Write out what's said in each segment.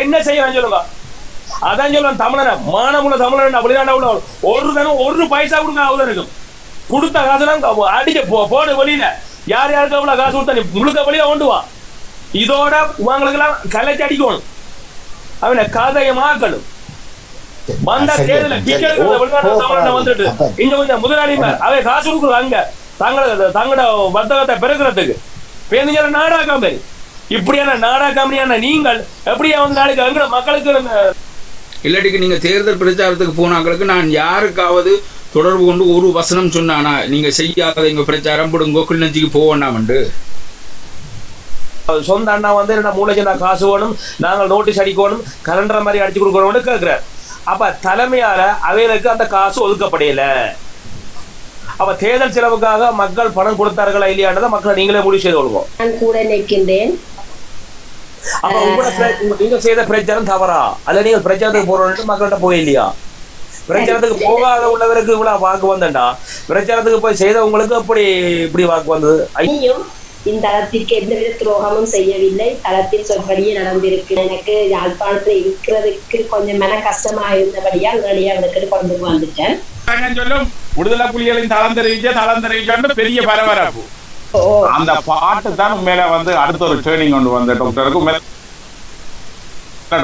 என்ன செய்யலாம் சொல்லுங்க. அதான் சொல்லுவேன், தமிழன மானமுள்ள தமிழன் அப்படிதான் ஒரு தினம் ஒரு பைசா கொடுங்க அவ்வளோ இருக்கும். கொடுத்த காசுலாம் அடிக்க போன வெளியில யார் யாருக்கு அவ்வளவு காசு கொடுத்தா நீ முழுக்க வழியா கொண்டுவான். இதோட உங்களுக்கெல்லாம் கலைச்சி அடிக்கணும், அவனை கதையமாக்கணும். வந்த தேர்தல வந்துட்டு இங்க கொஞ்சம் முதலாளிமார் அவை காசு கொடுக்குறாங்க தங்களோட வர்த்தகத்தை பெருக்கிறதுக்கு. நாடா இப்படியான நாடா கம்பெனியான நீங்கள் எப்படியா வந்து நாளைக்கு அங்க மக்களுக்கு இல்லாட்டிக்கு நீங்க தேர்தல் பிரச்சாரத்துக்கு போனாங்களுக்கு நான் யாருக்காவது தொடர்பு கொண்டு ஒரு வசனம் சொன்னானா நீங்க செய்யாத எங்க பிரச்சாரம் போடுங்க கிளிநொச்சிக்கு போவேண்டாமண்டு. சொந்த அண்ணா வந்து என்ன 3 லட்சம் காசு வேணும், நாங்கள் நோட்டீஸ் அடிக்கணும், கலண்டர் மாதிரி அடிச்சு கொடுக்கணும்னு கேட்கிறார். அப்ப தலைமையால அவைகளுக்கு அந்த காசு ஒதுக்கப்படையில. அப்ப தேர்தல் செலவுக்காக மக்கள் பணம் கொடுத்தார்களா இல்லையான்றதை மக்களை நீங்களே முடிவு செய்து கொள்வோம். நான் கூட நிற்கின்றேன். அப்ப நீங்க செய்த பிரச்சாரம் தவறா அல்ல நீங்கள் பிரச்சாரத்துக்கு போறோம்னு மக்கள்கிட்ட போய் இல்லையா? பிரச்சாரத்துக்கு போகாத உள்ளவருக்கு இவ்வளவு வாக்கு வந்தா பிரச்சாரத்துக்கு போய் செய்தவங்களுக்கு அப்படி இப்படி வாக்கு வந்தது. இந்த தளத்திற்கு எந்தவித துரோகமும் செய்யவில்லை, தளத்தில் சொல்படியே நடந்திருக்கு. எனக்கு யாழ்ப்பாணத்துல இருக்கிறதுக்கு கொஞ்சம் மன கஷ்டமா இருந்தபடியா அவனுக்கு கொண்டு வந்துட்டேன். சொல்லும் விடுதலை புலிகளின் தளம் தெரிவிச்சோன்னு பெரிய பரபரப்பு. அந்த பாட்டு தான் மேல வந்து அடுத்த ஒரு ட்ரைனிங் கொண்டு வந்த டாக்டருக்கு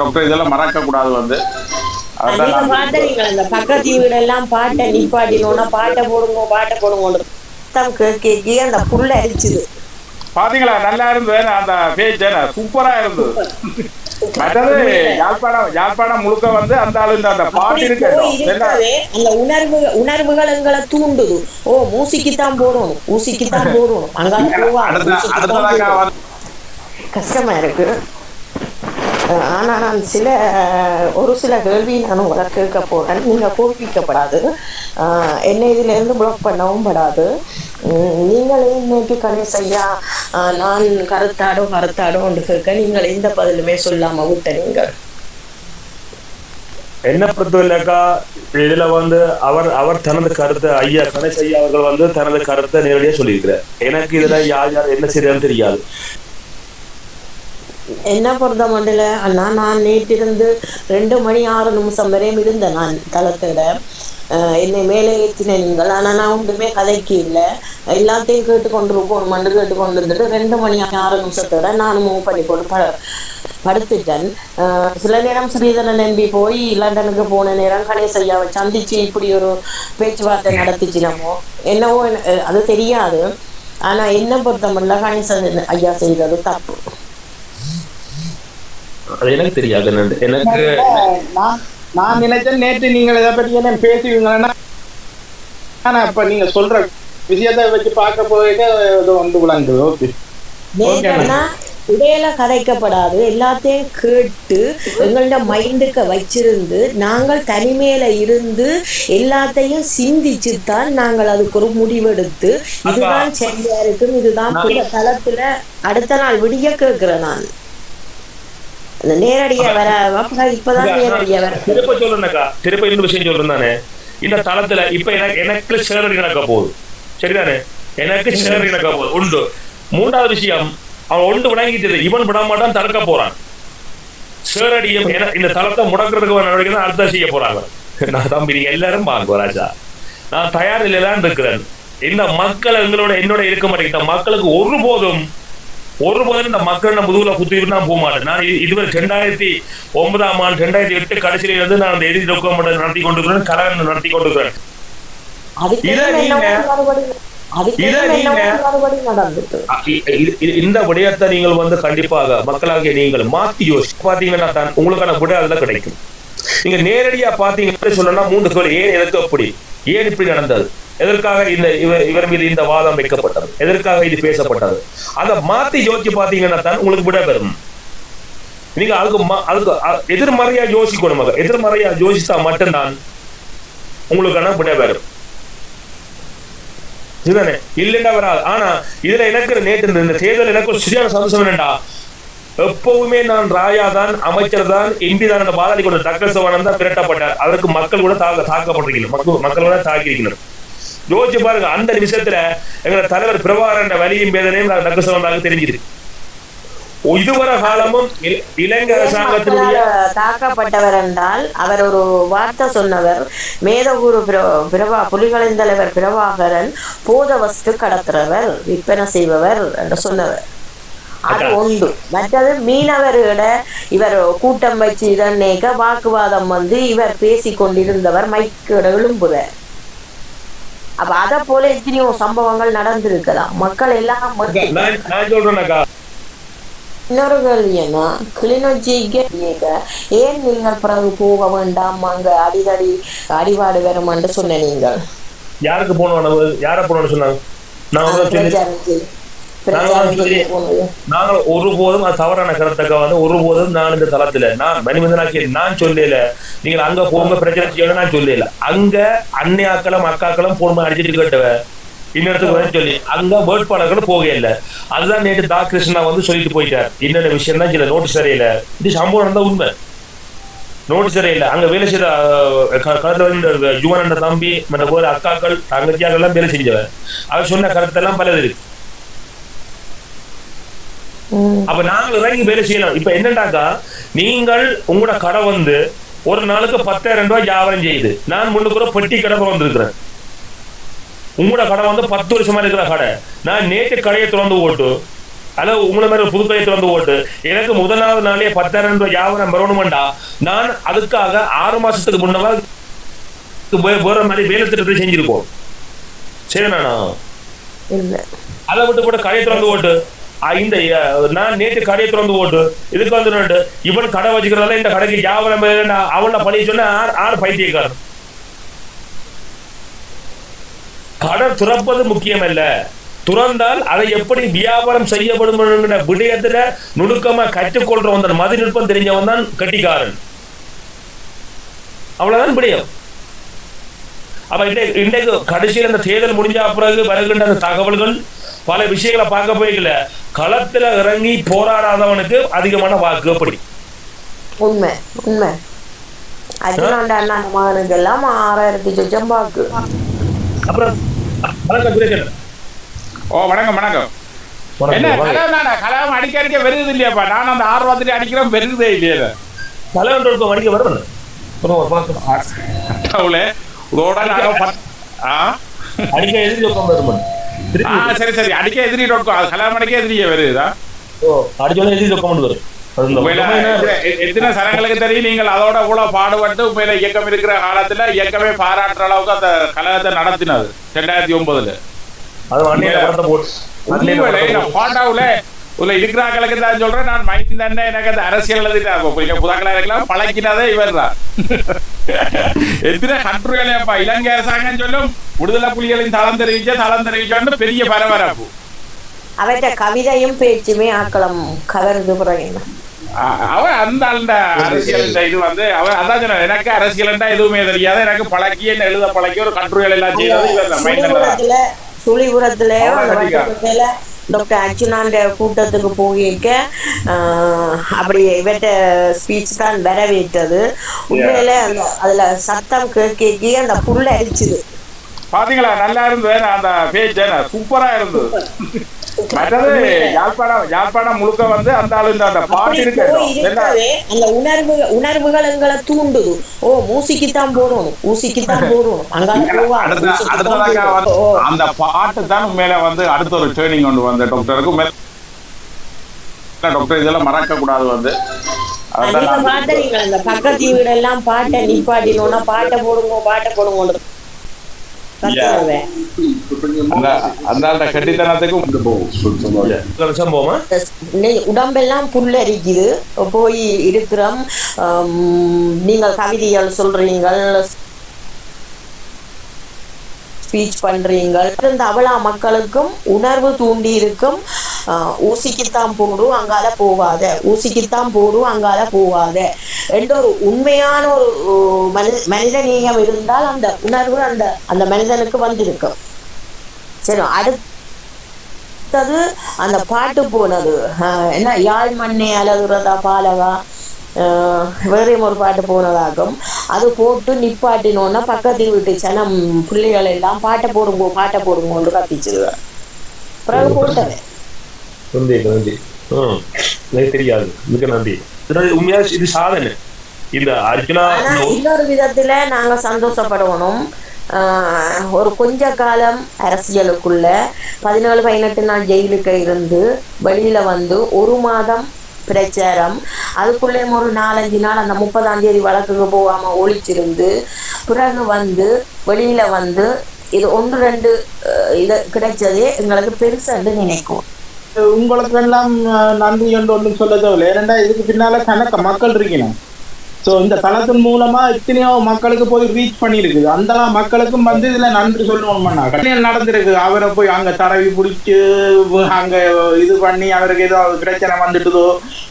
டாக்டர் இதெல்லாம் மறக்க கூடாது வந்து பக்கத்து வீடெல்லாம் பாட்டை நிப்பாட்டினோன்னா பாட்டை போடுங்க அந்த புல்ல அடிச்சுது பாத்தீங்களா? நல்லா இருந்தது அந்த பேஜ், சூப்பரா இருந்தது. மற்றது யாழ்ப்பாணம் முழுக்க வந்து அந்த அந்த பாட்டு இருக்கு, அந்த உணர்வுகள் எங்களை தூண்டுது. ஓ ஊசிக்குத்தான் போடணும் கஷ்டமா இருக்கு. ஆனா நான் ஒரு சில கேள்வி நான் உங்களை கேட்க போறேன். நீங்க கோபிக்கப்படாது, என்னை இதுல இருந்து பிளாக் பண்ணவும் படாது. நீங்களே இன்னைக்கு கணேசையா நான் கருத்தாடோ கேட்க நீங்கள் எந்த பதிலுமே சொல்லாம விட்ட நீங்கள் என்ன பொறுத்தவரைக்கா இதுல வந்து அவர் தனது கருத்தை ஐயா கணேஷ் ஐயா அவர்கள் வந்து தனது கருத்தை நேரடியா சொல்லியிருக்கிறார். எனக்கு இதுல யார் என்ன செய்யறதுன்னு தெரியாது. என்ன பொறுத்த மண்டல அண்ணா, நான் நேற்றிருந்து 2 மணி 6 நிமிஷம் வரையும் இருந்தேன் நான் தளத்திட. என்னை மேலே ஏற்றின நீங்கள். ஆனால் நான் ஒன்றுமே கதைக்கு இல்லை, எல்லாத்தையும் கேட்டுக்கொண்டிருப்போம் மண்டு கேட்டுக்கொண்டு இருந்துட்டு 2 மணி 6 நிமிஷத்தோட நான் மூவ் பண்ணி போட்டு படுத்துட்டேன். சில நேரம் ஸ்ரீதரன் நம்பி போய் லண்டனுக்கு போன நேரம் கணேஷ் ஐயாவை சந்திச்சு இப்படி ஒரு பேச்சுவார்த்தை நடத்திச்சினமோ என்னவோ அது தெரியாது. ஆனால் என்ன பொறுத்த மட்டும் கணேசன் ஐயா செய்தது தப்பு. அது எனக்கு தெரியாது. எனக்கு நான் நினைச்சேன் நேற்று நீங்கள் இதை பற்றி என்ன பேசுவீங்கன்னா, ஆனா இப்ப நீங்க சொல்ற விஷயத்தை வச்சு பார்க்க போயிட்டு ஒன்று விளங்குது. ஓகே, இடையில கதைக்கப்படாது, எல்லாத்தையும் கேட்டு எங்களோட மைண்டுக்கு வச்சிருந்து நாங்கள் தனிமையில இருந்து எல்லாத்தையும் சிந்திச்சுத்தான் நாங்கள் அதுக்கு ஒரு முடிவெடுத்து இதுதான் சரியா இருக்கும், இதுதான் தளத்துல அடுத்த நாள் விடிய கேட்கிறேன். நான் நேரடியா வர இப்பதான் நேரடியா வர திருப்ப இன்னொரு விஷயம் சொல்றேன் தானே. இந்த தளத்துல இப்ப எனக்கு சேரடி நடக்க போகுது, சரிதானே? எனக்கு சேரடி நடக்க போகுது உண்டு. 3வது விஷயம், அவன் ஒன்று விளங்கிட்டு இவன் விட மாட்டான், தடுக்க போறான். சேரடியும் இந்த தளத்தை முடக்கிறதுக்கு நடவடிக்கை தான் அடுத்த செய்ய போறாங்க. நான் தம்பி எல்லாரும் பாங்க ராஜா, நான் தயார் நிலையில்தான் இருக்கிறேன். இந்த மக்கள் என்னோட இருக்க மாட்டேங்க. மக்களுக்கு ஒருபோதும் இந்த மக்கள் முதுகுல குத்திட்டு நான் போக மாட்டேன். நான் இதுவரை 2009ஆம் ஆண்டு 2008 கடைசியில இருந்து நான் அந்த எதிரி டாக்குமெண்ட் நடத்தி கொண்டிருக்கிறேன், கலன் நடத்தி கொண்டிருக்கிறேன். இந்த விடயத்தை நீங்கள் வந்து கண்டிப்பாக மக்களாகிய நீங்கள் மாத்தி யோசிச்சு பாத்தீங்கன்னா தான் உங்களுக்கான விட அதுல கிடைக்கும். நீங்க நேரடியா பாத்தீங்கன்னு சொன்னா 3 கேள்வி. ஏன், எதற்கு அப்படி, ஏன் இப்படி நடந்தது, எதற்காக இவர் மீது இந்த வாதம் வைக்கப்பட்டது, எதற்காக இது பேசப்பட்டது, அதை மாத்தி யோசிச்சு பாத்தீங்கன்னா தான் உங்களுக்கு விட பெறும். நீங்க அதுக்கு எதிர்மறையா யோசிக்கணும். எதிர்மறையா யோசித்தா மட்டும்தான் உங்களுக்கான விட பெறும். இதுதானே, இல்லைன்னா வராது. ஆனா இதுல எனக்கு நேற்று இந்த தேர்தல் எனக்கு ஒரு சரியான சந்தோஷம் என்னண்டா, எப்பவுமே நான் ராயா தான், அமைச்சர் தான், எம்பி தான் பாதாளி கொண்ட டாக்டர் சவானந்த் தான் திரட்டப்பட்டார். அதற்கு மக்கள் கூட தாக்கப்பட்டிருக்கணும், மக்கள் கூட தாக்கியிருக்கணும். யோசிச்சு பாருங்க, அந்த நிமிஷத்துல எங்க தலைவர் பிரபாகரன் வலியும் வேதனையும் டாக்டர் சவானந்தாக தெரிஞ்சிருக்கு. இதுவரை காலமும் இலங்கை அரசாங்கத்தினுடைய தாக்கப்பட்டவர் என்றால் அவர் ஒரு வார்த்தை சொன்னவர், மேதகுரு புலிகளின் தலைவர் பிரபாகரன் போத வஸ்து கடத்துறவர், விற்பனை செய்பவர் என்று சொன்னவர். அது ஒன்று. மற்றது மீனவர்களிட இவர் கூட்டம் வச்சு இதன்னேக்க வாக்குவாதம் வந்து இவர் பேசி கொண்டிருந்தவர் மைக்கிட எழும்புற. அப்ப அதை போல எத்தனையோ சம்பவங்கள் நடந்திருக்கலாம். மக்கள் எல்லாம் நான் சொல்றேன்னாக்கா, இன்னொரு கேள்வி என்ன, கிளிநொச்சிக்கு ஏன் நீங்கள் பிறகு போக வேண்டாம், அங்க அடிக்கடி அடிபாடு வரும் என்று சொன்ன நீங்கள் யாருக்கு போனோம், யார போனோம்னு சொன்னாங்க? நாங்கள் ஒருபோதும் அது தவறான கருத்துக்க வந்து ஒருபோதும் நான் இந்த தளத்துல நான் மணிமந்தனாக்கி நான் சொல்லல, நீங்கள் அங்க போங்க பிரச்சனை செய்யணும் நான் சொல்லல. அங்க அன்னையாக்களும் அக்காக்களும் போன அடிச்சுட்டு கேட்டவ இன்னொருத்துக்கு சொல்லி அங்க வேட்பாளர்களும் போக இல்லை. அதுதான் நேற்று தா கிருஷ்ணா வந்து சொல்லிட்டு போயிட்டார். என்னென்ன விஷயம் தான் சில நோட்டீஸ் சரியில்ல, இது சம்பவம் தான் உண்மை. நோட்டீஸ் சரியில்லை. அங்க வேலை செய்த களத்துல யுவன் தம்பி மற்ற போல அக்காக்கள் தங்கச்சியாக்கள் எல்லாம் வேலை செஞ்சவன். அவர் சொன்ன கருத்தெல்லாம் பலது இருக்கு. அப்ப நாங்கள் இறங்கி வேலை செய்யலாம். இப்ப என்னண்டாக்கா, நீங்கள் உங்களோட கடை வந்து ஒரு நாளுக்கு 10,000 ரூபாய் வியாபாரம் செய்யுது. நான் முன்னுக்கு பெட்டி கடை வந்திருக்கிறேன். உங்களோட கடை வந்து 10 வருஷமா இருக்கிற கடை. நான் நேற்று கடையை திறந்து ஓட்டு அல்லது உங்களை மாதிரி புது கடையை திறந்து ஓட்டு எனக்கு முதலாவது நாளே 10,000 ரூபாய் வியாபாரம் வரணுமெண்டா நான் அதுக்காக 6 மாசத்துக்கு முன்னவா வேற மாதிரி வேலை திட்டத்தை செஞ்சிருக்கோம். சரிண்ணா, அதை விட்டு கூட கடையை திறந்து ஓட்டு இந்த நான் நேற்று கடையை திறந்து ஓட்டு இதுக்கு வந்து இவன் கடை வச்சுக்கிறதால இந்த கடைக்கு வியாபாரம் அவன பழி சொன்ன ஆறு பைத்தியக்காரன். கடை துறப்பது முக்கியம் அல்ல, துறந்தால் அதை எப்படி வியாபாரம் செய்யப்படும் விடயத்துல நுணுக்கமா கற்றுக்கொள்றவன் தான், மதிநுட்பம் தெரிஞ்சவன் தான் கட்டிக்காரன். அவ்வளவுதான் விடயம். அப்ப இன்றைக்கு கடைசியில் இந்த தேர்தல் முடிஞ்ச பிறகு வருகின்ற அந்த தகவல்கள் பல விஷயங்களை பார்க்க போய்கல. களத்துல இறங்கி போராடாதவனுக்கு அதிகமான வாக்கு. அப்படி உண்மை உண்மை. அர்ஜுனாண்ட அண்ணா மகனுக்கு எல்லாம் 6,000 சொச்சம் வாக்கு. அப்புறம் வணக்கம் வணக்கம். என்ன கலாம் அடிக்க அடிக்க வருது இல்லையாப்பா? நான் அந்த ஆர்வத்துல அடிக்கிறேன், வருதே இல்லையா? கலாம் அடிக்க வரணும். சரி சரி, அடிக்க எதிரி கலாம் அடிக்க எதிரியே வருதா? எத்தனை சரங்களுக்கு தெரியும். நீங்கள் அதோட இவ்வளவு பாடுபட்டு உண்மையில இயக்கம் இருக்கிற காலத்துல இயக்கமே பாராட்டுற அளவுக்கு அந்த கழகத்தை நடத்தினது 2009. பாண்டாவுல உள்ள இருக்கிறாங்களுக்கு தான் சொல்றேன். நான் மைண்ட் தானே எனக்கு அந்த அரசியல் எழுதிட்டு புதாக்களா இருக்கலாம் பழக்கினதே இவர் தான். எத்தனை கட்டுரைகளைப்பா இலங்கை அரசாங்கம் சொல்லும் விடுதலை புலிகளின் தளம் தெரிவிச்சோன்னு பெரிய பரபரப்பு. அவற்ற கவிதையும் பேச்சுமே ஆக்களம் கவர்ந்து புறங்க. அவன் அந்த அரசியல் இது வந்து அவன் அதான் சொன்ன, எனக்கு அரசியல் எதுவுமே தெரியாது, எனக்கு பழக்கி என்ன எழுத பழக்கி ஒரு கட்டுரைகள் எல்லாம் செய்யறது. சுழிபுரத்துல டாக்டர் அர்ஜுனாண்ட கூட்டத்துக்கு போயிருக்க அப்படி இவற்ற ஸ்பீச் தான் வரவேற்றது. உண்மையில அதுல சத்தம் கேட்க அந்த புல்ல அரிச்சுது. பாத்தீங்களா? நல்லா இருந்தது அந்த பேச்சு, சூப்பரா இருந்தது. மற்றது யாழ்ப்பாணம் முழுக்க வந்து அந்த அந்த பாட்டு இருக்கு, அந்த உணர்வுகள் எங்களை தூண்டுது. ஓ மூசிக்குத்தான் போடணும், ஊசிக்குத்தான் போடணும். அந்த பாட்டு தான் உண்மையில வந்து அடுத்த ஒரு ட்ரைனிங் ஒன்று வந்து டாக்டருக்கு டாக்டர் இதெல்லாம் மறக்க கூடாது வந்து பாத்தீங்களா? அந்த பக்கத்து வீடெல்லாம் பாட்டை நிப்பாட்டினோன்னா பாட்டை போடுங்க உடம்பெல்லாம் புல்லரிக்குது. போய் இருக்கிறோம். நீங்கள் கவிதைகள் சொல்றீங்கள், ஸ்பீச் பண்றீங்க. இந்த அவலா மக்களுக்கும் உணர்வு தூண்டி இருக்கும். ஊசிக்குத்தான் போடும் அங்கால போவாத, ஊசிக்குத்தான் போடும் அங்கால போவாத என்ற ஒரு உண்மையான ஒரு மனித நேயம் இருந்தால் அந்த உணர்வு அந்த மனிதனுக்கு வந்திருக்கும். சரி, அடுத்தது அந்த பாட்டு போனது என்ன, யாழ் மண்ணே அழகுறதா பாலகா வேறையும் ஒரு பாட்டு போனதாகும். அது போட்டு நிப்பாட்டினோன்னா பக்கத்து வீட்டு சனம் பிள்ளைகள் எல்லாம் பாட்டை போடுங்கன்னு கத்திச்சிருவேன். பிறகு போட்டது எனக்கு தெரியாது. மிக நன்றி. உண்மையா இது சாதனை. இந்த அர்ஜுனா இன்னொரு விதத்துல நாங்க சந்தோஷப்படணும். ஒரு கொஞ்ச காலம் அரசியலுக்குள்ள 17-18 நாள் ஜெயிலுக்கு இருந்து வெளியில வந்து 1 மாதம் பிரச்சாரம், அதுக்குள்ளே ஒரு 4-5 நாள் அந்த 30ஆம் தேதி வழக்குக்கு போகாம ஒழிச்சிருந்து பிறகு வந்து வெளியில வந்து இது 1-2 இது கிடைச்சதே எங்களுக்கு பெருசு நினைக்கும். உங்களுக்கு எல்லாம் நன்றி என்று ஒன்றும் சொல்ல தேவையில்லை. ஏனெண்டா இதுக்கு பின்னால கணக்க மக்கள் இருக்கணும். ஸோ இந்த தளத்தின் மூலமா எத்தனையோ மக்களுக்கு போய் ரீச் பண்ணியிருக்குது. அந்த மக்களுக்கும் வந்து இதுல நன்றி சொல்லணும்னா நடந்திருக்கு. அவரை போய் அங்க தடவி பிடிச்சி அங்க இது பண்ணி அவருக்கு ஏதோ பிரச்சனை வந்துட்டுதோ,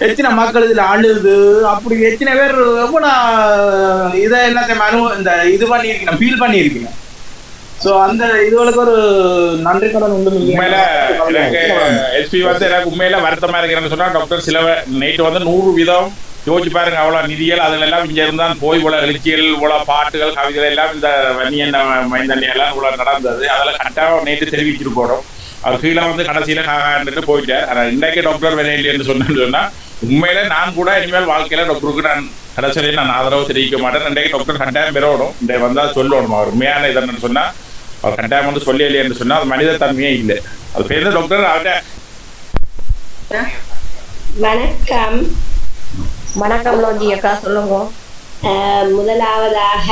எத்தனை மக்கள் இதுல அழுது, அப்படி எத்தனை பேர் எவ்வளோ இதை எல்லாத்தையும் இந்த இது பண்ணியிருக்கணும், ஃபீல் பண்ணியிருக்கணும். ஸோ அந்த இதுகளுக்கு ஒரு நன்றி கடன் உண்டு. உண்மையில எனக்கு எஸ்பி வந்து எனக்கு உண்மையில வருத்தமா இருக்கிறேன்னு சொன்னா, டாக்டர் சில நைட்டு வந்து 100 வீதம் யோசிச்சு பாருங்க. அவ்வளோ நிதிகள் அதில் எல்லாம் இங்கே இருந்தால் போய் இவ்வளோ எழுச்சிகள், இவ்வளோ பாட்டுகள், கவிதைகள் எல்லாம் இந்த வன்னியன் மைந்தண்ணி எல்லாம் இவ்வளோ நடந்தது. அதில் கரெக்டாக நேற்று தெரிவிச்சுட்டு போகிறோம். அவர் கீழே வந்து கடைசியில் காண்டுட்டு போயிட்டார். ஆனால் இன்றைக்கு டாக்டர் வேலையில்லைன்னு சொன்னேன்னு உண்மையில நான் கூட இனிமேல் வாழ்க்கையில் டாக்டருக்கு நான் கடைசியிலேயே நான் ஆதரவு தெரிவிக்க மாட்டேன். இன்றைக்கு டாக்டர் கட்டாயம் பெறணும். இந்த வந்தால் சொல்லணும். அவர் உண்மையான இதன்னு சொன்னால் அவர் கட்டாயம் வந்து சொல்லி இல்லைன்னு சொன்னால் அது மனித தன்மையே இல்லை. அது பேர் டாக்டர் அவர்கிட்ட. வணக்கம். வணக்கம் லோஞ்சி அக்கா, சொல்லுங்க. முதலாவதாக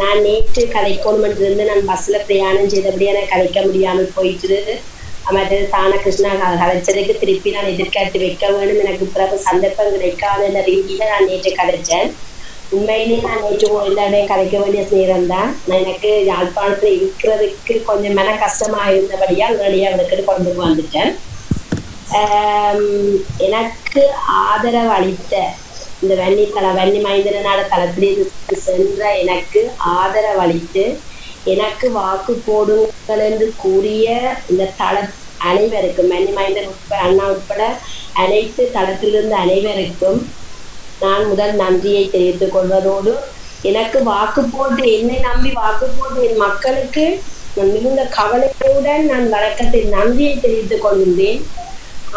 நான் நேற்று கதைக்கோணுமென்றிருந்து நான் பஸ்ல பிரயாணம் செய்தபடியே எனக்கு கதைக்க முடியாமல் போயிட்டு, மற்றது தான கிருஷ்ணா கதைச்சதுக்கு திருப்பி நான் எதிர்காட்டு வைக்க வேணும். எனக்கு பிறகு சந்தர்ப்பம் கிடைக்காத ரீதியில நான் நேற்று கதைச்சேன். உண்மையிலேயே நான் நேற்று எல்லாரையும் கதைக்க வேண்டிய நேரம் தான். நான் எனக்கு யாழ்ப்பாணத்துல இருக்கிறதுக்கு கொஞ்சம் மன கஷ்டமா இருந்தபடியா நேரடியாக அவனுக்கு கொண்டு வந்துட்டேன். எனக்கு ஆதரவு அளித்த இந்த வன்னி மைந்தனால தளத்திலிருந்து சென்ற எனக்கு ஆதரவளித்து எனக்கு வாக்கு போடுங்கள் என்று கூறிய இந்த தள அனைவருக்கும், வன்னி மைந்தன் உட்பட அண்ணா உட்பட அனைத்து தளத்திலிருந்து அனைவருக்கும் நான் முதல் நன்றியை தெரிவித்துக் கொள்வதோடு, எனக்கு வாக்கு போட்டு என்னை நம்பி வாக்கு போட்டு என் மக்களுக்கு நான் மிகுந்த கவலையுடன் நான் வணக்கத்தில் நன்றியை தெரிவித்துக் கொள்கின்றேன்.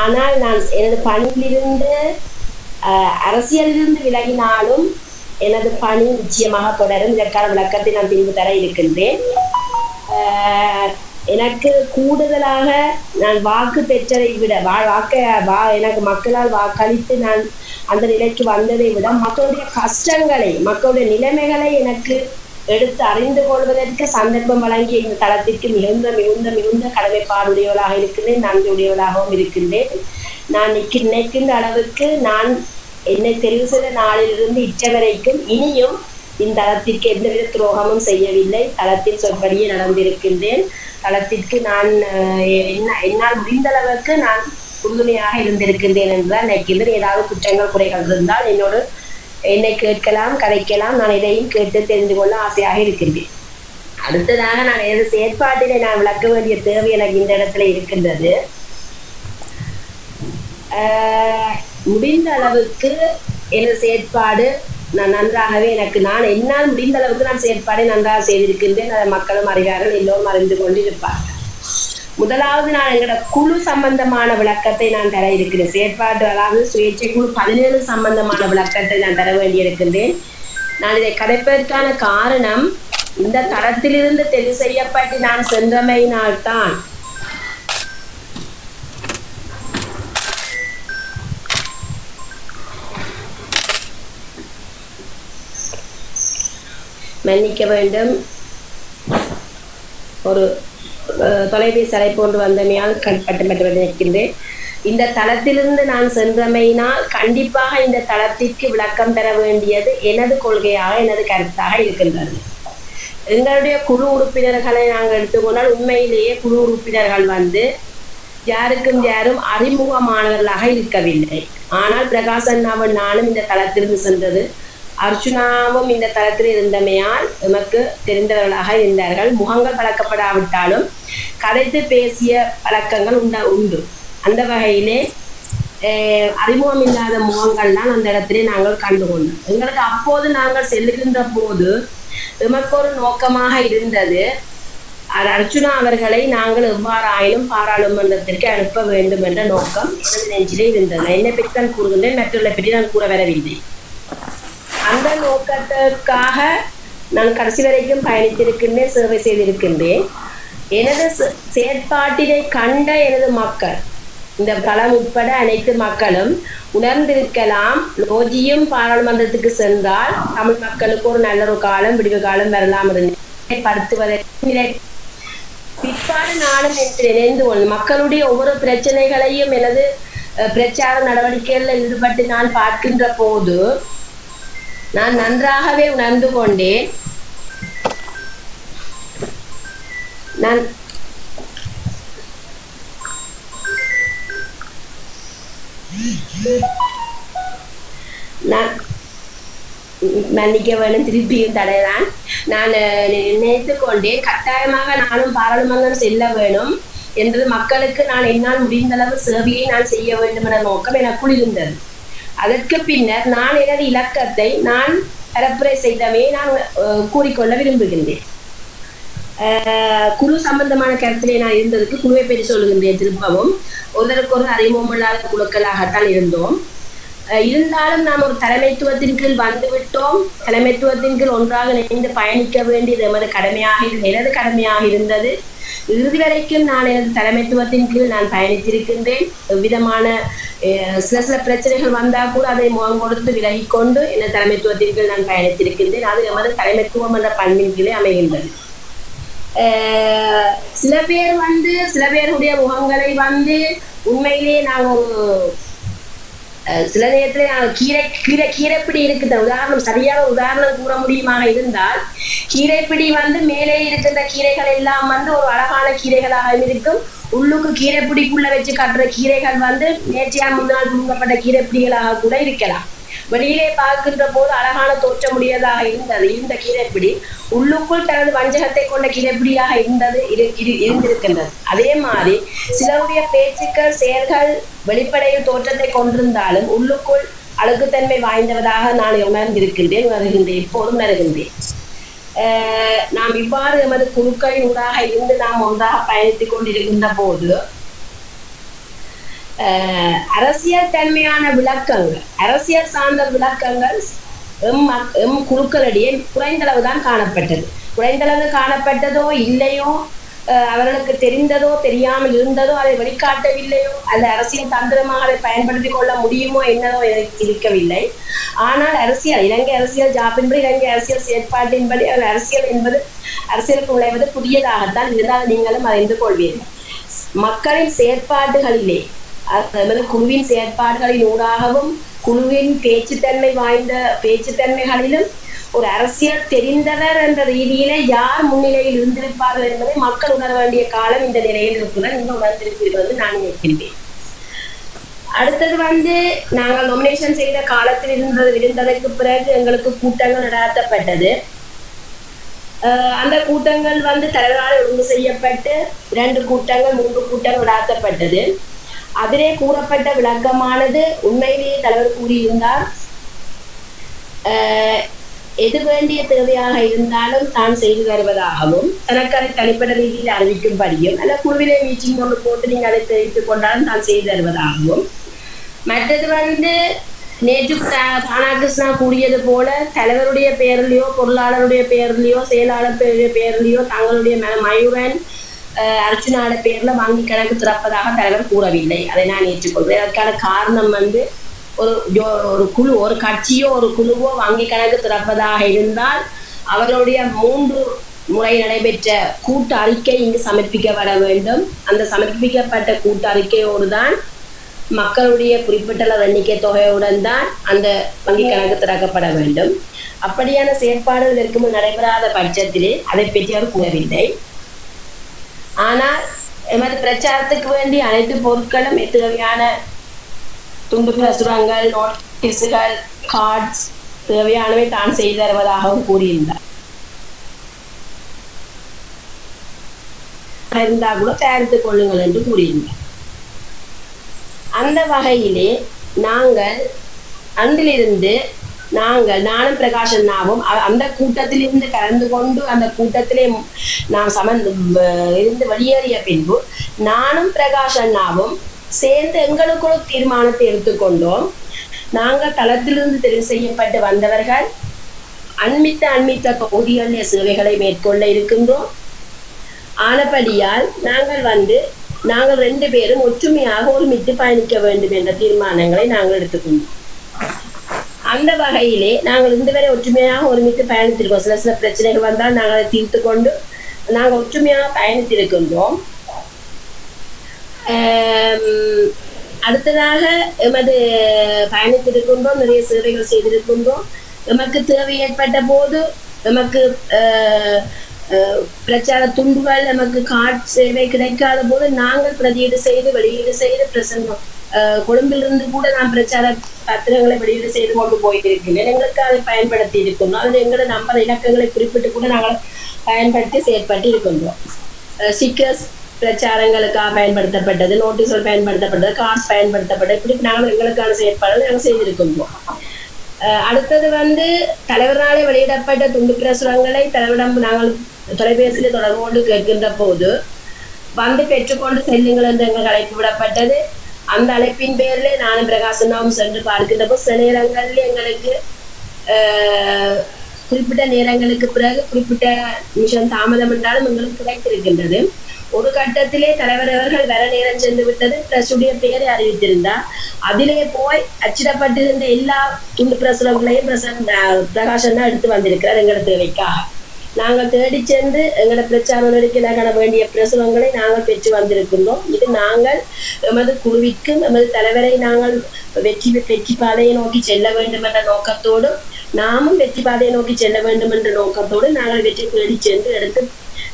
ஆனால் நான் எனது பணியிலிருந்து அரசியலிலிருந்து விலகினாலும் எனது பணி நிச்சயமாக தொடரும். இதற்கான விளக்கத்தை நான் பின்பு தர இருக்கின்றேன். எனக்கு கூடுதலாக நான் வாக்கு பெற்றதை விட எனக்கு மக்களால் வாக்களித்து நான் அந்த நிலைக்கு வந்ததை விட மக்களுடைய கஷ்டங்களை, மக்களுடைய நிலைமைகளை எனக்கு எடுத்து அறிந்து கொள்வதற்கு சந்தர்ப்பம் வழங்கிய இந்த தளத்திற்கு மிகுந்த மிகுந்த மிகுந்த கடமைப்பாடுடையவளாக இருக்கின்றேன், நன்றியுடையவளாகவும் இருக்கின்றேன். நான் நினைக்கின்ற அளவுக்கு நான் என்னை தெரிவு செய்த நாளிலிருந்து இற்றவரைக்கும் இனியும் இந்த தளத்திற்கு எந்தவித துரோகமும் செய்யவில்லை. தளத்தின் சொற்படியே நடந்திருக்கின்றேன். தளத்திற்கு நான் என்னால் முடிந்த அளவுக்கு நான் உறுதுணையாக இருந்திருக்கின்றேன் என்றுதான் நினைக்கின்றேன். ஏதாவது குற்றங்கள் குறைகள் இருந்தால் என்னை கேட்கலாம், கதைக்கலாம். நான் இதையும் கேட்டு தெரிந்து கொள்ள ஆசையாக இருக்கின்றேன். அடுத்ததாக நான் எனது செயற்பாட்டிலே நான் விளக்க வேண்டிய தேவை எனக்கு இந்த இடத்துல இருக்கின்றது. முடிந்த அளவுக்கு எனது செயற்பாடு நான் நன்றாகவே நான் என்னால் முடிந்த அளவுக்கு நான் செயற்பாடை நன்றாக செய்திருக்கின்றேன். அதை மக்களும் அறிவார்கள், எல்லோரும் அறிந்து கொண்டிருப்பார்கள். முதலாவது நான் எங்களோட குழு சம்பந்தமான விளக்கத்தை நான் தர இருக்கிறேன். செயற்பாடு, அதாவது சுயேட்சை குழு 17 சம்பந்தமான விளக்கத்தை நான் தர வேண்டியிருக்கின்றேன். நான் இதை கதைப்பதற்கான காரணம், இந்த தளத்திலிருந்து தெரிவு செய்யப்பட்டு நான் சென்றமையினால்தான் மன்னிக்க வேண்டும். ஒரு தொலைபேசி அழைப்பு கொண்டு வந்தமையால் கட்டுப்பட்டு நிற்கின்றேன். இந்த தளத்திலிருந்து நான் சென்றமையினால் கண்டிப்பாக இந்த தளத்திற்கு விளக்கம் தர வேண்டியது எனது கொள்கையாக, எனது கருத்தாக இருக்கின்றது. எங்களுடைய குழு உறுப்பினர்களை நாங்கள் எடுத்துக்கொண்டால் உண்மையிலேயே குழு உறுப்பினர்கள் யாரும் அறிமுகமானவர்களாக இருக்கவில்லை. ஆனால் பிரகாசண்ணாவும் நானும் இந்த தளத்திலிருந்து சென்றது, அர்ச்சுனாவும் இந்த தளத்தில் இருந்தமையால் எமக்கு தெரிந்தவர்களாக இருந்தார்கள். முகங்கள் பழக்கப்படாவிட்டாலும் கதைத்து பேசிய பழக்கங்கள் உண்டு. அந்த வகையிலே அறிமுகம் இல்லாத முகங்கள்லாம் அந்த இடத்திலே நாங்கள் கண்டுகொண்டோம். எங்களுக்கு அப்போது நாங்கள் செல்லுகின்ற போது எமக்கு ஒரு நோக்கமாக இருந்தது. அர்ச்சுனா அவர்களை நாங்கள் எவ்வாறாயினும் பாராளுமன்றத்திற்கு அனுப்ப வேண்டும் என்ற நோக்கம் எனது நெஞ்சிலே இருந்தது. என்னை பற்றி தான் கூறுகின்றேன், மற்றவர்களை பற்றி நான் கூற வரவில்லை. அந்த நோக்கத்திற்காக நான் கடைசி வரைக்கும் பயணித்திருக்கின்றேன், சேவை செய்திருக்கின்றேன். எனது செயற்பாட்டினை கண்ட எனது மக்கள், இந்த களம் உட்பட அனைத்து மக்களும் உணர்ந்திருக்கலாம், லோஜியும் பாராளுமன்றத்துக்கு சென்றால் தமிழ் மக்களுக்கு ஒரு நல்ல ஒரு காலம், விடிவு காலம் வரலாம் படுத்துவதற்கு பிற்பாடு நானும் என்று நினைந்து கொண்டு மக்களுடைய ஒவ்வொரு பிரச்சனைகளையும் எனது பிரச்சார நடவடிக்கைகளில் ஈடுபட்டு நான் பார்க்கின்ற போது நான் நன்றாகவே உணர்ந்து கொண்டேன். நான் மன்னிக்க வேணும், திருப்பியும் தடைதான். நான் நினைத்து கொண்டேன், கட்டாயமாக நானும் பாராளுமன்றம் செல்ல வேணும் என்று மக்களுக்கு நான் என்னால் முடிந்தளவு சேவையை நான் செய்ய வேண்டும் என்ற நோக்கம் எனக்குள் இருந்தது. அதற்கு பின்னர் நான் எனது இலக்கத்தை நான் பரப்புரை செய்தவே நான் கூறிக்கொள்ள விரும்புகின்றேன். குழு சம்பந்தமான கருத்திலே நான் இருந்ததுக்கு குழுவை பற்றி சொல்லுகின்றேன். திரும்பவும் ஒருவருக்கு அறிமுகம் இல்லாத குழுக்களாகத்தான் இருந்தோம். இருந்தாலும் நாம் ஒரு தலைமைத்துவத்தின் கீழ் வந்துவிட்டோம். தலைமைத்துவத்தின் கீழ் ஒன்றாக இணைந்து பயணிக்க வேண்டியது எனது கடமையாக இருந்தது. இறுதி வரைக்கும் நான் எனது தலைமைத்துவத்தின் கீழ் நான் பயணித்திருக்கின்றேன். எவ்விதமான சில பிரச்சனைகள் வந்தால் கூட அதை முகம் கொடுத்து விலகி கொண்டு எனது தலைமைத்துவத்தின் கீழ் நான் பயணித்திருக்கின்றேன். அது எமது தலைமைத்துவம் என்ற பண்பின் கீழே அமைகின்றது. சில பேருடைய முகங்களை உண்மையிலேயே நாங்கள் சில நேரத்தில் கீரைப்பிடி இருக்குது. உதாரணம், சரியான உதாரணம் கூற முடியுமாக இருந்தால், கீரைப்பிடி மேலே இருக்கின்ற கீரைகள் எல்லாம் ஒரு அழகான கீரைகளாக இருக்கும். உள்ளுக்கு கீரைப்பிடிக்குள்ள வச்சு கட்டுற கீரைகள் நேற்றையால் முன்னால் புழுங்கப்பட்ட கீரைப்பிடிகளாக கூட இருக்கலாம். வெளியிலே பார்க்கின்ற போது அழகான தோற்றமுடையதாக இருந்த கீரைப்பிடி உள்ளுக்குள் தனது வஞ்சகத்தை கொண்ட கீரைப்பிடியாக இருந்திருக்கின்றது. அதே மாதிரி சிலருடைய பேச்சுக்கள், செயல்கள் வெளிப்படையில் தோற்றத்தை கொண்டிருந்தாலும் உள்ளுக்குள் அழுக்குத்தன்மை வாய்ந்தவதாக நான் உணர்கின்றேன், இப்போதும் உணர்கின்றேன். நாம் இவ்வாறு எமது குழுக்களின் ஊடாக இருந்து நாம் ஒன்றாக பயணித்துக் கொண்டிருக்கின்ற போது அரசியல் தன்மையான விளக்கங்கள், அரசியல் சார்ந்த விளக்கங்கள் எம் குழுக்களிடையே குறைந்தளவுதான் காணப்பட்டது. குறைந்தளவு காணப்பட்டதோ இல்லையோ, அவர்களுக்கு தெரிந்ததோ தெரியாமல் இருந்ததோ, அதை வெளிக்காட்டவில்லையோ, அந்த அரசியல் தந்திரமாக அதை பயன்படுத்திக் கொள்ள முடியுமோ என்னதோ இருக்கவில்லை. ஆனால் இலங்கை அரசியல் ஜாப்பின்படி, இலங்கை அரசியல் செயற்பாட்டின்படி அரசியலுக்கு நுழைவது புதியதாகத்தான் இருந்தால் நீங்களும் அறிந்து கொள்வீர்கள். மக்களின் செயற்பாடுகளிலே, குழுவின் செயற்பாடுகளின் ஊடாகவும் குழுவின் பேச்சுத்தன்மைகளிலும் ஒரு அரசியல் தெரிந்தவர் என்ற ரீதியிலே யார் முன்னிலையில் இருந்திருப்பார்கள் என்பதை மக்கள் உணர வேண்டிய காலம் இந்த நிலையில் இருக்குதான் இந்த உணர்ந்திருப்பீர்கள் என்று நான் நினைக்கின்றேன். அடுத்தது நாங்கள் நொமினேஷன் செய்த காலத்தில் இருந்ததற்கு பிறகு எங்களுக்கு கூட்டங்கள் நடாத்தப்பட்டது. அந்த கூட்டங்கள் தலைவரால் ஒழுங்கு செய்யப்பட்டு 2 கூட்டங்கள் 3 கூட்டங்கள் நடாத்தப்பட்டது. அதிலே கூறப்பட்ட விளக்கமானது உண்மையிலேயே தலைவர் கூறியிருந்தார், எது வேண்டிய தேவையாக இருந்தாலும் தான் செய்து வருவதாகவும், தனக்கு அதை தனிப்பட்ட ரீதியில் அறிவிக்கும்படியும், அல்ல குழுவிலே மீட்டிங் ஒன்று போட்டு நீங்கள் அதை தெரிவித்துக் கொண்டாலும் தான் செய்து தருவதாகவும், மற்றது நேற்று தானாகிருஷ்ணா கூறியது போல தலைவருடைய பெயரிலேயோ, பொருளாளருடைய பெயரிலேயோ, செயலாளர் பெயரிலேயோ தங்களுடைய மயூரன் அர்ச்சுனாட பேர்ல வங்கி கணக்கு திறப்பதாக தலைவர் கூறவில்லை. அதை நான் ஏற்றுக்கொள்கிறேன். அதற்கான காரணம் ஒரு குழு, ஒரு கட்சியோ ஒரு குழுவோ வங்கி கணக்கு திறப்பதாக இருந்தால் அவர்களுடைய 3 முறை நடைபெற்ற கூட்டு அறிக்கை இங்கு சமர்ப்பிக்கப்பட வேண்டும். அந்த சமர்ப்பிக்கப்பட்ட கூட்டு அறிக்கையோடு தான் மக்களுடைய குறிப்பிட்ட எண்ணிக்கை தொகையுடன் தான் அந்த வங்கி கணக்கு திறக்கப்பட வேண்டும். அப்படியான செயற்பாடுகள் இருக்கும்போது நடைபெறாத பட்சத்திலே அதை பற்றி அவர் கூறவில்லை. ஆனால் எமது பிரச்சாரத்துக்கு வேண்டிய அனைத்து பொருட்களும் தேவையான துண்டு பிரசுரங்கள், நோட்டீஸுகள், கார்ட்ஸ் தேவையானவை தான் செய்து தருவதாகவும் கூறியிருந்தார். இருந்தால் கூட தயாரித்துக் கொள்ளுங்கள் என்று கூறியிருந்தார். அந்த வகையிலே நாங்கள் அன்றிலிருந்து நானும் பிரகாஷன்னாவும் அந்த கூட்டத்திலிருந்து கலந்து கொண்டு அந்த கூட்டத்திலே நான் இருந்து வெளியேறிய பின்பு நானும் பிரகாஷன்னாவும் சேர்ந்து எங்களுக்குள்ள தீர்மானத்தை எடுத்துக்கொண்டோம். நாங்கள் தளத்திலிருந்து தெரிவு செய்யப்பட்டு வந்தவர்கள் அண்மித்த பகுதிகளில் சேவைகளை மேற்கொள்ள இருக்கின்றோம். ஆனபடியால் நாங்கள் 2 பேரும் ஒற்றுமையாக ஒருமித்து பயணிக்க வேண்டும் என்ற தீர்மானங்களை நாங்கள் எடுத்துக்கொண்டோம். அந்த வகையிலே நாங்கள் இந்த வரை ஒற்றுமையாக ஒருமித்து பயணித்திருக்கோம். சில பிரச்சனைகள் வந்தால் நாங்கள் அதை தீர்த்து கொண்டு நாங்கள் ஒற்றுமையாக பயணித்திருக்கின்றோம். அடுத்ததாக எமது பயணித்திருக்கின்றோம், நிறைய சேவைகள் செய்திருக்கின்றோம். எமக்கு தேவை ஏற்பட்ட போது எமக்கு பிரச்சார துண்டுகள் நமக்கு கார்ட் சேவை கிடைக்காத போது நாங்கள் வெளியீடு செய்து பிரசங்கம் கொழும்பிலிருந்து கூட நான் பிரச்சார பத்திரங்களை வெளியீடு செய்து கொண்டு போயிருக்கிறேன். எங்களுக்கு அதை பயன்படுத்தி இருக்கணும். அதில் எங்களோட நம்பர் இலக்கங்களை குறிப்பிட்டு கூட நாங்கள் பயன்படுத்தி செயற்பட்டு இருக்கின்றோம். ஸ்டிக்கர்ஸ் பிரச்சாரங்களுக்காக பயன்படுத்தப்பட்டது, நோட்டீஸ்கள் பயன்படுத்தப்பட்டது, கார்ட்ஸ் பயன்படுத்தப்பட்டது, இப்படி நாங்கள் எங்களுக்கான செயற்பாடுகள் நாங்கள் செய்திருக்கின்றோம். அடுத்தது தலைவராலே வெளியிடப்பட்ட துண்டு பிரசுரங்களை தலைவரிடம் நாங்கள் தொலைபேசியில் தொடர்பு கொண்டு கேட்கின்ற போது பெற்றுக்கொண்டு செல்லுங்கள் என்று எங்களுக்கு அழைப்பு விடப்பட்டது. அந்த அழைப்பின் பேரில் நானும் பிரகாசனாவும் சென்று பார்க்கின்ற போது சில நேரங்களில் எங்களுக்கு குறிப்பிட்ட நேரங்களுக்கு பிறகு குறிப்பிட்ட நிமிஷம் தாமதம் என்றாலும் எங்களுக்கு கிடைத்திருக்கின்றது. ஒரு கட்டத்திலே தலைவர் அவர்கள் வர நேரம் சென்று விட்டது. பிரசுடைய பெயரை அறிவித்திருந்தார். அதிலே போய் அச்சிடப்பட்டிருந்த எல்லா துண்டு பிரசுரங்களையும் பிரகாஷன் தான் எடுத்து வந்திருக்கிறார் எங்களோட தேவைக்காக. நாங்கள் தேடி சென்று எங்களோட பிரச்சார நெருக்கிலாக வேண்டிய பிரசுரங்களை நாங்கள் பெற்று வந்திருக்கின்றோம். இது நாங்கள் எமது குழுவிற்கும் எமது தலைவரை நாங்கள் வெற்றி பாதையை நோக்கி செல்ல வேண்டும் என்ற நோக்கத்தோடு, நாமும் வெற்றி பாதையை நோக்கி செல்ல வேண்டும் என்ற நோக்கத்தோடு நாங்கள் வெற்றி தேடி சென்று எடுத்து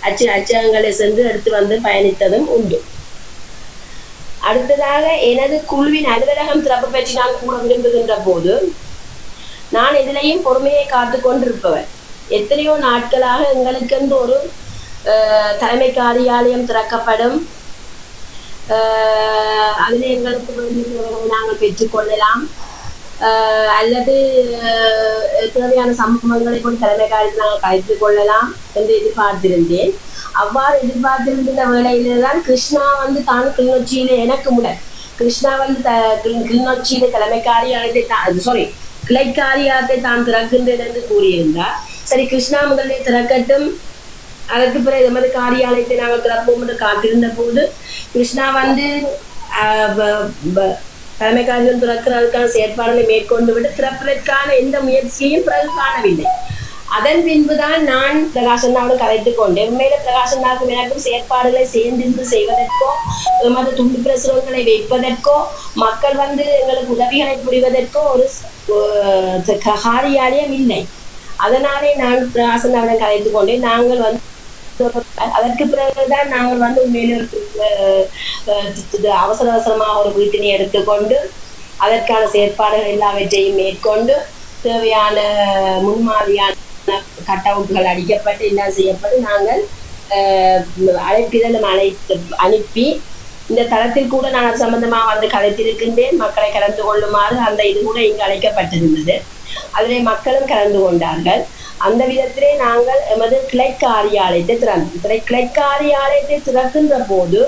அச்சகங்களை சென்று எடுத்து வந்து பயணித்ததும் உண்டு. அடுத்ததாக எனது குழுவின் அலுவலகம் திறப்பு பற்றி நான் கூற விரும்புகின்ற போது, நான் எதிலையும் பொறுமையை காத்து கொண்டிருப்பவர். எத்தனையோ நாட்களாக எங்களுக்கென்று ஒரு தலைமை காரியாலயம் திறக்கப்படும், அதில் எங்களுக்கு வேண்டியவர்களை நாங்கள் பெற்றுக்கொள்ளலாம், அல்லது தேவையான சம்பவங்களை கொண்டு தலைமை காரியத்தில் நாங்கள் கலைத்துக் கொள்ளலாம் என்று எதிர்பார்த்திருந்தேன். அவ்வாறு எதிர்பார்த்திருந்த வேளையில்தான் கிருஷ்ணா தான் கிளிநொச்சியில கிருஷ்ணா கிளிநொச்சியில தலைமை காரியாலயத்தை கிளை காரியாலயத்தை தான் திறக்கின்றேன் என்று கூறியிருந்தார். சரி, கிருஷ்ணா முதலே திறக்கட்டும், அதற்கு பிறகு எமது காரியாலயத்தை நாங்கள் திறப்போம் என்று காத்திருந்த போது கிருஷ்ணா தலைமை காரியம் திறக்கிறதுக்கான செயற்பாடுகளை மேற்கொண்டு விட்டு திறப்பதற்கான எந்த முயற்சியையும் பிறகு காணவில்லை. அதன் பின்புதான் நான் பிரகாஷனாவோடு கலைத்துக் கொண்டேன். உண்மையில பிரகாஷனாவுக்கும் எனக்கும் செயற்பாடுகளை சேர்ந்திருந்து செய்வதற்கோ எமது துண்டு பிரசுரங்களை வைப்பதற்கோ மக்கள் எங்களுக்கு உதவிகளை புரிவதற்கோ ஒரு காரியாலயம் இல்லை. அதனாலே நான் பிரகாஷனாவுடன் கலைத்துக் கொண்டேன். நாங்கள் அதற்கு பிறகுதான் நாங்கள் உண்மையில அவசரமாக ஒரு வீட்டினை எடுத்துக்கொண்டு அதற்கான செயற்பாடுகள் எல்லாவற்றையும் மேற்கொண்டு தேவையான முன்மாதிரியான கட் அவுட்டுகள் அடிக்கப்பட்டு எல்லாம் செய்யப்பட்டு நாங்கள் அழைப்பிதழும் அனுப்பி இந்த தளத்தில் கூட நான் அது சம்பந்தமாக கலைத்திருக்கின்றேன். மக்களை கலந்து கொள்ளுமாறு அந்த இது கூட இங்கு அழைக்கப்பட்டிருந்தது. அதிலே மக்களும் கலந்து கொண்டார்கள். அந்த விதத்திலே நாங்கள் எமது கிளை காரியாலயத்தை திறக்கின்ற போது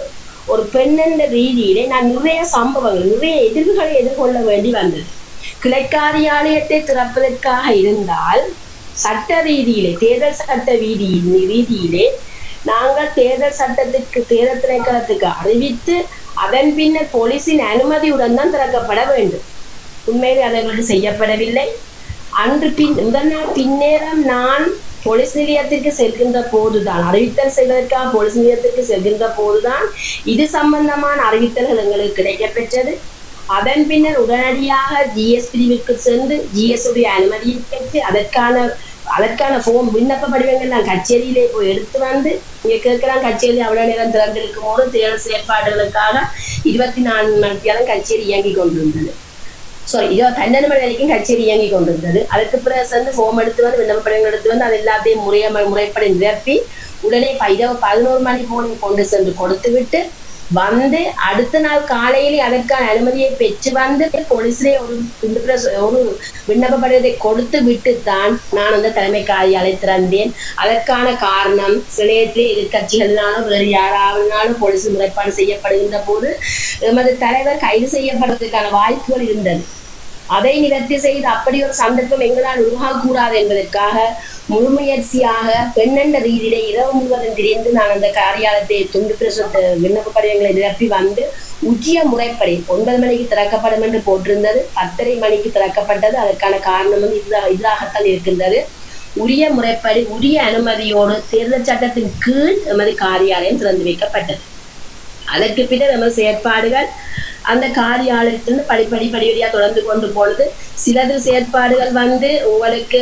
ஒரு பெண் என்ற ரீதியிலே நான் நிறைய சம்பவங்கள், நிறைய எதிர்வுகளை எதிர்கொள்ள வேண்டி வந்தது. கிளை காரியாலயத்தை திறப்பதற்காக இருந்தால் சட்ட ரீதியிலே, தேர்தல் சட்ட ரீதியிலே நாங்கள் தேர்தல் திணைக்களத்துக்கு அறிவித்து அதன் பின்னர் போலீசின் அனுமதியுடன் தான் திறக்கப்பட வேண்டும். உண்மையிலே அதற்கு செய்யப்படவில்லை. முதல் நாள் பின்னேரம் நான் போலீஸ் நிலையத்திற்கு செல்கின்ற போதுதான், அறிவித்தல் செய்வதற்காக போலீஸ் நிலையத்திற்கு செல்கின்ற போதுதான் இது சம்பந்தமான அறிவித்தல்கள் எங்களுக்கு கிடைக்கப்பெற்றது. அதன் பின்னர் உடனடியாக ஜிஎஸ் பிரிவிற்கு சென்று ஜிஎஸ் உடைய அனுமதியை பெற்று அதற்கான ஃபோம் விண்ணப்ப படிவங்கள் நான் கச்சேரியிலே போய் எடுத்து இங்கே கேட்கலாம். கச்சேரி அவ்வளவு நேரம் திறந்திருக்கும் போது தேர்தல் செயற்பாடுகளுக்காக 24 மணி நேரம் கச்சேரி இயங்கி கொண்டிருந்தது. 12 மணி வரைக்கும் கச்சேரி இயங்கி கொண்டிருந்தது. அதுக்கு பிறகு சென்று ஃபோம் எடுத்து விண்ணப்ப படிவங்கள் எடுத்து அது எல்லாத்தையும் முறைப்படி நிரப்பி உடனே இரவு 11 மணி போல கொண்டு சென்று கொடுத்து விட்டு வந்து அடுத்த நாள் காலையிலே அதற்கான அனுமதியை பெற்று வந்து போலீஸிலே ஒரு விண்ணப்ப படிவத்தை கொடுத்து விட்டுத்தான் நான் அந்த தலைமை காரியாலயை திறந்தேன். அதற்கான காரணம் சிலையத்திலே எதிர்கட்சிகளினாலும் வேறு யாராலும் போலீஸ் முறைப்பாடு செய்யப்படுகின்ற போது எமது தலைவர் கைது செய்யப்படுவதற்கான வாய்ப்புகள் இருந்தது. அதை நிவர்த்தி செய்து அப்படி ஒரு சந்தர்ப்பம் எங்களால் உருவாகக்கூடாது என்பதற்காக முழு முயற்சியாக பெண்ணென்ற ரீதியிலே இரவு முழுவதும் திரிந்து நான் அந்த காரியாலயத்தை துண்டு பிரசுத்த விண்ணப்ப படிவங்களை நிரப்பி வந்து உரிய முறைப்படி 9 மணிக்கு திறக்கப்படும் என்று போட்டிருந்தது. 10:30 மணிக்கு திறக்கப்பட்டது. அதற்கான காரணம் வந்து இதாகத்தான் இருக்கின்றது. உரிய முறைப்படி உரிய அனுமதியோடு தேர்தல் சட்டத்தின் கீழ் எமது காரியாலயம் திறந்து வைக்கப்பட்டது. அதற்கு பின்னர் நமது செயற்பாடுகள் அந்த காரியாலயத்திலிருந்து படிப்படியாக தொடர்ந்து கொண்டு போனது. சிலது செயற்பாடுகள் வந்து உங்களுக்கு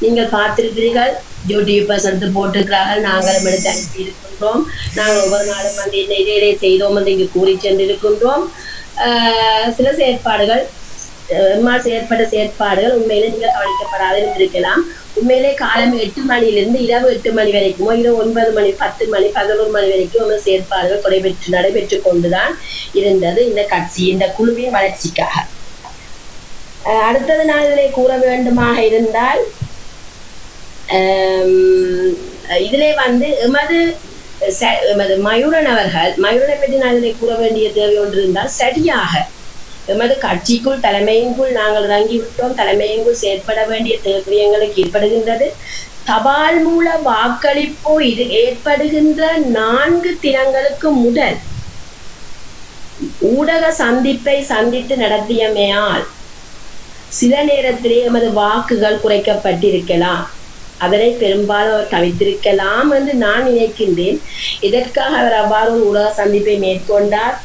நீங்கள் பார்த்திருக்கிறீர்கள், யூடியூபர்ஸ் எடுத்து போட்டிருக்கிறார்கள், நாங்களும் எடுத்து அனுப்பி இருக்கின்றோம். நாங்கள் ஒவ்வொரு நாளும் வந்து இதை செய்தோம் என்று இங்கு கூறி சென்றிருக்கின்றோம். சில செயற்பாடுகள் செயற்பட்ட செயற்பாடுகள் உண்மையிலே நீங்கள் கவனிக்கப்படாது இருக்கலாம். உண்மையிலே காலம் 8 மணியிலிருந்து இரவு 8 மணி வரைக்குமோ இரவு 9 மணி 10 மணி 11 மணி வரைக்கும் செயற்பாடுகள் நடைபெற்று கொண்டுதான் இருந்தது இந்த கட்சி இந்த குழுவின் வளர்ச்சிக்காக. அடுத்தது நான் இதிலே கூற வேண்டுமாக இருந்தால் இதிலே வந்து எமது மயூரன் அவர்கள் மயூரனை பற்றி நான் இதிலே கூற வேண்டிய தேவை ஒன்று இருந்தால் சரியாக எமது கட்சிக்குள் தலைமையின்குள் நாங்கள் இறங்கிவிட்டோம். தலைமையின்குள் செயற்பட வேண்டிய தேவை எங்களுக்கு ஏற்படுகின்றது. தபால் மூல வாக்களிப்பு இது ஏற்படுகின்ற 4 தினங்களுக்கு முதல் ஊடக சந்திப்பை சந்தித்து நடத்தியமையால் சில நேரத்திலே எமது வாக்குகள் குறைக்கப்பட்டிருக்கலாம். அதனை பெரும்பாலும் அவர் தவிர்த்திருக்கலாம் என்று நான் நினைக்கின்றேன். இதற்காக அவர் அவ்வாறு ஒரு ஊடக சந்திப்பை மேற்கொண்டார்.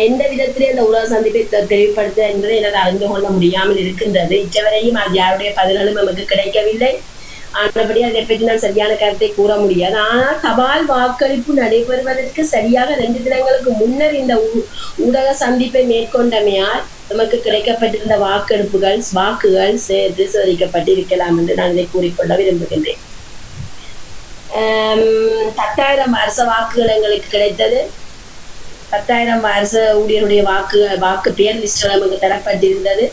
எந்த விதத்திலே அந்த உலக சந்திப்பை தெளிவுபடுத்த என்பதை என்னால் அறிந்து கொள்ள முடியாமல் இருக்கின்றது. இச்சவரையும் அது யாருடைய பதில்களும் நமக்கு கிடைக்கவில்லை. ஆனபடி அதை பற்றி நான் சரியான கருத்தை கூற முடியாது. ஆனால் தபால் வாக்களிப்பு நடைபெறுவதற்கு சரியாக 2 தினங்களுக்கு முன்னர் இந்த ஊடக சந்திப்பை மேற்கொண்டமையால் நமக்கு கிடைக்கப்பட்டிருந்த வாக்குகள் சேர்த்து சோதிக்கப்பட்டிருக்கலாம் என்று நான் இதை கூறிக்கொள்ள விரும்புகின்றேன். 10,000 அரச வாக்குகள் எங்களுக்கு கிடைத்தது. 10,000 அரச ஊழியருடைய வாக்கு பேர் லிஸ்ட் நமக்கு தரப்பட்டிருந்தது.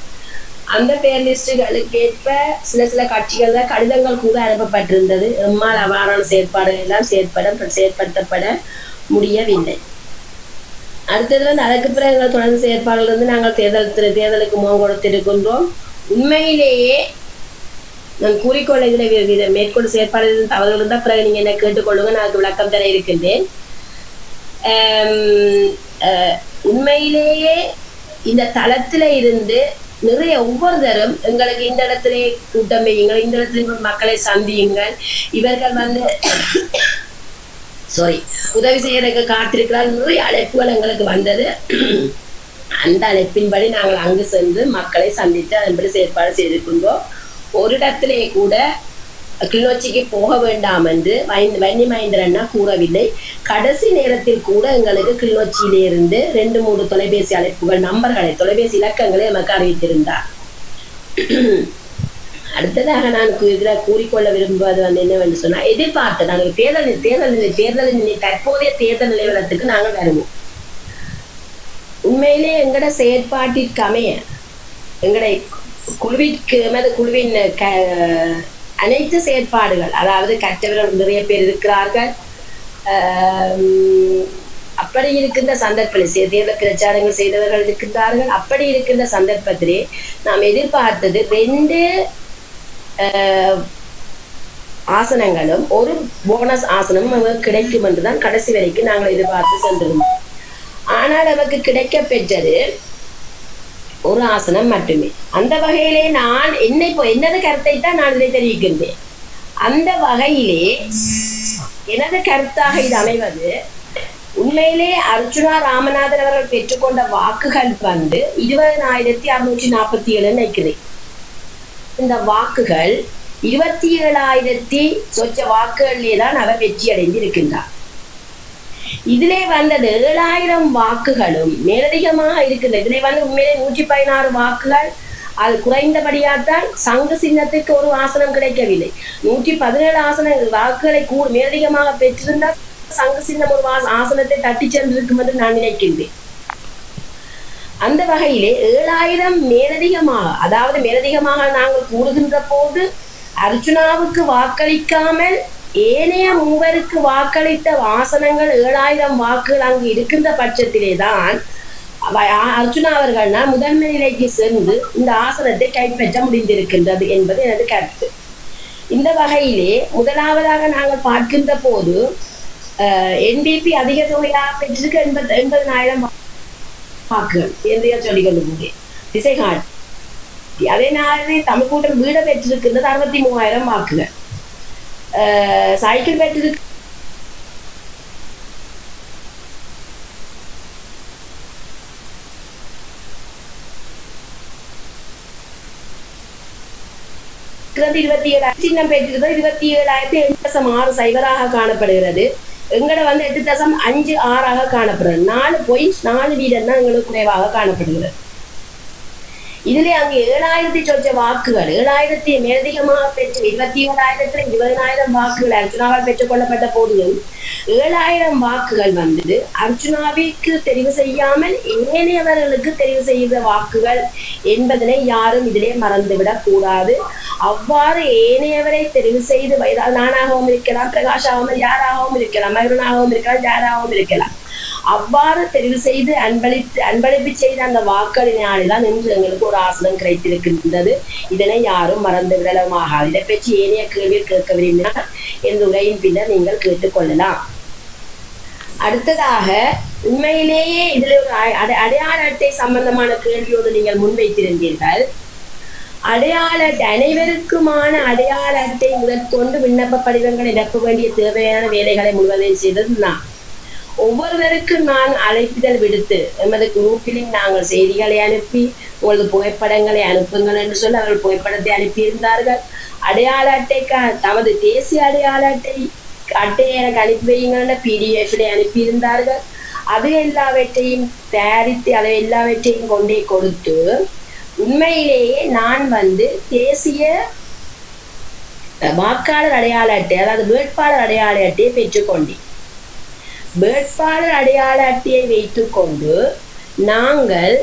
அந்த பேர் லிஸ்டுகளுக்கு ஏற்ப சில கட்சிகள் கடிதங்கள் கூட அனுப்பப்பட்டிருந்தது. எம்மால் அவ்வாறான செயற்பாடுகள் எல்லாம் செயற்படுத்தப்பட முடியவில்லை. அடுத்தது வந்து அதற்கு பிறகு எங்கள் தொடர்ந்து செயற்பாடுகள் இருந்து நாங்கள் தேர்தலுக்கு முகம் கொடுத்திருக்கின்றோம். உண்மையிலேயே நான் கூறிக்கொள்ள இதில் மேற்கொண்டு செயற்பாடு தவறுகள் இருந்தால் பிறகு நீங்கள் என்ன கேட்டுக்கொள்ளுங்க, நான் அதுக்கு விளக்கம் தர இருக்கின்றேன். உண்மையிலேயே இந்த தளத்துல இருந்து நிறைய ஒவ்வொருத்தரும் எங்களுக்கு இந்த இடத்திலே கூட்டம் வையுங்கள், இந்த இடத்துல மக்களை சந்தியுங்கள், இவர்கள் வந்து உதவி செய்யறதுக்கு காத்திருக்கிறார், நிறைய அழைப்புகள் எங்களுக்கு வந்தது. அந்த அழைப்பின்படி நாங்கள் அங்கு சென்று மக்களை சந்தித்து அதன்படி செயற்பாடு செய்திருக்கின்றோம். ஒரு இடத்திலே கூட கிளிநொச்சிக்கு போக வேண்டாம் என்று வன்னி மகேந்திரன்னா கூறவில்லை. கடைசி நேரத்தில் கூட எங்களுக்கு கிளிநொச்சியிலிருந்து 2-3 தொலைபேசி அழைப்புகள் தொலைபேசி இலக்கங்களை நமக்கு அறிவித்திருந்தார். அடுத்ததாக நான் கூறிக்கொள்ள விரும்புவது வந்து என்னவென்று சொன்னால், எதிர்பார்த்து நாங்கள் தற்போதைய தேர்தல் நிலவரத்துக்கு நாங்கள் வருவோம். உண்மையிலே எங்களோட செயற்பாட்டிற்கு அமைய எங்களுடைய குழுவின் அனைத்து செயற்பாடுகள், அதாவது கற்றவர்கள் நிறைய பேர் இருக்கிறார்கள். அப்படி இருக்கின்ற சந்தர்ப்பத்தில் தேர்தல் பிரச்சாரங்கள் செய்தவர்கள் இருக்கின்றார்கள். அப்படி இருக்கின்ற சந்தர்ப்பத்திலே நாம் எதிர்பார்த்தது 2 ஆசனங்களும் ஒரு போனஸ் ஆசனமும் கிடைக்கும் என்றுதான் கடைசி வரைக்கும் நாங்கள் எதிர்பார்த்து சென்றிருந்தோம். ஆனால் நமக்கு கிடைக்க பெற்றது ஒரு ஆசனம் மட்டுமே. அந்த வகையிலே நான் எனது கருத்தை தான் நான் இதை தெரிவிக்கின்றேன். அந்த வகையிலே எனது கருத்தாக இது அமைவது, உண்மையிலே அர்ஜுனா ராமநாதன் அவர்கள் பெற்றுக்கொண்ட வாக்குகள் வந்து 20,647 நினைக்கிறேன். இந்த வாக்குகள் 27,000 சொச்ச வாக்குகளிலே தான் அவர் வெற்றி அடைந்து இருக்கின்றார். இதிலே வந்தது 7,000 வாக்குகளும் மேலதிகமாக இருக்கின்றது. இதிலே வந்து உண்மையிலே 116 வாக்குகள் அது குறைந்தபடியால்தான் சங்கு சின்னத்துக்கு ஒரு ஆசனம் கிடைக்கவில்லை. 117 வாக்குகளை மேலதிகமாக பெற்றிருந்தால் சங்கு சின்னம் ஒரு ஆசனத்தை தட்டி சென்றிருக்கும் என்று நான் நினைக்கின்றேன். அந்த வகையிலே 7000 மேலதிகமாக, அதாவது மேலதிகமாக நாங்கள் கூறுகின்ற போது அர்ச்சுனாவுக்கு வாக்களிக்காமல் ஏனைய மூவருக்கு வாக்களித்த ஆசனங்கள் 7000 வாக்குகள் அங்கு இருக்கின்ற பட்சத்திலே தான் அர்ச்சுனா அவர்கள் முதன்மை நிலைக்கு சென்று இந்த ஆசனத்தை கைப்பற்ற முடிந்திருக்கின்றது என்பது எனது கருத்து. இந்த வகையிலே முதலாவதாக நாங்கள் பார்க்கின்ற போது என்பிபி அதிக தொகையாக பெற்றிருக்க 80,000 வாக்குகள் என்று சொல்லிக் கொண்டு திசை காட்டி. அதே நாளிலே தமிழ் கூட்டம் வீட பெற்றிருக்கின்றது 63,000 வாக்குகள். சைக்கிள் பெற்றிருக்க 27,000 சின்னம் பெற்றிருக்கிறது 27,8.6 காணப்படுகிறது. எங்களை 8.56 காணப்படுகிறது. 4.4 வீதம் தான் எங்களுக்கு குறைவாக காணப்படுகிறது. இதுல அங்கு 7,000 சொச்ச வாக்குகள் 7,000 மேலதிகமாக பெற்று 27,000 20,000 வாக்குகள் அர்ச்சுனாவால் பெற்றுக் கொள்ளப்பட்ட போதிலும் 7,000 வாக்குகள் அர்ச்சுனாவிற்கு தெரிவு செய்யாமல் ஏனையவர்களுக்கு தெரிவு செய்த வாக்குகள் என்பதனை யாரும் இதிலே மறந்துவிடக் கூடாது. அவ்வாறு ஏனையவரை தெரிவு செய்து நானாகவும் இருக்கலாம், பிரகாஷாகவும் யாராகவும் இருக்கலாம், மருணாகவும் இருக்கலாம், யாராகவும் இருக்கலாம். அவ்வாறு தெரிவு செய்து அன்பளிப்பு செய்த அந்த வாக்களினால்தான் இன்று எங்களுக்கு ஒரு ஆசனம் கிடைத்திருக்கின்றது. இதனை யாரும் மறந்து விடலமாக. இதை பற்றி ஏனைய கேள்வி கேட்க விரும்பினால் எந்த உரையின் பின்னர் நீங்கள் கேட்டுக்கொள்ளலாம். அடுத்ததாக உண்மையிலேயே இதுல ஒரு அடையாள அட்டை சம்பந்தமான கேள்வியோடு நீங்கள் முன்வைத்திருந்தீர்கள். அடையாள அட்டை அனைவருக்குமான அடையாள அட்டை முதற்கொண்டு விண்ணப்ப படிவங்களை நிரப்ப வேண்டிய தேவையான வேலைகளை முழுவதையும் செய்தது நான். ஒவ்வொருவருக்கும் நான் அழைப்புதல் விடுத்து எமது குரூப்பிலும் நாங்கள் செய்திகளை அனுப்பி உங்களது புகைப்படங்களை அனுப்புங்கள் என்று சொல்லி அவர்கள் புகைப்படத்தை அனுப்பியிருந்தார்கள். அடையாள அட்டைக்கு தமது தேசிய அடையாள அட்டையை எனக்கு அனுப்பி வையுங்கள் PDF அனுப்பியிருந்தார்கள். அது எல்லாவற்றையும் தயாரித்து அதை எல்லாவற்றையும் கொண்டே கொடுத்து உண்மையிலேயே நான் தேசிய வாக்காளர் அடையாள அட்டை, அதாவது வேட்பாளர் அடையாள அட்டையை பெற்றுக்கொண்டேன். வேட்பாளர் அடையாள அட்டையை வைத்துக் கொண்டு நாங்கள்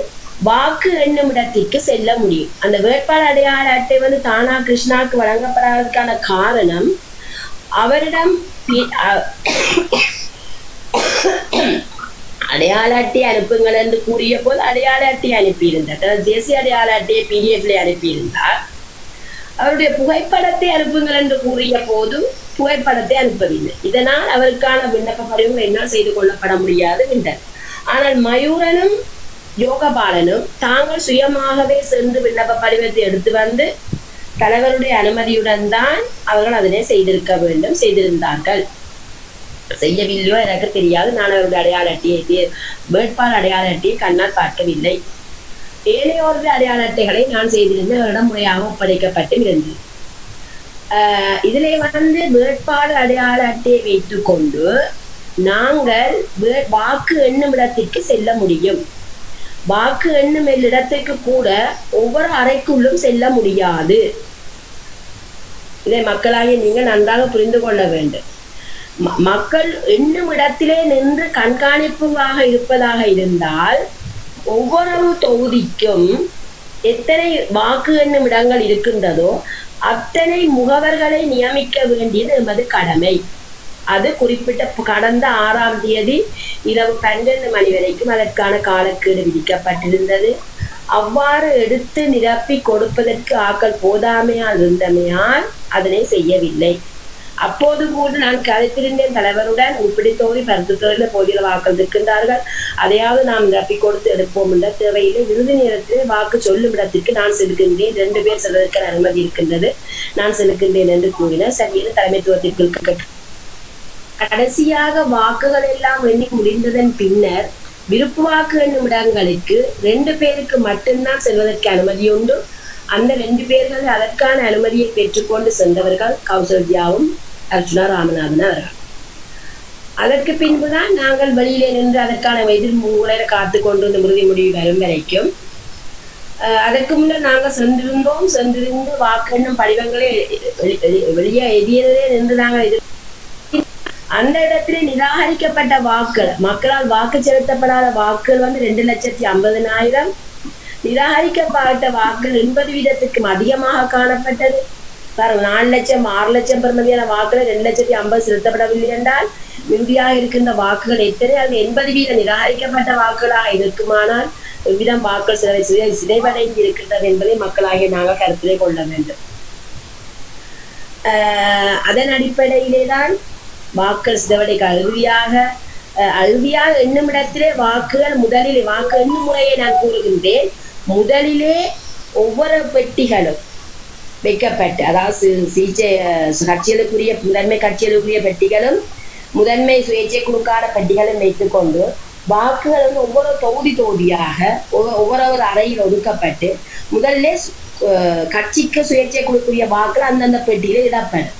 வாக்கு எண்ணும் இடத்திற்கு செல்ல முடியும். அந்த வேட்பாளர் அடையாள அட்டை தானா கிருஷ்ணாவுக்கு வழங்கப்படாததுக்கான காரணம் அவரிடம் அடையாள அட்டை அனுப்புங்கள் என்று கூறிய போது அடையாள அட்டையை அனுப்பியிருந்தார். தேசிய அடையாள அட்டையை PDF அனுப்பியிருந்தார். அவருடைய புகைப்படத்தை அனுப்புங்கள் என்று கூறிய போது புகைப்படத்தை அனுப்பவில்லை. இதனால் அவருக்கான விண்ணப்ப படிவங்கள் என்னால் செய்து கொள்ளப்பட முடியாது என்றார். ஆனால் மயூரனும் யோகபாலனும் தாங்கள் சுயமாகவே சென்று விண்ணப்ப படிவத்தை எடுத்து தலைவருடைய அனுமதியுடன் தான் அவர்கள் அதனை செய்திருந்தார்கள். செய்யவில்லையோ எனக்கு தெரியாது. நான் அவருடைய அடையாள அட்டையை வேட்பாளர் அடையாள அட்டையை கண்ணால் பார்க்கவில்லை. ஏனையோருடைய அடையாள அட்டைகளை நான் செய்திருந்து அவரிடம் முறையாக ஒப்படைக்கப்பட்டு இருந்தது. இதிலே வேட்பாளர் அடையாள அட்டையை வைத்துக் கொண்டு நாங்கள் வாக்கு எண்ணும் இடத்திற்கு செல்ல முடியும். வாக்கு எண்ணும் இடத்திற்கு கூட ஒவ்வொரு அறைக்குள்ளும் செல்ல முடியாது. இதை மக்களாகிய நீங்கள் நன்றாக புரிந்து கொள்ள வேண்டும். மக்கள் எண்ணும் இடத்திலே நின்று கண்காணிப்பாக இருப்பதாக இருந்தால் ஒவ்வொரு தொகுதிக்கும் எத்தனை வாக்கு எண்ணும் இடங்கள் இருக்கின்றதோ அத்தனை முகவர்களை நியமிக்க வேண்டியது எமது கடமை. அது குறிப்பிட்ட கடந்த 6ஆம் தேதி இரவு 12 மணி வரைக்கும் அதற்கான காலக்கெடு விதிக்கப்பட்டிருந்தது. அவ்வாறு எடுத்து நிரப்பி கொடுப்பதற்கு ஆக்கள் போதாமையால் இருந்தமையால் அதனை செய்யவில்லை. அப்போது கூட நான் கதைத்திருந்தேன் தலைவருடன் உப்பிடி தொகுதி பருத்து தொழில போதிய வாக்கள் இருக்கின்றார்கள், அதையாவது நாம் நிரப்பி கொடுத்து எடுப்போம் என்ற தேவையில்லை. இறுதி நேரத்தில் வாக்கு சொல்லும் இடத்திற்கு நான் செல்கின்றேன், 2 பேர் செல்வதற்கு அனுமதி இருக்கின்றது, நான் செல்கின்றேன் என்று கூறினார். சரியான தலைமைத்துவத்திற்கு கடைசியாக வாக்குகள் எல்லாம் எண்ணி முடிந்ததன் பின்னர் விருப்பு வாக்கு எண்ணும் இடங்களுக்கு 2 பேருக்கு மட்டும்தான் செல்வதற்கு அனுமதி உண்டு. அந்த 2 பேர்கள் அதற்கான அனுமதியை பெற்றுக்கொண்டு சென்றவர்கள் கௌசல்யாவும் அர்ச்சுனா ராமநாதன் அவர்கள். அதற்கு பின்புதான் நாங்கள் வெளியிலே நின்று அதற்கான எதிர்முறை காத்து கொண்டு இந்த உறுதி முடிவு வரும் வரைக்கும் அதற்கு முன்னர் நாங்கள் சென்றிருந்து வாக்கெண்ணும் படிவங்களை வெளியே எதிரே நின்று நாங்கள் அந்த இடத்திலே நிராகரிக்கப்பட்ட வாக்குகள், மக்களால் வாக்கு செலுத்தப்படாத வாக்குகள் வந்து 2,50,000. நிராகரிக்கப்பட்ட வாக்குகள் 80% அதிகமாக காணப்பட்டது. 4 லட்சம் 6 லட்சம் பெறுமதியான வாக்குகள் 2,50,000 செலுத்தப்படவில்லை என்றால் இறுதியாக இருக்கின்ற வாக்குகள் எத்தனை? அது 80% நிராகரிக்கப்பட்ட வாக்குகளாக இருக்குமானால் எவ்விதம் வாக்குகள் சிதைவடைந்து இருக்கின்றது என்பதை மக்களாகிய நாங்கள் கருத்திலே கொள்ள வேண்டும். அதன் அடிப்படையிலே தான் வாக்குகள் சிதைவடைக்க அழுதியாக எண்ணும் இடத்திலே வாக்குகள் முதலில் வாக்கு எண்ணும் முறையை நான் கூறுகின்றேன். முதலிலே ஒவ்வொரு பெட்டிகளும் வைக்கப்பட்டு, அதாவது கட்சிகளுக்குரிய முதன்மை கட்சிகளுக்குரிய பெட்டிகளும் முதன்மை சுயேட்சை குழுக்கான பெட்டிகளும் வைத்துக்கொண்டு வாக்குகள் வந்து ஒவ்வொரு தொகுதியாக ஒவ்வொரு அறையில் ஒதுக்கப்பட்டு முதல்ல கட்சிக்கு சுயேட்சை குழுக்குரிய வாக்குகள் அந்தந்த பெட்டியில இடப்படும்.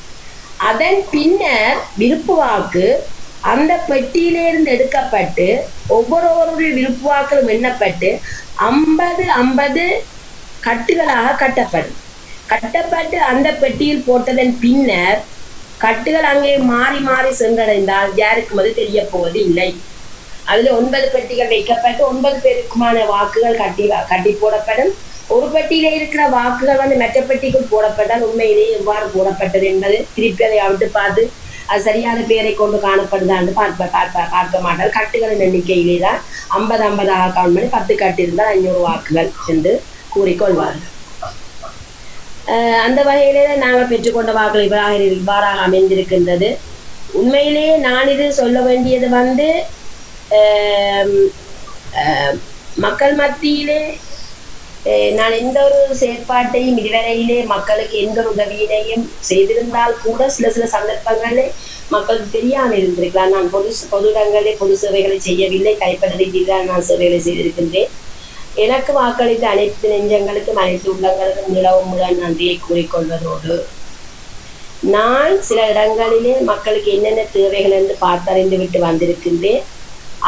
அதன் பின்னர் விருப்பு வாக்கு அந்த பெட்டியிலிருந்து எடுக்கப்பட்டு ஒவ்வொருவருடைய விருப்பு வாக்களும் எண்ணப்பட்டு 50-50 கட்டுகளாக கட்டப்பட்டு அந்த பெட்டியில் போட்டதன் பின்னர் கட்டுகள் அங்கே மாறி மாறி சென்றடைந்தால் யாருக்கும் அது தெரிய போவது இல்லை. அதுல 9 பெட்டிகள் வைக்கப்பட்டு 9 பேருக்குமான வாக்குகள் கட்டி போடப்படும். ஒரு பெட்டியில இருக்கிற வாக்குகள் வந்து மற்ற பெட்டிக்குள் போடப்பட்டால் உண்மையிலேயே எவ்வாறு போடப்பட்டது என்பது திருப்பி அதை அவிட்டு பார்த்து அது சரியான பேரை கொண்டு காணப்படுதான்னு பார்க்க மாட்டார். கட்டுகளின் எண்ணிக்கையிலே தான் 50-50 கவுண்ட் பண்ணி 10 கட்டு இருந்தால் 500 வாக்குகள் என்று கூறிக்கொள்வார்கள். அந்த வகையிலே நாங்கள் பெற்றுக்கொண்ட வாக்குகள் இவ்வாறாக அமைந்திருக்கின்றது. உண்மையிலேயே நான் இது சொல்ல வேண்டியது வந்து மக்கள் மத்தியிலே நான் எந்த ஒரு செயற்பாட்டையும் இதுவரையிலே மக்களுக்கு எந்த ஒரு உதவியினையும் செய்திருந்தால் கூட சில சந்தர்ப்பங்களில் மக்களுக்கு தெரியாமல் இருந்திருக்கலாம். நான் பொது இடங்களில் பொது சேவைகளை செய்யவில்லை, கைப்பற்ற ரீதியில் நான் சேவைகளை செய்திருக்கின்றேன். எனக்கு வாக்களித்த அனைத்து நெஞ்சங்களுக்கும் அனைத்து உள்ளங்களுக்கும் நிலவும் முதல் நன்றியை கூறிக்கொள்வதோடு நான் சில இடங்களிலே மக்களுக்கு என்னென்ன தேவைகள் என்று பார்த்தறிந்து விட்டு வந்திருக்கின்றேன்.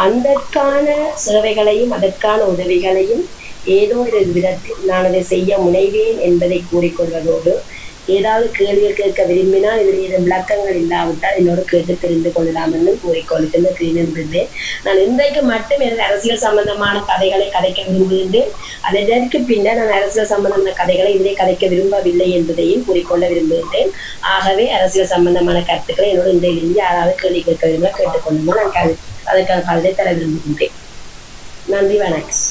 அதற்கான சேவைகளையும் அதற்கான உதவிகளையும் ஏதோ ஒரு விதத்தில் நான் அதை செய்ய முனைவேன் என்பதை கூறிக்கொள்வதோடு ஏதாவது கேள்விகள் கேட்க விரும்பினால் இதில் ஏதும் விளக்கங்கள் இல்லாவிட்டால் என்னோடு கேட்டு தெரிந்து கொள்ளலாம் என்று கூறிக்கொள்கின்றேன். நான் இன்றைக்கு மட்டும் எனது அரசியல் சம்பந்தமான கதைகளை கதைக்க விரும்புகின்றேன். அதற்கு பின்னர் நான் அரசியல் சம்பந்தமான கதைகளை இதிலே கதைக்க விரும்பவில்லை என்பதையும் கூறிக்கொள்ள விரும்புகின்றேன். ஆகவே அரசியல் சம்பந்தமான கருத்துக்களை என்னோடு இன்றையிலிருந்து யாராவது கேள்வி கேட்க விரும்ப கேட்டுக்கொள்ளுங்கள். நான் அதற்கான பதிலை தர விரும்புகின்றேன். நன்றி, வணக்கம்.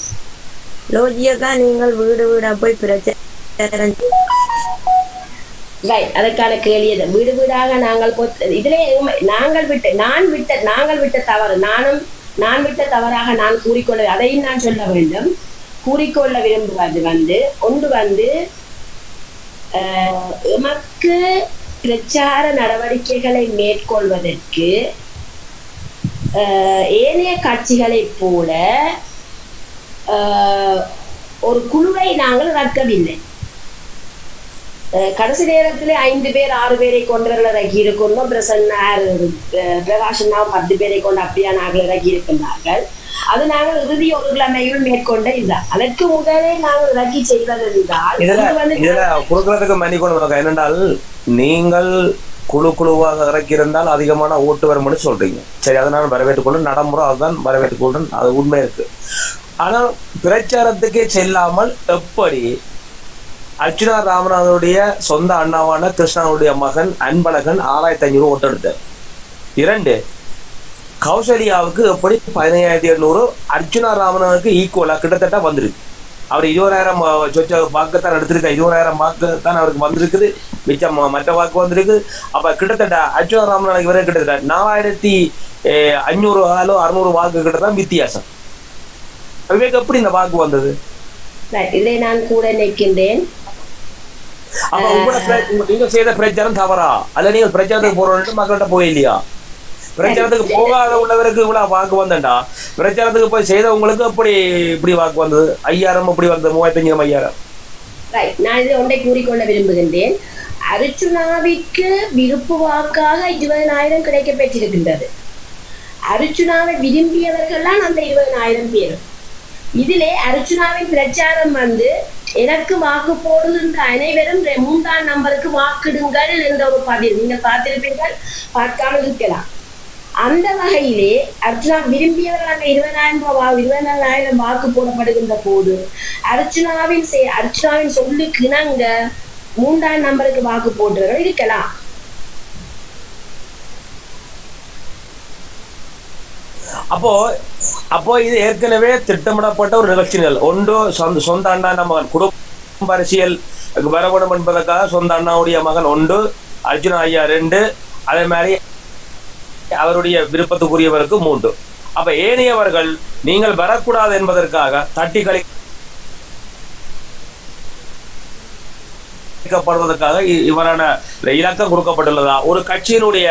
லோஜியக்கா, நீங்கள் வீடு வீடா போய் பிரச்சனை அதற்கான கேள்வி வீடு வீடாக நாங்கள் இதிலே நாங்கள் விட்ட தவறு நான் விட்ட தவறாக நான் கூறிக்கொள்ள அதையும் நான் சொல்ல வேண்டும். கூறிக்கொள்ள விரும்புவது வந்து ஒன்று வந்து எமக்கு பிரச்சார நடவடிக்கைகளை மேற்கொள்வதற்கு ஏனைய கட்சிகளை போல ஒரு குழுவை நாங்கள் இறக்கவில்லை. கடைசி நேரத்தில் 5 பேர் 6 பேரை கொண்டவர்கள் இறக்கி இருக்கணும். பிரகாஷனா 10 பேரை கொண்டு அப்படியான நாங்கள் இறக்கி இருக்கின்றார்கள். அது நாங்கள் இறுதி ஒரு கிழமையில் மேற்கொண்ட இதுதான். அதற்கு முதலே நாங்கள் இறக்கி செய்வது என்றால் கொடுக்கறதுக்கு மன்னிக்கணும். என்னென்றால் நீங்கள் குழுவாக இறக்கியிருந்தால் அதிகமான ஓட்டு வரும்னு சொல்றீங்க. சரி, அதை நான் வரவேற்றுக்கொள்ளும். நடைமுறை அதுதான் வரவேற்றுக்கொள்றேன், அது உண்மை இருக்கு. ஆனால் பிரச்சாரத்துக்கே செல்லாமல் எப்படி அர்ச்சுனா ராமநாதனுடைய சொந்த அண்ணாவான கிருஷ்ணாவுடைய மகன் அன்பழகன் 6500 ஓட்டு எடுத்தார். 2, கௌசல்யாவுக்கு எப்படி 15800 அர்ச்சுனா ராமநாதனுக்கு ஈக்குவலா கிட்டத்தட்ட வந்திருக்கு. அவர் 20000 வாக்குத்தான் எடுத்திருக்க, 20000 வாக்கு தான் அவருக்கு வந்திருக்குது. மிச்சம் மற்ற வாக்கு வந்திருக்கு. அப்ப கிட்டத்தட்ட அர்ச்சுனா ராமநாதனுக்கு வரை கிட்டத்தட்ட 4500 600 வாக்கு கிட்டதான் வித்தியாசம். அவருக்கு எப்படி இந்த வாக்கு வந்தது? இதை நான் கூட நிற்கின்றேன். நீங்க செய்த பிரச்சாரம் தவறா? அல்ல நீங்கள் பிரச்சாரத்துக்கு போறோம் மக்கள்கிட்ட போய் இல்லையா? பிரச்சாரத்துக்கு போகாத உள்ளவருக்கு இவ்வளவு வாக்கு வந்தா, பிரச்சாரத்துக்கு போய் செய்தவங்களுக்கு அப்படி இப்படி வாக்கு வந்தது. 5000 அப்படி வந்தது, 3500 5000. நான் இதை ஒன்றை கூறிக்கொள்ள விரும்புகின்றேன். அர்ச்சுனாவிற்கு விருப்பு வாக்காக 20000 கிடைக்க பெற்றிருக்கின்றது. அர்ச்சுனாவை விரும்பியவர்கள்லாம் அந்த 20000 பேரும். இதிலே அர்ச்சுனாவின் பிரச்சாரம் வந்து எனக்கு வாக்கு போடுகின்ற அனைவரும் 3ஆம் நம்பருக்கு வாக்கிடுங்கள் என்ற ஒரு பதில். நீங்கள் பார்த்திருப்பீர்கள், பார்க்காமல் இருக்கலாம். அந்த வகையிலே அர்ச்சுனா விரும்பியவர்கள் அந்த 20,000 வாக்கு போடப்படுகின்ற போது அர்ச்சுனாவின் சொல்லுக்கு இணங்க 3ஆம் நம்பருக்கு வாக்கு போட்டவர்கள் இருக்கலாம். அப்போ இது ஏற்கனவே திட்டமிடப்பட்ட ஒரு நிகழ்ச்சிகள். ஒன்று சொந்த அண்ணா மகன் குடும்ப அரசியல் வரவேணும் என்பதற்காக சொந்த அண்ணாவுடைய மகன் 1, அர்ஜுனா ஐயா 2, அதே மாதிரி அவருடைய விருப்பத்துக்குரியவருக்கு 3. அப்ப ஏனையவர்கள் நீங்கள் வரக்கூடாது என்பதற்காக தட்டி கழிக்கப்படுவதற்காக இவரான இலக்கம் கொடுக்கப்பட்டுள்ளதா? ஒரு கட்சியினுடைய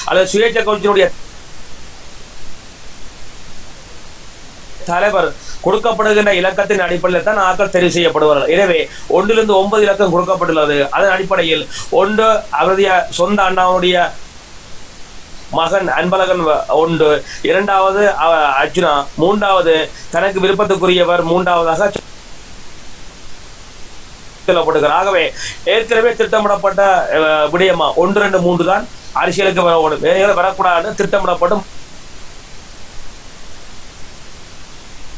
அல்லது சுயேட்சை கட்சியினுடைய தலைவர் கொடுக்கப்படுகின்ற இலக்கத்தின் அடிப்படையில் தான் ஆக்கள் தெரிவு செய்யப்படுவார்கள். எனவே 1லிருந்து 9 இலக்கம் கொடுக்கப்பட்டுள்ளது. அதன் அடிப்படையில் 1 அவருடைய சொந்த அண்ணாவுடைய மகன் அன்பழகன் 1, 2வது அர்ஜுனா, 3வது தனக்கு விருப்பத்துக்குரியவர் 3வதாக சொல்லப்படுகிறார். ஆகவே ஏற்கனவே திட்டமிடப்பட்ட விடயமா 1, 2, 3 தான் அரசியலுக்கு வரக்கூடாது திட்டமிடப்படும்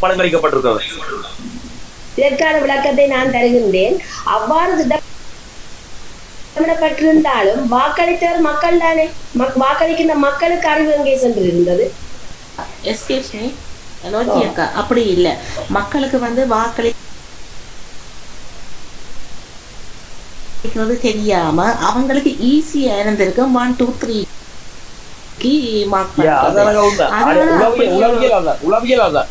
பலங்களிக்கப்பட்டிருக்கிறது. இதற்கான விளக்கத்தை நான் தருகின்றேன். அவ்வாறு திட்டமிடப்பட்டிருந்தாலும் வாக்களித்தவர் மக்கள் தானே. வாக்களிக்கின்ற மக்களுக்கு அறிவு எங்கே சென்று இருந்தது? அப்படி இல்லை. மக்களுக்கு வாக்களிக்கிறது தெரியாம அவங்களுக்கு ஈஸியா இருந்திருக்கு 1, 2, 3 உளவியல்.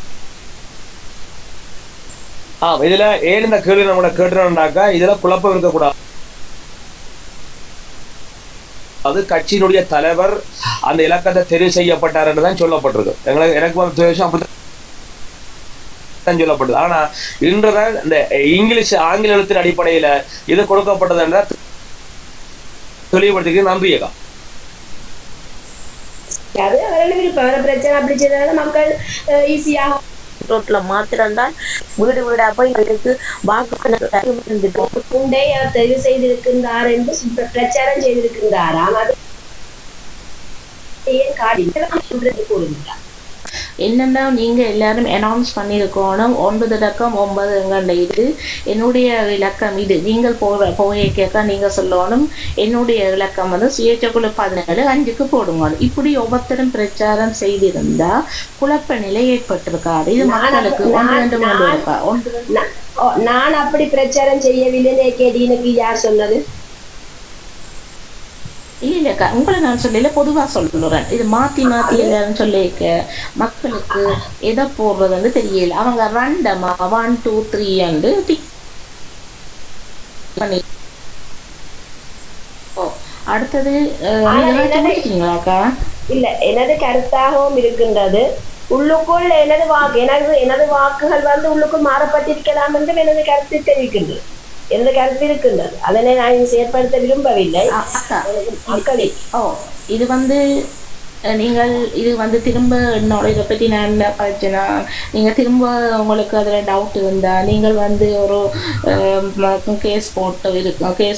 இதுல ஏன் இந்த கேள்வி நம்ம கேட்டுறோம்னாக்கா இதுல குழப்பம் இருக்கக்கூடாது. அது கட்சியினுடைய தலைவர் அந்த இலக்கத்தை தெரிவு செய்யப்பட்டார் என்றுதான் சொல்லப்பட்டிருக்கு. எனக்கு அப்படித்தான் சொல்லப்பட்டது. ஆனா இன்றுதான் இந்த ஆங்கில எழுத்தின் அடிப்படையில இது கொடுக்கப்பட்டது என்ற தெளிவுபடுத்திக்க நன்றியக்கா. அது அவர்கள் விருப்பம். பிரச்சனை அப்படி செய்ததால மக்கள் ஈஸியாக ரோட்ல மாத்திரம்தான் வீடு வீடா போய் வாக்கு குண்டை அவர் தெரிவு செய்திருக்கின்றார் என்று பிரச்சாரம் செய்திருக்கின்றாராம். அது ஏன் காட்டி கூறுகிறார். என்னன்னா நீங்க எல்லாரும் அனௌன்ஸ் பண்ணிருக்கணும் 9 இலக்கம் 9 இது என்னுடைய இலக்கம். இது நீங்கள் போய் கேட்க நீங்க சொல்லணும் என்னுடைய இலக்கம் சுயேட்சைக்குழு 17 5க்கு போடுங்க. இப்படி ஒவ்வொருத்தரும் பிரச்சாரம் செய்திருந்தா குழப்ப நிலை ஏற்பட்டிருக்காது. இது மக்களுக்கு 1, 2, 3 இருக்கா? நான் அப்படி பிரச்சாரம் செய்யவில்லை கேட்டீனுக்கு யார் சொன்னது? இல்லைக்கா, உங்களை நான் சொல்லல, பொதுவா சொல்லுறேன். இது மாத்தி எல்லாரும் சொல்லிக்க மக்களுக்கு எதை போடுறதுன்னு தெரியல. அவங்க ரண்டமா 1, 2, 3 டிக் பண்ணி அடுத்தது முடிச்சிட்டீங்களாக்கா? இல்ல, எனது கருத்தாகவும் இருக்கின்றது. உள்ளுக்குள் எனது வாக்குகள் உள்ளுக்குள் மாறப்பட்டிருக்கலாம் என்று எனது கருத்து தெரிவிக்கின்றது. எனது கருத்து இருக்கின்றது. அதனை நான் செயற்படுத்த விரும்பவில்லை. இது நீங்கள் இது திரும்ப என்னோட இதை பற்றி நான் என்ன பிரச்சனை, நீங்கள் திரும்ப உங்களுக்கு அதில் டவுட் இருந்தால் நீங்கள் ஒரு கேஸ்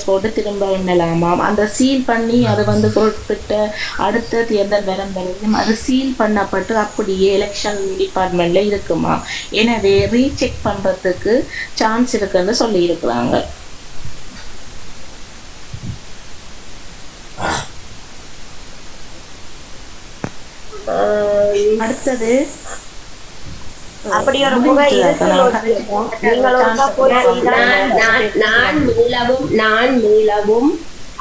போட்டு திரும்ப எண்ணலாமாம். அந்த சீல் பண்ணி அது குறிப்பிட்ட அடுத்த தேர்தல் வரையும் அது சீல் பண்ணப்பட்டு அப்படியே எலெக்ஷன் டிபார்ட்மெண்ட்டில் இருக்குமா. எனவே ரீசெக் பண்ணுறதுக்கு சான்ஸ் இருக்குன்னு சொல்லியிருக்கிறாங்க. அடுத்தது அப்படி ஒரு முறை நான் மீளவும்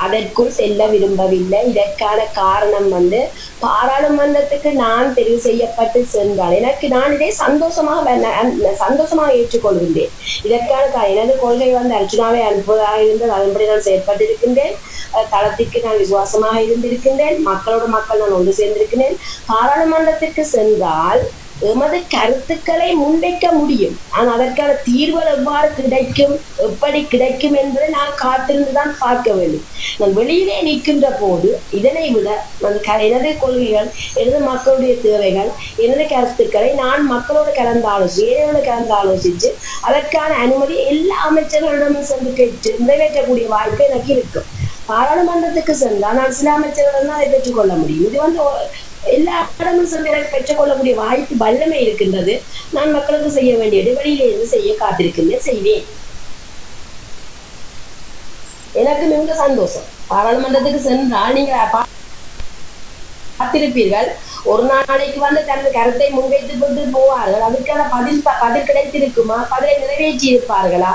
அதற்குள் செல்ல விரும்பவில்லை. இதற்கான காரணம் பாராளுமன்றத்துக்கு நான் தெரிவு செய்யப்பட்டு சென்றால் நான் இதை சந்தோஷமாக ஏற்றுக்கொள்கின்றேன். இதற்கான எனது கொள்கை அர்ச்சுனாவை அனுப்புவதாக இருந்தது. அதன்படி நான் செயற்பட்டிருக்கின்றேன். தளத்திற்கு நான் விசுவாசமாக இருந்திருக்கின்றேன். மக்கள் நான் ஒன்று சேர்ந்திருக்கிறேன். பாராளுமன்றத்திற்கு சென்றால் எமது கருத்துக்களை முன்வைக்க முடியும். ஆனால் அதற்கான தீர்வுகள் எவ்வாறு கிடைக்கும், எப்படி கிடைக்கும் என்பதை நான் காத்திருந்துதான் பார்க்க வேண்டும். நான் வெளியிலே நிற்கின்ற போது இதனை விட எனது கொள்கைகள், எனது மக்களுடைய தேவைகள், எனது கருத்துக்களை நான் மக்களோடு கலந்து ஆலோசித்து அதற்கான அனுமதி எல்லா அமைச்சர்களிடமும் சென்று கேட்டு நிறைவேற்றக்கூடிய வாய்ப்பு எனக்கு இருக்கும். பாராளுமன்றத்துக்கு சென்றால் நான் சில அமைச்சர்களிடம் அதை பெற்றுக்கொள்ள முடியும். இது எல்லா இடமும் சென்று எனக்கு பெற்றுக்கொள்ளக்கூடிய வாய்ப்பு வல்லமை இருக்கின்றது. நான் மக்களுக்கு செய்ய வேண்டியது வெளியில இருந்து செய்ய காத்திருக்கின்றேன், செய்வேன். எனக்கு மிகுந்த சந்தோஷம். பாராளுமன்றத்துக்கு சென்றால் நீங்க பார்த்திருப்பீர்கள், ஒரு நாளைக்கு வந்து தனது கருத்தை முன்வைத்து கொண்டு போவார்கள். அதுக்கான பதில் கிடைத்திருக்குமா? பதிலை நிறைவேற்றி இருப்பார்களா?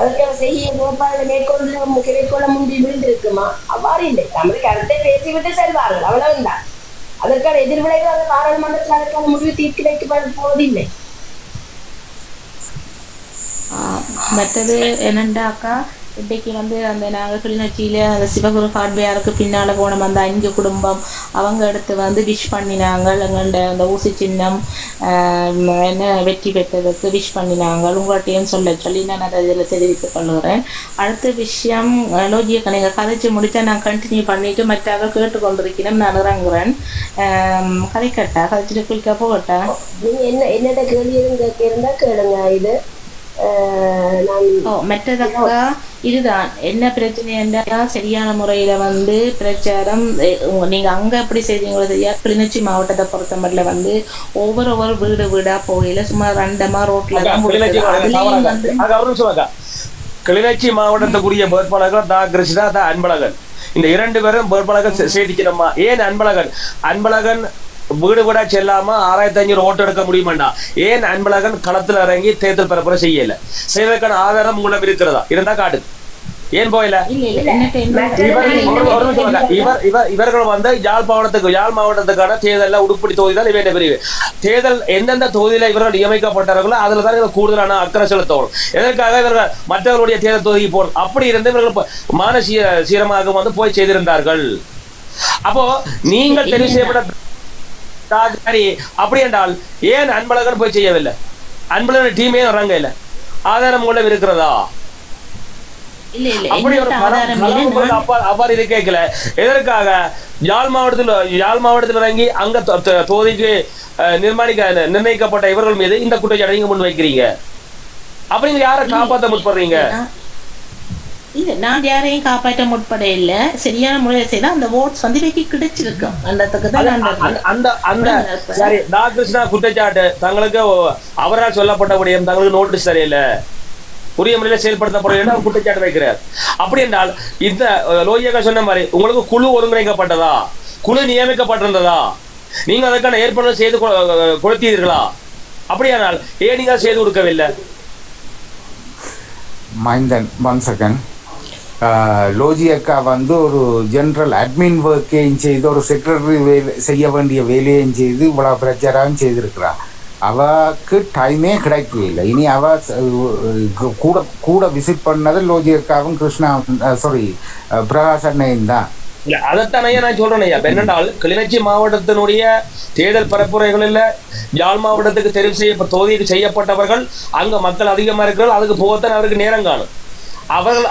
அதற்கான செய்ய கோப்பாளர்களை மேற்கொள்ள விழுந்திருக்குமா? அவ்வாறு இல்லை. தமிழ் கருத்தை பேசிவிட்டு செல்வார்கள், அவ்வளவுதான். அதற்கான எதிர்விளைவு அந்த பாராளுமன்றத்தில் அதற்கான முடிவு தீர்த்து வைக்கப்பட போவதில்லை. மற்றது என்னண்டாக்கா, இன்றைக்கு வந்து அந்த நாங்கள் கிளிநொச்சியில் அந்த சிவகுரு ஹார்ட்வேருக்கு பின்னால் போன அந்த 5 குடும்பம் அவங்க எடுத்து வந்து விஷ் பண்ணினாங்க. எங்கள்ட அந்த ஊசி சின்னம் என்ன வெற்றி பெற்றதுக்கு விஷ் பண்ணினாங்க. உங்கள்கிட்டையும் சொல்லி நான் அதை இதில் தெரிவித்துக் கொள்கிறேன். அடுத்த விஷயம், லோஜியக்கா நீங்கள் கதைச்சு முடித்தா நான் கண்டினியூ பண்ணிவிட்டு மற்றாக கேட்டுக்கொண்டிருக்கிறேன். நான் இறங்குறேன். கதைச்சிட்டு குளிக்க போகட்டா? நீங்கள் என்னோட கேள்வி இருந்தால் கேளுங்க. இது மெட்டதக்கா இதுதான் என்ன பிரச்சனை என்றால், சரியான முறையில வந்து பிரச்சாரம் நீங்க அங்க எப்படி செய்தீங்களோ சரியா. கிளிநொச்சி மாவட்டத்தை பொறுத்த மட்டும் வந்து ஒவ்வொரு வீடா போகையில சும்மா ரண்டமா ரோட்ல தான் கிளிநொச்சி மாவட்டத்துக்குரிய வேட்பாளர்கள் தா கிருஷ்ணா, தா அன்பழகன். இந்த 2 பேரும் வேட்பாளர்கள் செய்திக்கிறோமா? ஏன் அன்பழகன் வீடு வீடா செல்லாம 6500 ஓட்டு எடுக்க முடியுமாண்டா? ஏன் அன்பழகன் களத்துல இறங்கி தேர்தல் பரப்புரை செய்யல? செய்வதற்கான ஆதாரம் உங்களிடம் இருக்கிறதா? இருந்தா காட்டு. ஏன் போயில? இவர்கள் வந்து யாழ் மாவட்டத்துக்கான தேர்தல் உடுப்படி தொகுதி தான் இவன் பிரிவு. தேர்தல் எந்தெந்த தொகுதியில இவர்கள் நியமிக்கப்பட்டார்களோ அதுலதான் இவர்கள் கூடுதலான அக்கறை செலுத்தணும். எதற்காக இவர்கள் மற்றவர்களுடைய தேர்தல் தொகுதி போகணும்? அப்படி இருந்து இவர்கள் சீரமாக வந்து போய் செய்திருந்தார்கள். அப்போ நீங்கள் தெரிவு செய்யப்பட்ட அப்படி என்றால் ஏன் அன்பழகன் போய் செய்யவில்லை? அன்பழகன் டீமே இறங்க இல்லை. ஆதாரம் உள்ள இருக்கிறதா? அப்படி ஒரு அவ்வாறு இது கேட்கல. எதற்காக யாழ் மாவட்டத்தில் இறங்கி அங்க தொகுதிக்கு நிர்ணயிக்கப்பட்ட இவர்கள் மீது இந்த குற்றச்சாட்டை நீங்க முன் வைக்கிறீங்க? அப்படி யாரை காப்பாற்ற முற்படுறீங்க? இல்லை, நான் யாரையும் காப்பாற்ற முற்பட இல்லை. சரியான முறையை செய்தா அந்த ஓட்ஸ் வந்து கிடைச்சிருக்கும். கிருஷ்ணா குற்றச்சாட்டு தங்களுக்கு அவரால் சொல்லப்பட்ட விடயம் தங்களுக்கு நோட்டீஸ் சரியில்லை, உரிய முறையில செயல்படுத்தப்பட குற்றச்சாட்டு வைக்கிறார். அப்படி என்றால் இந்த லோஜியக்கா சொன்ன மாதிரி உங்களுக்கு குழு ஒருங்கிணைக்கப்பட்டதா? குழு நியமிக்கப்பட்டிருந்ததா? நீங்க அதற்கான ஏற்பாடு செய்து கொடுத்தீர்களா? அப்படியானால் ஏன் நீங்க செய்து கொடுக்கவில்லை? மைந்தன், 1 செகண்ட். லோஜியக்கா வந்து ஒரு ஜென்ரல் அட்மின் ஒர்க்கையும் செய்து ஒரு செக்ரட்டரி செய்ய வேண்டிய வேலையும் செய்து இவ்வளோ பிரச்சாரம் செய்திருக்கிறாள். அவளுக்கு டைமே கிடைக்கல. இனி கூட விசிட் பண்ணது லோஜியக்காவும் பிரகாஷ் அண்ணையும் தான். அதைத்தான் ஐயா நான் சொல்றேன் ஐயா. என்னென்றால் கிளிநொச்சி மாவட்டத்தினுடைய தேர்தல் பரப்புரைகளில் யாழ் மாவட்டத்துக்கு தெரிவு செய்ய தொகுதிக்கு செய்யப்பட்டவர்கள் அங்க மக்கள் அதிகமா இருக்கிறார்கள். அதுக்கு போகத்தான் அவருக்கு நேரம் காணும்.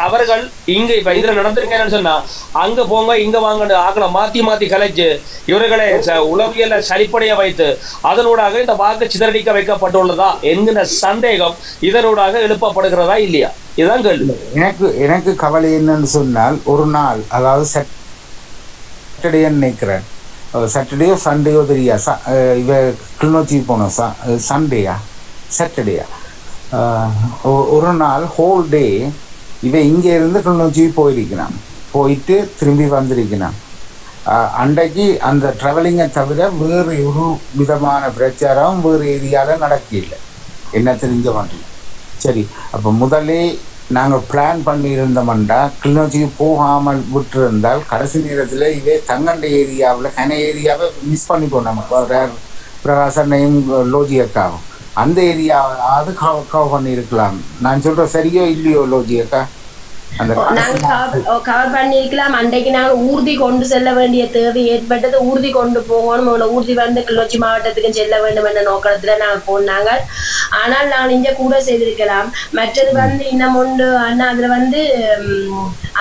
அவர்கள் இங்க இப்ப இதுல நடந்திருக்கேன்னு சொன்னா அங்க போங்க இங்க வாங்க ஆக்களை மாத்தி கலைச்சு இவர்களை உளவியல சரிப்படைய வைத்து அதனூடாக இந்த வாக்கு சிதறடிக்க வைக்கப்பட்டுள்ளதா என்கிற சந்தேகம் இதனூடாக எழுப்பப்படுகிறதா இல்லையா? இதுதான் கேள்வி. எனக்கு கவலை என்னன்னு சொன்னால், ஒரு நாள், அதாவது சாட்டர்டேன்னு நினைக்கிறேன், சாட்டர்டேயோ சண்டேயோ தெரியா, இவ கிளிநொச்சி போனோம், சண்டேயா சாட்டர்டேயா, ஒரு நாள் ஹோல் டே இவன் இங்கே இருந்து கிளிநொச்சி போயிட்டு திரும்பி வந்திருக்கிறான். அன்றைக்கு அந்த ட்ராவலிங்கை தவிர வேறு ஒரு விதமான பிரச்சாரம் வேறு ஏரியாவில் நடக்கல, என்ன தெரிஞ்ச மாட்டேன். சரி, அப்போ முதலே நாங்கள் பிளான் பண்ணியிருந்தோம்டா கிளிநொச்சிக்கு போகாமல் விட்டுருந்தால் கடைசி நேரத்தில் இதே தங்கண்ட ஏரியாவில் ஏரியாவை மிஸ் பண்ணிப்போம். நம்ம பிரகாசனையும் லோஜியக்காவும் அந்த ஏரியா அது கவர் பண்ணியிருக்கலாம். நான் சொல்கிறேன் சரியோ இல்லையோ லோஜியக்கா? கவர் பண்ணிருக்கலாம். அன்றைக்கு நாங்கள் ஊர்தி கொண்டு செல்ல வேண்டிய தேவை ஏற்பட்டது. ஊர்தி கொண்டு போகணும், ஊர்தி வந்து கிளிநொச்சி மாவட்டத்துக்கு செல்ல வேண்டும் என்ற நோக்கத்துல நாங்கள் போனாங்க. ஆனால் நாங்கள் இங்க கூட செய்திருக்கலாம். மற்றது வந்து இன்னும் ஒன்று அண்ணா, அதுல வந்து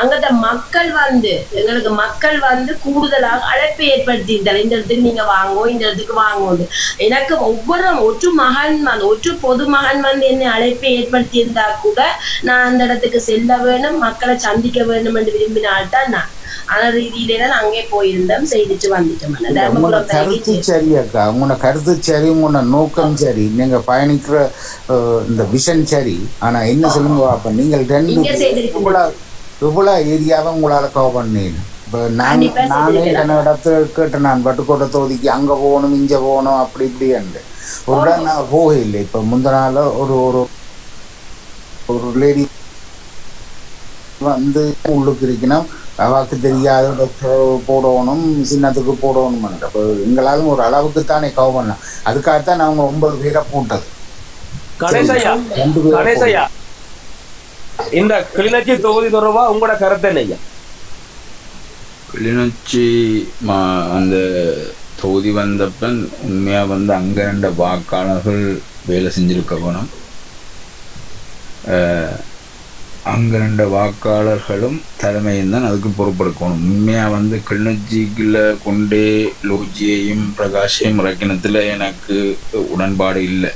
அங்கத்த மக்கள் வந்து எங்களுக்கு கூடுதலாக அழைப்பு ஏற்படுத்தி இருந்தால் இந்த இடத்துக்கு நீங்க வாங்கோ, இந்த இடத்துக்கு வாங்கோண்டு. எனக்கு ஒற்று பொது மகன் வந்து என்னை அழைப்பை ஏற்படுத்தி இருந்தா கூட நான் அந்த இடத்துக்கு செல்ல வேணும், மக்களை சந்திக்க வேண்டும் என்று விரும்பினால்தான் நான். அந்த ரீதியிலே தான் அங்கே போயிருந்தோம், செய்துட்டு வந்துட்டோம். உங்களோட தர்மபுரம் கருத்து சரி அக்கா, உங்களோட கருத்து சரி, உங்களோட நோக்கம் சரி, நீங்க பயணிக்கிற இந்த விஷன் சரி. ஆனா என்ன சொல்லுங்க அப்ப நீங்கள் ரெண்டு இங்க செய்திருக்கீங்க. இவ்வளவு ஏரியாவை உங்களால கவர் பண்ணீங்க. இப்போ நானே இடத்துல கேட்டேன், நான் வட்டுக்கோட்டை தொகுதிக்கு அங்க போகணும் இங்க போகணும் அப்படி இப்படின்னு ஒரு இடம் நான் போக இல்லை. இப்ப முந்தின நாள் ஒரு லேடி வந்து உள்ளுக்கு இருக்கணும், அவாக்கு தெரியாத போடணும், சின்னத்துக்கு போடணும். அப்போ எங்களாலும் ஒரு அளவுக்கு தானே கவர் பண்ணலாம். அதுக்காகத்தான் நாங்கள் 9 பேரை போட்டது. கணேசையா, இந்த கிளிநொச்சி தொகுதி தொடர்பா உங்களோட கருத்து என்னையா? கிளிநொச்சி அந்த தொகுதி வந்தப்பன் உண்மையா வந்து அங்க இருந்த வாக்காளர்கள் வேலை செஞ்சிருக்க வேணும். அங்க இருந்த வாக்காளர்களும் தலைமையும் தான் அதுக்கு பொறுப்பெடுக்கணும். உண்மையா வந்து கிளிநொச்சிக்குள்ள கொண்டே லோஜியையும் பிரகாஷையும் இறக்கினத்துல எனக்கு உடன்பாடு இல்லை.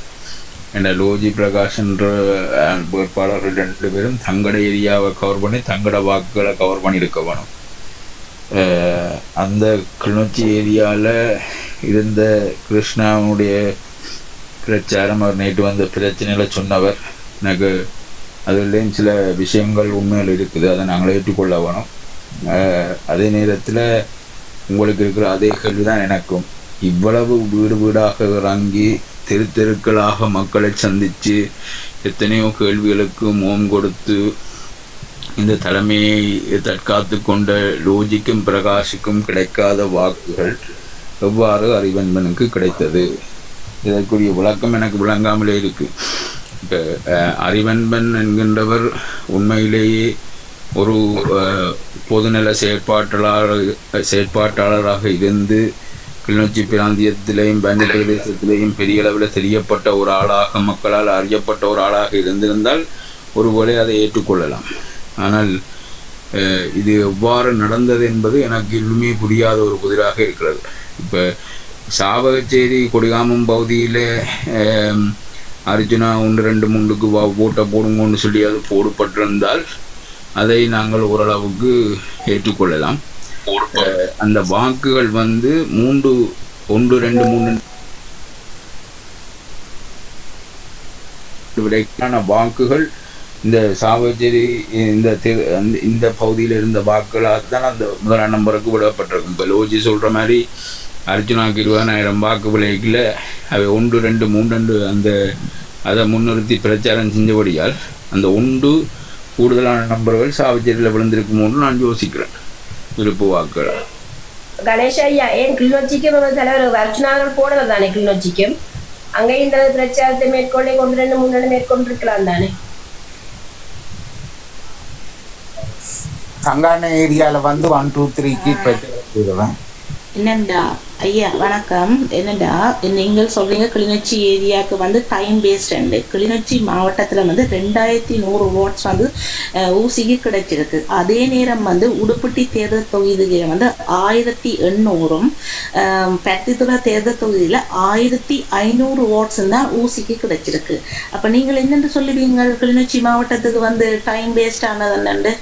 ஏன்னா லோஜி பிரகாஷ்ன்ற வேட்பாளர்கள் 2 பேரும் தங்கட ஏரியாவை கவர் பண்ணி தங்கட வாக்குகளை கவர் பண்ணியிருக்க வேணும். அந்த கிளிநொச்சி ஏரியாவில் இருந்த கிருஷ்ணாவுடைய பிரச்சாரம், அவர் நேற்று வந்த பிரச்சனைகளை சொன்னவர், எனக்கு அதுலேயும் சில விஷயங்கள் உண்மையில் இருக்குது, அதை நாங்கள் ஏற்றுக்கொள்ள வேணும். அதே நேரத்தில் உங்களுக்கு இருக்கிற அதே கேள்வி தான் எனக்கும். இவ்வளவு வீடு வீடாக இறங்கி தெருக்களாக மக்களை சந்தித்து எத்தனையோ கேள்விகளுக்கு முகம் கொடுத்து இந்த தலைமையை தற்காத்து கொண்ட லோஜிக்கும் பிரகாஷுக்கும் கிடைக்காத வாக்குகள் எவ்வாறு அறிவன்பனுக்கு கிடைத்தது? இதற்குரிய விளக்கம் எனக்கு விளங்காமலே இருக்கு. இப்போ அறிவன்பன் என்கின்றவர் உண்மையிலேயே ஒரு பொதுநல செயற்பாட்டாளராக இருந்து கிளிநொச்சி பிராந்தியத்திலேயும் பஞ்ச பிரதேசத்திலேயும் பெரிய அளவில் தெரியப்பட்ட ஒரு ஆளாக, மக்களால் அறியப்பட்ட ஒரு ஆளாக இருந்திருந்தால் ஒருவேளை அதை ஏற்றுக்கொள்ளலாம். ஆனால் இது எவ்வாறு நடந்தது என்பது எனக்கு இன்னுமே புரியாத ஒரு புதிராக இருக்கிறது. இப்போ சாவகச்சேரி கொடிகாமம் பகுதியில் அர்ஜுனா 1 2 3க்கு ஓட்டை போடுங்கன்னு சொல்லி அது போடப்பட்டிருந்தால் அதை நாங்கள் ஓரளவுக்கு ஏற்றுக்கொள்ளலாம். அந்த வாக்குகள் வந்து 1 2 3 விடைக்கான வாக்குகள் இந்த சாவச்சேரி இந்த பகுதியில் இருந்த வாக்குகளாக தான் அந்த முதலாம் நம்பருக்கு விடப்பட்டிருக்கும். இப்போ லோஜி சொல்கிற மாதிரி அர்ஜுனாக்கு 20,000 வாக்கு விலைக்குள்ள அவை 1 2 3 அந்த அதை முன்னிறுத்தி பிரச்சாரம் செஞ்சபடியால் அந்த 1 கூடுதலான நம்பர்கள் சாவச்சேரியில் விழுந்திருக்குமோன்னு நான் யோசிக்கிறேன். விருப்பு வாக்குகள் கணேஷ் ஐயா, ஏன் கிளிநொச்சிக்கும் தலைவர் அர்ச்சனாக்கள் போடல தானே? கிளிநொச்சிக்கும் அங்கே இந்த பிரச்சாரத்தை மேற்கொண்டே 1 2 3 மேற்கொண்டிருக்கலாம் தானே? சங்கான ஏரியாவில் வந்து 1 2 3க்கு போயிடுவேன். என்னண்டா ஐயா வணக்கம். என்னண்டா நீங்கள் சொல்றீங்க கிளிநொச்சி ஏரியாவுக்கு வந்து டைம் பேஸ்ட். கிளிநொச்சி மாவட்டத்தில் வந்து 2100 வாட்ஸ் வந்து ஊசிக்கு கிடைச்சிருக்கு. அதே நேரம் வந்து உடுப்பட்டி தேர்தல் தொகுதியில் வந்து 1800ம் பருத்தித்துறை தேர்தல் தொகுதியில் 1500 வாட்ஸ் தான் ஊசிக்கு கிடைச்சிருக்கு. அப்போ நீங்கள் என்னென்று சொல்லுவீங்க கிளிநொச்சி மாவட்டத்துக்கு வந்து டைம் பேஸ்ட் ஆனது என்னண்டு?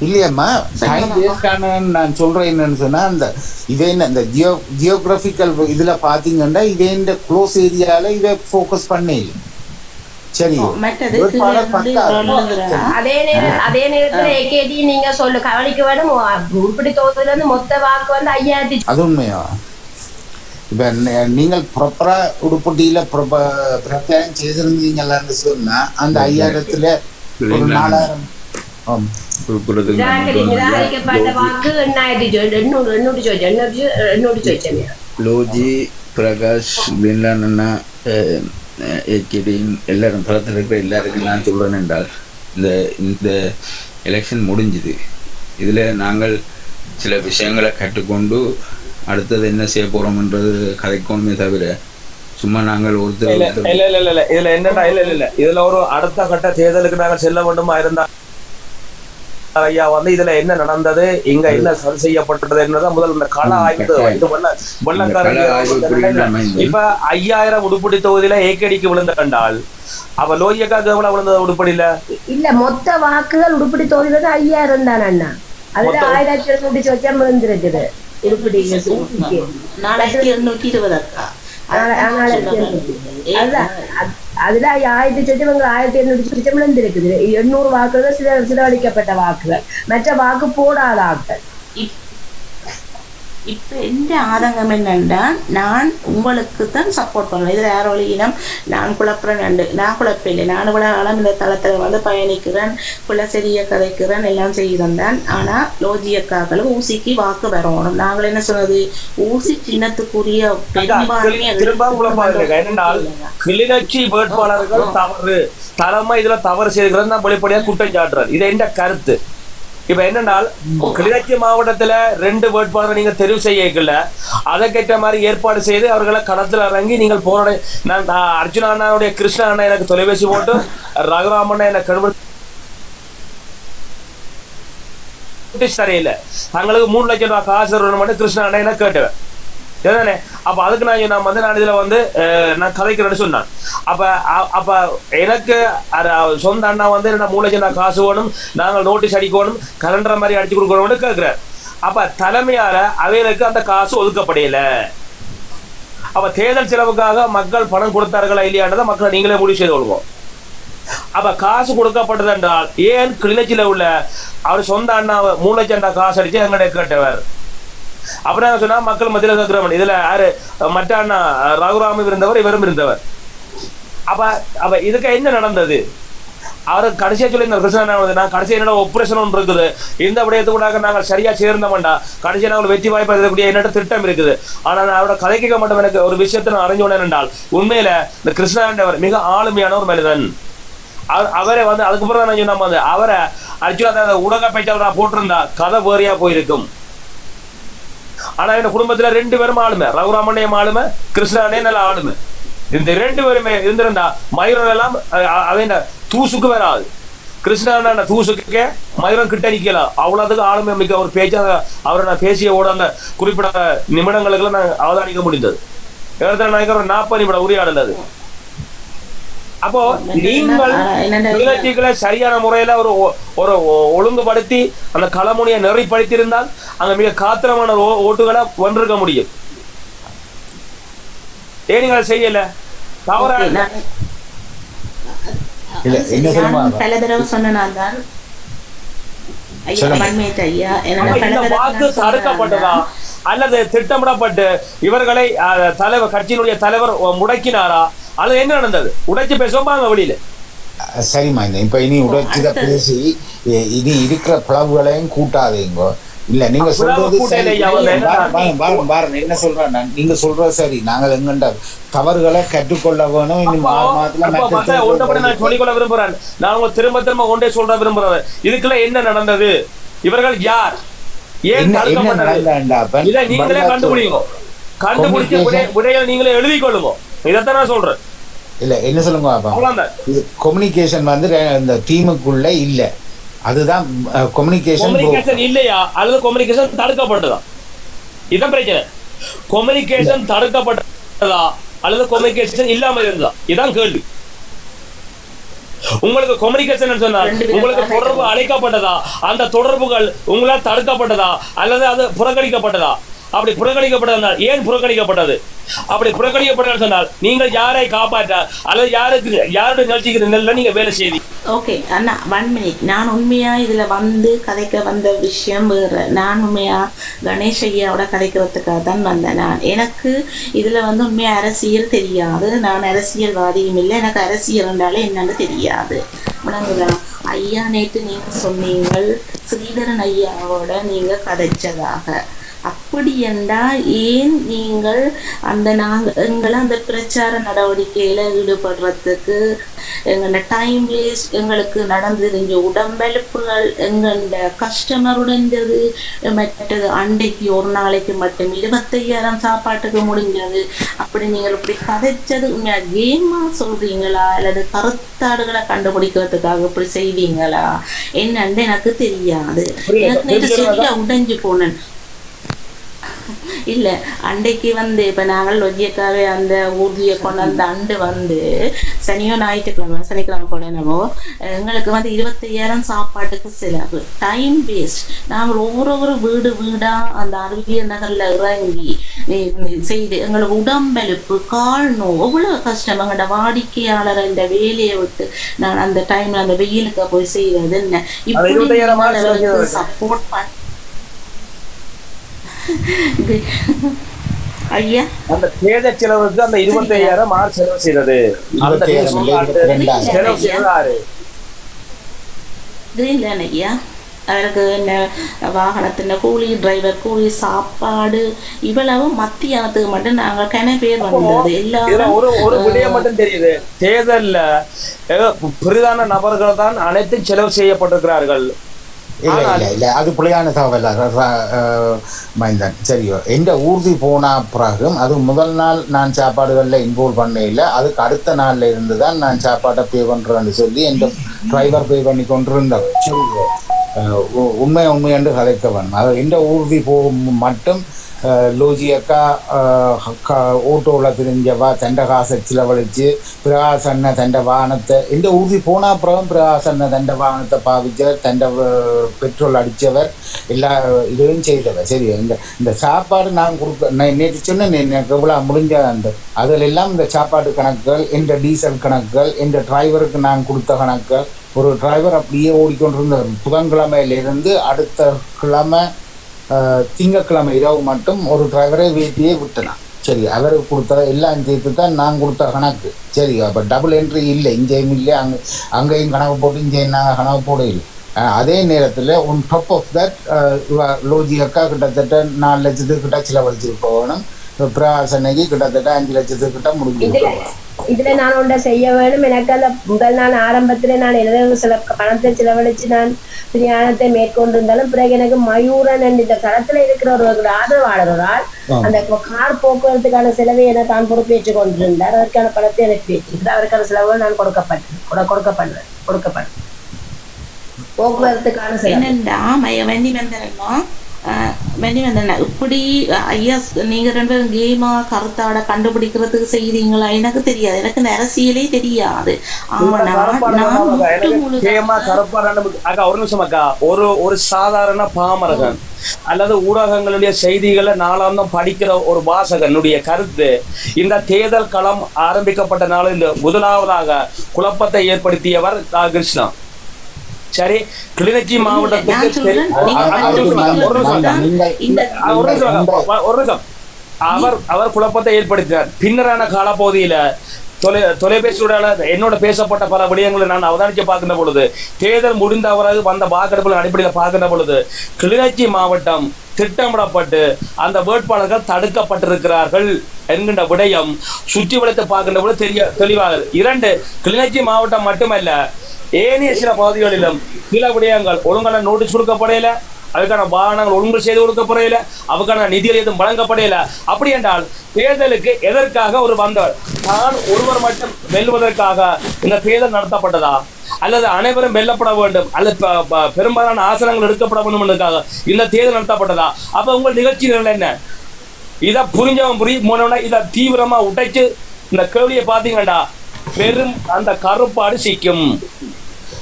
இல்லையம்மா, டைம் வேஸ்டானு நான் சொல்றேன். என்னன்னு சொன்னா அந்த இவன் அந்த ஜியோகிராபிக்கல் இதுல பாத்தீங்கன்னா இவன் க்ளோஸ் ஏரியால இவ ஃபோக்கஸ் பண்ணி சரி. அதே நேரத்துல ஏகேடி நீங்க சொல்லு கவனிக்க வேணும். உருப்படி தொகுதியில இருந்து மொத்த வாக்கு வந்து 5000. அது உண்மையா? இப்ப நீங்கள் ப்ராப்பரா உடுப்பட்டியில பிரச்சாரம் செய்திருந்தீங்களான்னு சொன்னா அந்த 5000த்துல ஒரு 4000 லோஜி பிரகாஷ் பின்லான் ஏகேடியின் எல்லாரும் தளத்தில் இருக்கிற எல்லாருக்கும் நான் சொல்கிறேன் என்றால் இந்த எலெக்ஷன் முடிஞ்சுது. இதில் நாங்கள் சில விஷயங்களை கற்றுக்கொண்டு அடுத்தது என்ன செய்ய போகிறோம்ன்றது கதைக்கோணுமே தவிர சும்மா நாங்கள் ஒருத்தர் இதில் என்னடா இதில் ஒரு அடுத்த கட்ட தேர்தலுக்கு நாங்கள் செல்ல வேண்டுமா இருந்தால் ஐயா வந்து இதுல என்ன நடந்தது, இங்க என்ன சரி செய்யப்பட்டது என்னதான் முதல் இந்த கள ஆய்வு இப்ப 5000 உடுப்படி தொகுதியில ஏகேடிக்கு விழுந்த கண்டால் அவ லோஜியக்கா எவ்வளவு விழுந்தது உடுப்படியில? இல்ல மொத்த வாக்குகள் உடுப்படி தொகுதியில 5000 தானே அண்ணா. அதுல 1700 சொச்சம் விழுந்திருக்குது உருப்படி ஊசிக்கு. 4820 அக்கா. அதுல 1000 சொச்சம் 1200 சொச்சம் விழுந்திருக்குது. 800 வாக்குகள் சிதறடிக்கப்பட்ட வாக்குகள், மற்ற வாக்கு போடாத ஆட்கள். இப்போ எந்த ஆதங்கம் என்னன்னா, நான் உங்களுக்கு தான் சப்போர்ட் பண்ணுவேன். இதில் யார் வழியினம் நான் குழப்பறேன், நான் குழப்பில்லை. நான் இவ்வளோ காலம் இந்த தளத்தில் வந்து பயணிக்கிறேன், பிள்ளை சரியாக கதைக்கிறேன், எல்லாம் செய்கிறேன். ஆனால் லோஜியக்காக்களும் ஊசிக்கு வாக்கு வரணும். நாங்கள் என்ன சொன்னது, ஊசி சின்னத்துக்குரிய கிளிநொச்சி வேட்பாளர்கள் தவறு, தலைமை இதுல தவறு செய்கிறது நான் வெளிப்படையாக குற்றம் சாட்டுறேன். இது எந்த கருத்து. இப்ப என்னன்னா, கிளிநொச்சி மாவட்டத்துல 2 வேட்பாளரை நீங்க தெரிவு செய்யல, அதற்கேற்ற மாதிரி ஏற்பாடு செய்து அவர்களை களத்துல இறங்கி நீங்கள் போராட. நான் அர்ஜுனா அண்ணாவுடைய கிருஷ்ணா அண்ணா எனக்கு தொலைபேசி போட்டு, ரகுராமண்ணா எனக்கு சரியில்லை, தங்களுக்கு 3 லட்சம் ரூபாய் காசு மட்டும் கிருஷ்ணா அண்ணா என்ன கேட்டுவேன். சரிதானே? அப்ப அதுக்கு நான் இதுல வந்து நான் கதைக்கிறேன்னு சொன்னேன். அப்ப எனக்கு சொந்த அண்ணா வந்து என்ன 3 லட்சம் ரூபாய் காசு வேணும், நாங்கள் நோட்டீஸ் அடிக்கணும், கலண்டர் மாதிரி அடிச்சு கொடுக்கணும்னு கேட்கிறேன். அப்ப தலைமையால அவைகளுக்கு அந்த காசு ஒதுக்கப்படையில. அப்ப தேர்தல் செலவுக்காக மக்கள் பணம் கொடுத்தார்களா இல்லையான்றதை மக்களை நீங்களே முடிவு செய்து கொள்வோம். அப்ப காசு கொடுக்கப்பட்டது என்றால் ஏன் கிளிநொச்சியில உள்ள அவர் சொந்த அண்ணா 3 லட்சம் ரூபாய் காசு அடிச்சு எங்களுடைய கேட்டவர். அப்புறம் சொன்னா மக்கள் மத்தியில கேட்கிறவன் இதுல யாரு மற்ற அண்ணா ரகுராமும் இருந்தவர், இவரும் இருந்தவர். அப்ப இதுக்கு என்ன நடந்தது? அவரு கடைசியா சொல்லியிருந்தார் கிருஷ்ணா, நான் கடைசி என்னோட ஆபரேஷன் ஒன்று இருக்குது, இந்த விடயத்துக்கூடாக நாங்கள் சரியா சேர்ந்தோம்டா, கடைசியா நாங்கள் வெற்றி வாய்ப்பு இருக்கக்கூடிய என்னோட திட்டம் இருக்குது. ஆனா நான் அவரோட கதைக்க மாட்டோம். எனக்கு ஒரு விஷயத்தை நான் அறிஞ்சோனேன் என்றால், உண்மையில இந்த கிருஷ்ணாண்டவர் மிக ஆளுமையான ஒரு மனிதன். அவரை வந்து அதுக்கப்புறம் தான் நான் சொன்ன வந்து அவரை ஆக்சுவலா ஊடக பேச்சாளராக போட்டிருந்தா கதை வேறையா போயிருக்கும். ஆனா என் குடும்பத்துல 2 பேரும் ஆளுமை, ரகுராமண்ணையும் ஆளுமை, கிருஷ்ணானே நல்ல ஆளுமை. இந்த 2 பேருமே இருந்திருந்தா மயூரன் எல்லாம் அவன் தூசுக்கு வராது. கிருஷ்ணான தூசுக்கே மயூரன் கிட்ட நிக்கலாம். அவ்வளவுக்கு ஆளுமை மிக்க ஒரு பேச்சா அவரை நான் பேசிய ஓட அந்த குறிப்பிட்ட நிமிடங்களுக்குள்ள நான் அவதானிக்க முடிந்தது. இடத்துல நினைக்கிற 40 நிமிடம் உரையாடல் அது. அப்போ நீங்கள் நிகழ்ச்சிகளை சரியான முறையில ஒரு ஒழுங்குபடுத்தி அந்த களமுனையை நெறிப்படுத்தியிருந்தால் அங்க மிக காத்திரமான ஓட்டுகளை வென்றிருக்க முடியும். ஏன் நீங்கள் செய்யல? தவறா பல தடவை சொன்னதான் வாக்கு தடுக்கப்பட்டதா அல்லது திட்டமிடப்பட்டு இவர்களை தலைவர் கட்சியினுடைய தலைவர் முடக்கினாரா? அது என்ன நடந்தது? உடைச்சு பேசுவோம் வெளியில. சரிம்மா, இப்ப இனி உடைச்சுத பேசி இனி இருக்கிற பிளவுகளையும் கூட்டாதீங்க. இல்ல நீங்க சொல்றது என்ன சொல்றேன், நீங்க சொல்றது சரி. நாங்கள் எங்கண்ட தவறுகளை கற்றுக்கொள்ள வேணும். நான் சொல்லிக்கொள்ள விரும்புறேன். நான் உங்க திரும்ப திரும்ப ஒன்றே சொல்ற விரும்புறேன். இதுக்குள்ள என்ன நடந்தது? இவர்கள் யார்? ஏன் நீங்களே கண்டுபிடிங்க. கண்டுபிடிச்ச விடையை நீங்களே எழுதி கொள்ளுங்க. இதைத்தான் நான் சொல்றேன். இல்ல என்ன சொல்லுங்க, கம்யூனிகேஷன் வந்து இந்த டீமுக்குள்ள இல்ல. அதுதான் கம்யூனிகேஷன் இல்லையா அல்லது கம்யூனிகேஷன் தடுக்கப்பட்டதா? இதான் பிரச்சனை. கம்யூனிகேஷன் தடுக்கப்பட்டதா அல்லது கம்யூனிகேஷன் இல்லாம இருந்தா? இதான் கேள்வி. உங்களுக்கு கம்யூனிகேஷன் சொன்னால் உங்களுக்கு தொடர்பு அழைக்கப்பட்டதா? அந்த தொடர்புகள் உங்களால் தடுக்கப்பட்டதா அல்லது அது புறக்கணிக்கப்பட்டதா? அப்படி புறக்கணிக்கப்பட்டதா ஏன் புறக்கணிக்கப்பட்டது? அப்படி புறக்கணிக்கப்பட்டது சொன்னால் நீங்கள் யாரை காப்பாற்ற அல்லது யாருடைய நிகழ்ச்சிக்கு நல்ல நீங்க வேலை செய்தி. ஓகே அண்ணா, 1 மினிட். நான் உண்மையா இதுல வந்து கதைக்க வந்த விஷயம் வேற. நான் உண்மையா கணேஷ் ஐயாவோட கதைக்கிறதுக்காக தான் வந்தேன். எனக்கு இதுல வந்து உண்மையா அரசியல் தெரியாது. நான் அரசியல்வாதியும் இல்லை. எனக்கு அரசியல் என்றாலே என்னன்னு தெரியாது. உணங்குதா ஐயா? நேற்று நீங்க சொன்னீங்கள் ஸ்ரீதரன் ஐயாவோட நீங்க கதைச்சதாக. அப்படி என்றால் ஏன் நீங்கள் எங்களை அந்த பிரச்சார நடவடிக்கையில் ஈடுபடுறதுக்கு எங்களோட டைம் வேஸ்ட், எங்களுக்கு நடந்துருந்த உடம்பெழுப்புகள், எங்களோட கஸ்டமருடைஞ்சது, மற்றது அண்டைக்கு ஒரு நாளைக்கு மட்டும் 25,000 சாப்பாட்டுக்கு முடிஞ்சது. அப்படி நீங்கள் இப்படி கதைச்சது கேமா சொல்றீங்களா அல்லது கருத்தாடுகளை கண்டுபிடிக்கிறதுக்காக இப்படி செய்வீங்களா என்னன்னு எனக்கு தெரியாது. எனக்கு நேற்று சரியா உடைஞ்சு போனேன். இல்லை அன்றைக்கு வந்து இப்போ நாங்கள் லொஜியக்காவே அந்த ஊர்தியை கொண்டு வந்த அண்டு வந்து சனிக்கிழமை கொண்டனவோ எங்களுக்கு வந்து 25,000 சாப்பாட்டுக்கு செலவு, டைம் வேஸ்ட். நாங்கள் ஒவ்வொரு வீடாக அந்த அறிவியல் நகரில் இறங்கி செய்து எங்களுக்கு உடம்பெலுப்பு, கால் நோய், எவ்வளோ கஷ்டம். எங்களோட வாடிக்கையாளர் இந்த வேலையை விட்டு நான் அந்த டைமில் அந்த வெயிலுக்கு போய் செய்வது என்ன இப்படி சப்போர்ட் பண்ண ஐயா. அந்த தேர்தல் செலவுக்கு அந்த 25,000 ஆறு செலவு செய்தது. செலவு செய்தாரு கிரீன்லேண்ட் ஐயா. அவருக்கு என்ன வாகனத்தின் கூலி, டிரைவர் கூலி, சாப்பாடு, இவ்வளவு மத்தியானத்துக்கு மட்டும் நாங்கள் கன பேர் வந்தது. எல்லாரும் ஒரு விடயம் மட்டும் தெரியுது, தேர்தல்ல பிரதான நபர்கள் தான் அனைத்தும் செலவு செய்யப்பட்டிருக்கிறார்கள். இல்ல அது புள்ளையான தகவல் மைந்தன். சரியோ, எந்த ஊர்தி போன பிறகும் அது முதல் நாள் நான் சாப்பாடுகளில் இன்வால்வ் பண்ண இல்லை, அதுக்கு அடுத்த நாள்ல இருந்து தான் நான் சாப்பாட்டை பே பண்றேன்னு சொல்லி எந்த டிரைவர் பே பண்ணி கொண்டிருந்தவன். சரியோ, உண்மை என்று கதைக்க வேணும். அது எந்த ஊர்தி போகும் மட்டும் லோஜி அக்கா ஓட்டோவில் தெரிஞ்சவா தண்ட காசை செலவழித்து பிரகாசன்ன தண்ட வாகனத்தை எந்த ஊர்தி போனால் அப்புறம் பிரகாசன்ன தண்ட வாகனத்தை பாவிச்சவர், தண்ட பெட்ரோல் அடித்தவர், எல்லா இதுவும் செய்தவர். சரி, இந்த சாப்பாடு நான் நேற்று சொன்னேன், எனக்கு எவ்வளோ முடிஞ்ச அந்த அதில் எல்லாம் இந்த சாப்பாடு கணக்குகள், இந்த டீசல் கணக்குகள், இந்த டிரைவருக்கு நான் கொடுத்த கணக்குகள். ஒரு டிரைவர் அப்படியே ஓடிக்கொண்டிருந்தார். புதன்கிழமையிலிருந்து அடுத்த கிழமை திங்கக்கிழமை இரவு மட்டும் ஒரு டிரைவரை வீட்டியே விட்டனான். சரி, அவருக்கு கொடுத்த எல்லாம் சேர்த்து தான் நான் கொடுத்த கணக்கு. சரி, அப்போ டபுள் என்ட்ரி இல்லை, இங்கேயும் இல்லை, அங்கேயும் கணக்கு போட்டு இங்கேயும் நாங்கள் கணக்கு போட இல்லை. அதே நேரத்தில் ஒன் டாப் ஆஃப் தட் லோஜி அக்கா கிட்டத்தட்ட 4 லட்சத்துக்கிட்ட செலவழிச்சிட்டு போகணும். பிரகாசனைக்கு கிட்டத்தட்ட 5 லட்சத்துக்கிட்ட முடிஞ்சிட்டு போகணும். இதுல நான் ஒன்றை செய்ய வேணும். எனக்கு அந்த முதல் நான் ஆரம்பத்துல நான் சில பணத்தை செலவழிச்சு நான் பிரயாணத்தை மேற்கொண்டிருந்தாலும் பிறகு எனக்கு மயூரன் இந்த களத்துல இருக்கிற ஒரு ஆதரவாளரால் அந்த கார் போக்குவரத்துக்கான செலவை என தான் பொறுப்பேற்றுக் கொண்டிருந்தார். அதற்கான பணத்தை எனக்கு பேசியிருந்தார். அவருக்கான செலவுகள் நான் கொடுக்கப்பட்டேன். போக்குவரத்துக்கான செலவு இப்படி ஐயா நீங்க 2 பேரும் கேமா கருத்தாட கண்டுபிடிக்கிறதுக்கு செய்தீங்களா? எனக்கு தெரியாது, எனக்கு இந்த அரசியலே தெரியாது. ஒரு நிமிஷம் அக்கா, ஒரு சாதாரண பாமரகன் அல்லது ஊடகங்களுடைய செய்திகளை நாளாந்தம் படிக்கிற ஒரு வாசகனுடைய கருத்து, இந்த தேர்தல் களம் ஆரம்பிக்கப்பட்ட நாள் இந்த முதலாவதாக குழப்பத்தை ஏற்படுத்தியவர் கிருஷ்ணா. சரி, கிளிநொச்சி மாவட்டத்துக்கு அவர் குழப்பத்தை ஏற்படுத்தினார். பின்னரான காலப்பகுதியில தொலைபேசியோட என்னோட பேசப்பட்ட பல விடயங்களை நான் அவதானிக்க பார்க்கின்ற பொழுது, தேர்தல் முடிந்தவராக வந்த வாக்கெடுப்புகள் அடிப்படையில் பார்க்கின்ற பொழுது கிளிநொச்சி மாவட்டம் திட்டமிடப்பட்டு அந்த வேட்பாளர்கள் தடுக்கப்பட்டிருக்கிறார்கள் என்கின்ற விடயம் சுற்றி வளைத்து பார்க்கின்ற பொழுது தெளிவாக 2 கிளிநொச்சி மாவட்டம் மட்டுமல்ல, ஏனைய சில பகுதிகளிலும் சில விடயங்கள் ஒழுங்கான நோட்டீஸ் கொடுக்கப்படையில, அதுக்கான வாகனங்கள் ஒழுங்கு செய்து கொடுக்கப்படையில, அதுக்கான நிதிகள் எதுவும் வழங்கப்படையில. அப்படி என்றால் தேர்தலுக்கு எதற்காக ஒரு வந்தவர் தான் ஒருவர் மட்டும் வெல்வதற்காக இந்த தேர்தல் நடத்தப்பட்டதா, அல்லது அனைவரும் வெல்லப்பட வேண்டும், அல்லது பெரும்பாலான ஆசனங்கள் எடுக்கப்பட வேண்டும் என்பதற்காக இந்த தேர்தல் நடத்தப்பட்டதா? அப்ப உங்கள் நிகழ்ச்சிகள் என்ன? இதை புரிஞ்சவன் இதை தீவிரமா உடைச்சு இந்த கேள்வியை பார்த்தீங்கடா, பெரும் அந்த கருப்பாடு சிக்கும்.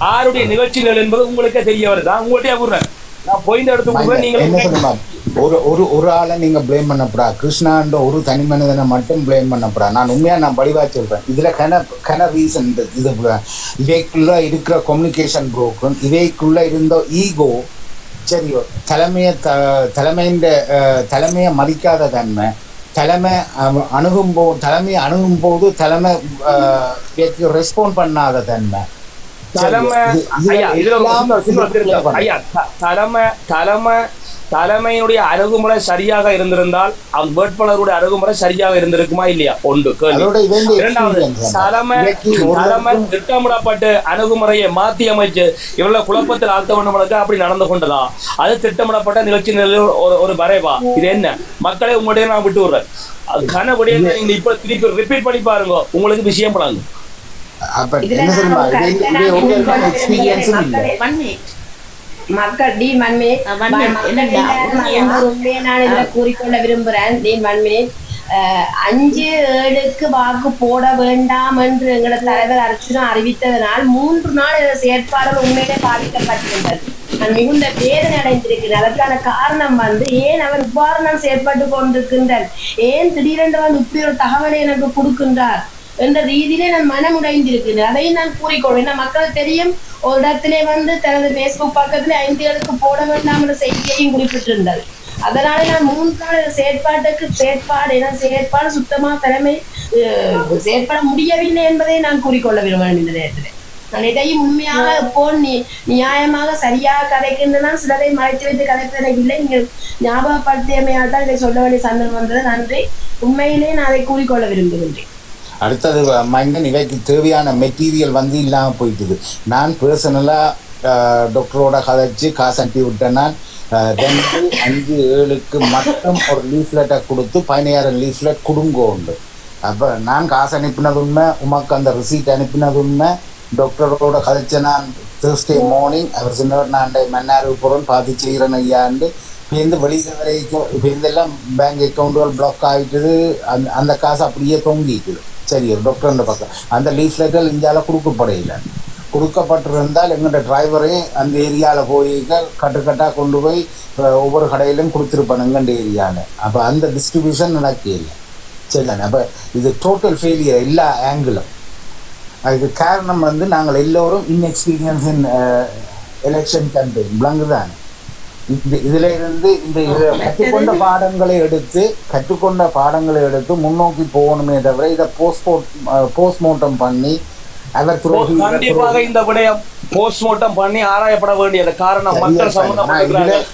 ஆருடைய நிகழ்ச்சிகள் என்பது உங்களுக்கே தெரிய வருதா? உங்கள்கிட்ட கூறுறேன், நான் போய் எடுத்து நீங்க ஒரு ஆளை நீங்க பிளேம் பண்ணப்படா, கிருஷ்ணான்ற ஒரு தனி மனிதனை மட்டும் பிளேம் பண்ணப்படா. நான் உண்மையா நான் படிவா சொல்றேன். இதுல கன ரீசன். இது இவைக்குள்ள இருக்கிற கம்யூனிகேஷன் புரோக்கன், இவைக்குள்ள இருந்த ஈகோ, சரியோ, தலைமையை மதிக்காத தன்மை, தலைமையை அணுகும் போது தலைமை ரெஸ்பாண்ட் பண்ணாத தன்மை, தலைமையினுடைய அணுகுமுறை சரியாக இருந்திருந்தால் அந்த வேட்பாளருடைய அணுகுமுறை சரியாக இருந்திருக்குமா இல்லையா? ஒன்று கேள்வி. இரண்டாவது, தலைமை திட்டமிடப்பட்டு அணுகுமுறையை மாற்றி அமைச்சு இவ்வளவு குழப்பத்தில் ஆழ்த்த வேண்டும் அப்படி நடந்து கொண்டதா? அது திட்டமிடப்பட்ட நிகழ்ச்சி ஒரு வரைவா? இது என்ன? மக்களை உங்களுடைய நான் விட்டு விடுறேன். கனவுடைய நீங்க இப்ப திருப்பி ரிப்பீட் பண்ணி பாருங்க, உங்களுக்கு விஷயம் பழங்கு. மக்கள் டீன் மண்மே உண்மையை நான் இதுல கூறிக்கொள்ள விரும்புறேன். டீன் மண்மே 5-7க்கு வாக்கு போட வேண்டாம் என்று எங்களோட தலைவர் அர்ச்சுனா அறிவித்ததனால் 3 நாள் செயற்பாடுகள் உண்மையிலே பாதிக்கப்பட்டிருந்தது. நான் மிகுந்த வேதனை அடைந்திருக்கிறேன். அதற்கான காரணம் ஏன் அவர் இவ்வாறு நான் செயற்பட்டு கொண்டிருக்கின்றேன், ஏன் திடீரென்று இப்படி ஒரு தகவலை எனக்கு கொடுக்கின்றார் என்ற ரீதியிலே நான் மனமுடைந்திருக்கிறேன். அதையும் நான் கூறிக்கொள்வேன். மக்களுக்கு தெரியும், ஒரு இடத்திலே தனது பேஸ்புக் பக்கத்திலே 5 போட வேண்டாம் என்ற செய்தியையும் குறிப்பிட்டிருந்தது. அதனால நான் 3 நாள் செயற்பாடு சுத்தமா தலைமை செயற்பட முடியவில்லை என்பதை நான் கூறிக்கொள்ள விரும்புகிறேன். இந்த நேரத்தில் நான் எதையும் உண்மையாக இப்போ நியாயமாக சரியாக கதைக்கின்றனால் சிலரை மறைத்து வைத்து கதைப்பதில்லை. நீங்கள் ஞாபகப்படுத்தியமையால் தான் இதை சொல்ல வேண்டிய சந்தர்ப்பம் வந்தது. நன்றி. உண்மையிலே நான் அதை கூறிக்கொள்ள விரும்புகின்றேன். அடுத்தது மைண்டன் இவைக்கு தேவையான மெட்டீரியல் இல்லாமல் போயிட்டுது. நான் பர்சனலாக டாக்டரோட கதைச்சு காசு அனுப்பி விட்டேன்னா 2-5-7க்கு மட்டும் ஒரு லீஃப்லெட்டை கொடுத்து 15,000 லீஃப்லெட் கொடுங்க உண்டு. அப்போ நான் காசு அனுப்பினது உண்மை, உமக்கு அந்த ரிசீட் அனுப்பினது உண்மை. டாக்டரோட கதைச்ச நான் தேர்ஸ்டே மார்னிங் அவர் சொன்னவர் நான் மன்னார் போகிறோன்னு பார்த்து செய்கிறேன் ஐயாண்டு. இப்போ வெளியில் வரைக்கும் இப்போ இதெல்லாம் பேங்க் அக்கௌண்ட்டுகள் பிளாக் ஆகிட்டுது. அந்த காசு அப்படியே தொங்கிக்குது. சரி, ஒரு டாக்டர்ன்ற பக்கம் அந்த லீஃப்லெட்டல் இந்தியாவில் கொடுக்கப்படையில. கொடுக்கப்பட்டிருந்தால் எங்களோட டிரைவரே அந்த ஏரியாவில் போய் கட்டுக்கட்டாக கொண்டு போய் ஒவ்வொரு கடையிலும் கொடுத்துருப்பாங்க எங்கள்ட ஏரியாவில். அப்போ அந்த டிஸ்ட்ரிபியூஷன் நடக்கல. சரிதானே? அப்போ இது டோட்டல் ஃபெயிலியர் எல்லா ஆங்கிளும். அதுக்கு காரணம் நாங்கள் எல்லோரும் இன்எக்ஸ்பீரியன்ஸ் இன் எலெக்ஷன் கேம்பெயின் பிளங்கு தான். இதில் இருந்து இந்த கற்றுக்கொண்ட பாடங்களை எடுத்து முன்னோக்கி போகணுமே தவிர இதை போஸ்ட்மார்ட்டம் பண்ணி கண்டிப்பாக இந்த விடயம் போஸ்ட்மார்ட்டம் பண்ணி ஆராயப்பட வேண்டியது. காரணம் மக்கள் சம்பந்தப்பட்டிருக்கிறார்கள்.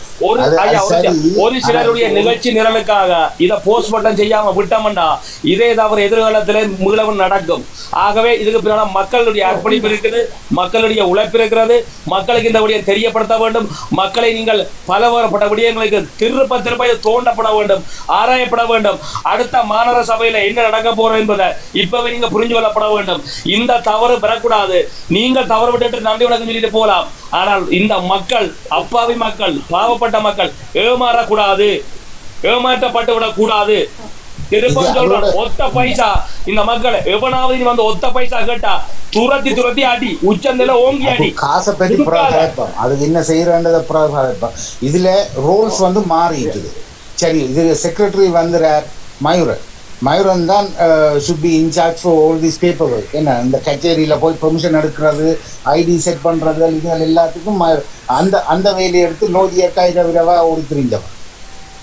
ஒரு சிலருடைய நிகழ்ச்சி நிரலுக்காக இதை போஸ்ட்மார்ட்டம் செய்யாம விட்டோம்டா இதே தவிர எதிர்காலத்திலே மீளவும் நடக்கும். ஆகவே இதுக்கு பின்னால மக்களுடைய அர்ப்பணிப்பு இருக்குது, மக்களுடைய உழைப்பு இருக்கிறது. மக்களுக்கு இந்த விடயம் தெரியப்படுத்த வேண்டும். மக்களை நீங்கள் பலவரப்பட்ட விடயங்களுக்கு திருப்ப தோண்டப்பட வேண்டும், ஆராயப்பட வேண்டும். அடுத்த மாநகர சபையில என்ன நடக்க போறோம் என்பதை இப்பவே நீங்க புரிஞ்சு கொள்ளப்பட வேண்டும். இந்த தவறு பெறக்கூடாது. நீங்கள் தவறு விட்டு நன்றி வணக்கம் சொல்லிட்டு போகலாம். ஆனால் இந்த மக்கள், அப்பாவி மக்கள், பாவப்பட்ட மக்கள் ஏமாறக்கூடாது, ஏமாற்றப்பட்டு விடக்கூடாது. திருப்பம் சொல்றோம், ஒத்த பைசா இந்த மக்கள் எவனாவது ஒத்த பைசா கேட்டா துரத்தி அடி, உச்சந்தில ஓங்கி அடி. காசை பற்றி புறக்கணிப்போம், அதுக்கு என்ன செய்யறன்றத புறக்கணிப்போம். இதுல ரோல்ஸ் மாறிட்டுது. சரி, இது செக்ரட்டரி மயூரன் தான் should be in charge for all these paperwork. என்ன இந்த கச்சேரியில் போய் பெர்மிஷன் எடுக்கிறது, ஐடி செட் பண்ணுறது, இதுகள் எல்லாத்துக்கும் அந்த வேலையை எடுத்து நோதியக்கா விரவாக ஓடி தெரிஞ்சவன்.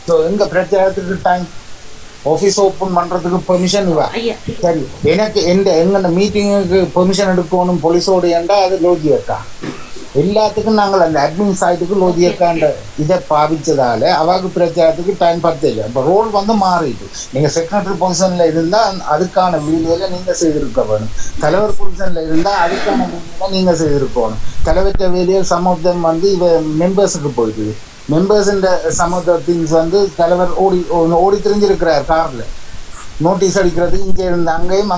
ஸோ எங்கள் பிரச்சாரத்துக்கு டைம் ஆஃபீஸ் ஓப்பன் பண்ணுறதுக்கு பெர்மிஷன் இவா. சரி, எனக்கு எங்கள் மீட்டிங்குக்கு பெர்மிஷன் எடுக்கணும் போலீஸோடு ஏண்டா அது லோஜியக்கா. எல்லாத்துக்கும் நாங்கள் அந்த அட்மின் சைட்டுக்கு லோஜியக்காண்ட இதை பாவிச்சதால அவாக்கு பிரச்சாரத்துக்கு டைம் பத்தல. இப்போ ரோல் மாறிட்டு நீங்கள் செக்ரட்டரி பொசிஷனில் இருந்தால் அதுக்கான வேலையில நீங்கள் செய்திருக்க வேணும். தலைவர் பொசிஷனில் இருந்தால் அதுக்கான வேலையில நீங்கள் செய்திருக்கணும். தலைவற்ற வேலையை சமூகம் இவ மெம்பர்ஸுக்கு போயிடுது. Members some of the things தலைவர் ஓடி தெரிஞ்சிருக்கிறார். காரில் நோட்டீஸ் அடிக்கிறதுக்கு இங்கே இருந்து அங்கேயும்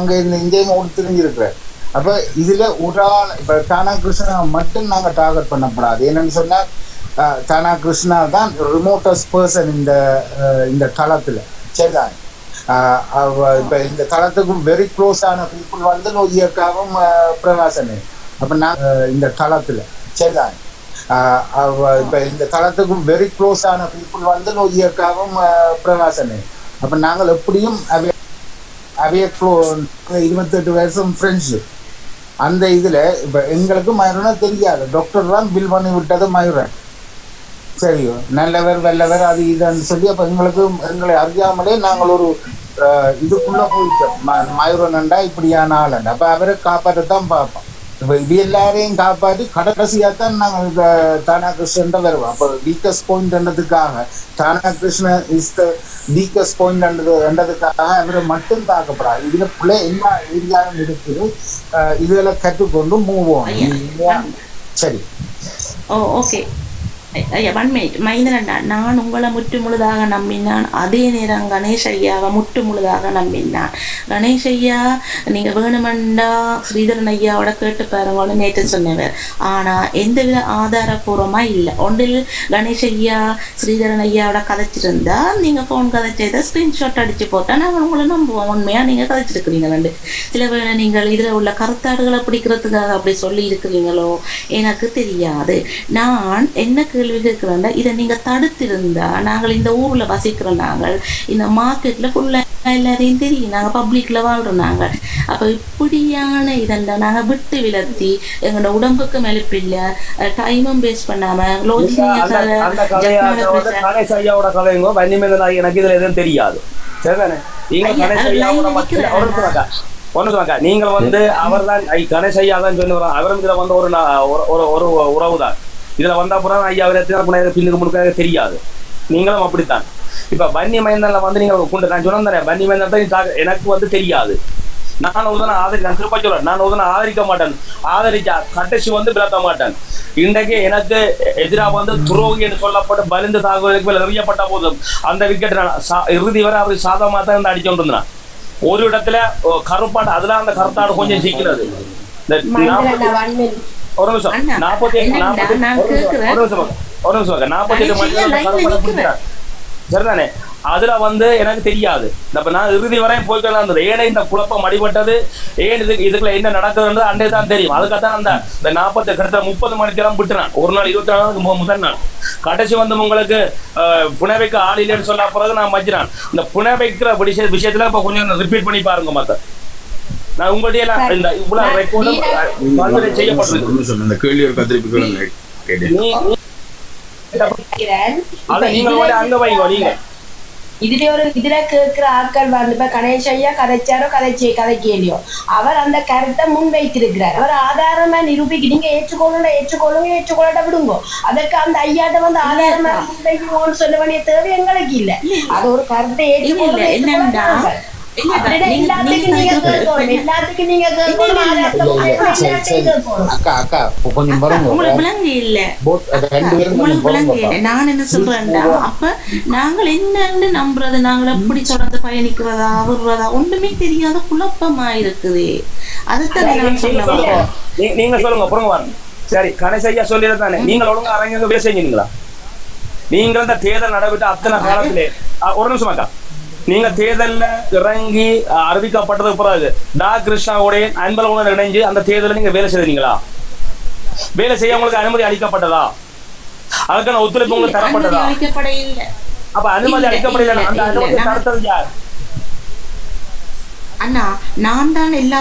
இங்கேயும் ஓடி தெரிஞ்சிருக்கிறார். அப்போ இதில் ஒரு ஆள் இப்போ தானா கிருஷ்ணா மட்டும் நாங்கள் டார்கெட் பண்ணப்படாது. என்னென்னு சொன்னால் தானா கிருஷ்ணா தான் ரிமோட்டஸ்ட் பர்சன் இந்த தளத்தில். சரிதான், இப்போ இந்த தளத்துக்கும் வெரி க்ளோஸான பீப்புள் நோதியக்காவும் பிரகாசனே. அப்போ நாங்கள் இந்த தளத்தில் சரிதான், இப்போ இந்த தளத்துக்கும் வெரி க்ளோஸான பீப்புள் நோதியக்காவும் பிரகாசனே. அப்போ நாங்கள் எப்படியும் அவைய 28 வருஷம் ஃப்ரெண்ட்ஸு. அந்த இதில் இப்போ எங்களுக்கு மயூரனை தெரியாது, டாக்டர் தான் பில் பண்ணி விட்டது மயூரன். சரியோ, நல்லவர் வெள்ளவர் அது இதுன்னு சொல்லி அப்போ எங்களை அறியாமலே நாங்கள் ஒரு இதுக்குள்ளே போயிட்டோம். மயூரன்டா இப்படியான ஆளுண்டா. அப்போ அவரை காப்பாற்றத்தான் பார்ப்போம். இப்போ இது எல்லாரையும் காப்பாற்றி கடைசியாக தான் நாங்கள் இந்த தானா கிருஷ்ணன் வருவோம். அப்போ வீக்கஸ்ட் பாயிண்ட்ன்றதுக்காக தானா கிருஷ்ணன் இஸ் த வீக்கஸ்ட் பாயிண்ட்ன்றதுக்காக அவரை மட்டும் தாக்கப்படாது. இதில் பிள்ளை எல்லா ஏரியாவும் இருக்குது. இதில் கற்றுக்கொண்டு மூவ் ஆகும். சரி, ஓகே. ஒன் மினிட் மைந்தனண்டா, நான் உங்களை முற்று முழுதாக நம்பினான், அதே நேரம் கணேஷ் ஐயாவை முற்று முழுதாக நம்பினான். கணேஷ் ஐயா நீங்கள் வேணுமெண்டா ஸ்ரீதரன் ஐயாவோட கேட்டு பாருங்கன்னு நேற்று சொன்னவர். ஆனால் எந்தவித ஆதாரபூர்வமாக இல்லை. ஒன்றில் கணேஷ் ஐயா ஸ்ரீதரன் ஐயாவோட கதைச்சிருந்தா நீங்கள் ஃபோன் கதைச்சதை ஸ்க்ரீன்ஷாட் அடித்து போட்டால் நாங்கள் உங்களை நம்புவோம். உண்மையாக நீங்கள் கதைச்சிருக்கிறீங்க. சில வேளை நீங்கள் இதில் உள்ள கருத்தாடுகளை பிடிக்கிறதுக்காக அப்படி சொல்லி இருக்கிறீங்களோ எனக்கு தெரியாது. நான் என்ன கேள்வி கேட்கிறேன், இதை நீங்க தடுத்திருந்தா நாங்கள் இந்த ஊர்ல வசிக்கிறோம், நாங்கள் இந்த மார்க்கெட்ல ஃபுல்லா எல்லாரையும் தெரியும், நாங்க பப்ளிக்ல வாழ்றோம். நாங்கள் அப்ப இப்படியான இதெல்லாம் நாங்க விட்டு விலத்தி எங்களோட உடம்புக்கு மெலிப்பில்ல, டைமும் வேஸ்ட் பண்ணாம எனக்கு இதுல எதுவும் தெரியாது. நீங்கள் அவர் தான் கணேஷ் ஐயா தான் சொல்லி வரோம். அவரும் இதுல ஒரு உறவு தான். இதுல வந்த அப்புறம் ஐயா பின்னுக்கு முழுக்க தெரியாது. நீங்களும் அப்படித்தான். இப்ப பன்னி மைந்தன்ல நீங்க கொண்டு நான் சொன்னேன், பன்னி மைந்தன் எனக்கு தெரியாது. நான் நான் திருப்ப சொல்றேன், நான் ஆதரிக்க மாட்டேன். ஆதரிச்சா கட்டசி விளக்க மாட்டேன். இன்றைக்கு எனக்கு எதிராக துரோகி என்று சொல்லப்பட்டு பலிந்து தாக்குவதற்கு மேல் எறியப்பட்ட போதும் அந்த விக்கெட் இறுதி வரை அவர் சாதகமாக தான் அடிச்சு கொண்டிருந்தான். ஒரு இடத்துல கருப்பாடு, அதுல அந்த கருத்தாடு கொஞ்சம் சிக்கிறது. ஒரு நிமிஷம் 48 சரிதானே, அதுல எனக்கு தெரியாது. நான் இறுதி வரையும் போய்ட்டு இருந்தது. ஏன்னா இந்த குழப்பம் அடிபட்டது, ஏன் இதுக்குள்ள என்ன நடக்குதுன்றது அண்டே தான் தெரியும். அதுக்காகத்தான் அந்த 40 கிட்டத்தட்ட 30 மணிக்கு விட்டுறான். ஒரு நாள் 24 முதல் நாள் கடைசி உங்களுக்கு புனவைக்கு ஆள் இல்லைன்னு சொன்ன பிறகு நான் மச்சினான். இந்த புனவைக்கிற விஷயத்துல இப்ப கொஞ்சம் ரிப்பீட் பண்ணி பாருங்க. மத்த நான் உங்களுடைய இந்த இவ்வளவு ரெக்கார்டு செய்யப்பட்டிருக்கு. இந்த கேள்வி ஒரு கத்திரிப்பு அங்க வைங்க. நீங்க இதுல கேட்கிற ஆட்கள் இப்ப கணேஷ் ஐயா கதைச்சாரோ கதைக்கலையோ அவர் அந்த கருத்தை முன்வைத்திருக்கிறார். அவர் ஆதாரமா நிரூபிக்க, நீங்க ஏற்றுக்கொள்ளுங்க விடுங்க. அதற்கு அந்த ஐயாட்ட ஆதாரமா முன்வைக்கணும்னு சொல்ல வேண்டிய தேவை எங்களுக்கு இல்ல. அது ஒரு கருத்தை ஏற்றுக்கொள்ள எல்லாத்துக்கும் நீங்க நான் என்ன சொல்றேன்டா, அப்ப நாங்கள் என்னன்னு நம்புறது, நாங்கள் எப்படி தொடர்ந்து பயணிக்கிறதா விடுறதா ஒன்றுமே தெரியாத குழப்பமா இருக்குது. அதுதான் நீங்க சொல்லுங்க. அப்புறம் சரி, கணேஷ் ஐயா சொல்லிடுறானே, நீங்கள் ஒழுங்கா அரங்க பேசுறீங்களா? நீங்கள் இந்த தேர்தல் நடைபெற்ற அத்தனை காலத்திலே ஒரு நிமிஷம் அக்கா, நீங்க தேர்தல்ல இறங்கி அறிவிக்கப்பட்டதுக்கு பிறகு கிருஷ்ணாவுடைய அன்பலவுடன் இணைஞ்சு அந்த தேர்தலில் நீங்க வேலை செய்தீங்களா? வேலை செய்ய உங்களுக்கு அனுமதி அளிக்கப்பட்டதா? அதுக்கான ஒத்துழைப்பு உங்களுக்கு தரப்பட்டதா? அப்ப அனுமதி அளிக்கப்படல. அந்த அனுமதி தரத்தது யார்? அண்ணா, நான் தான் எல்லா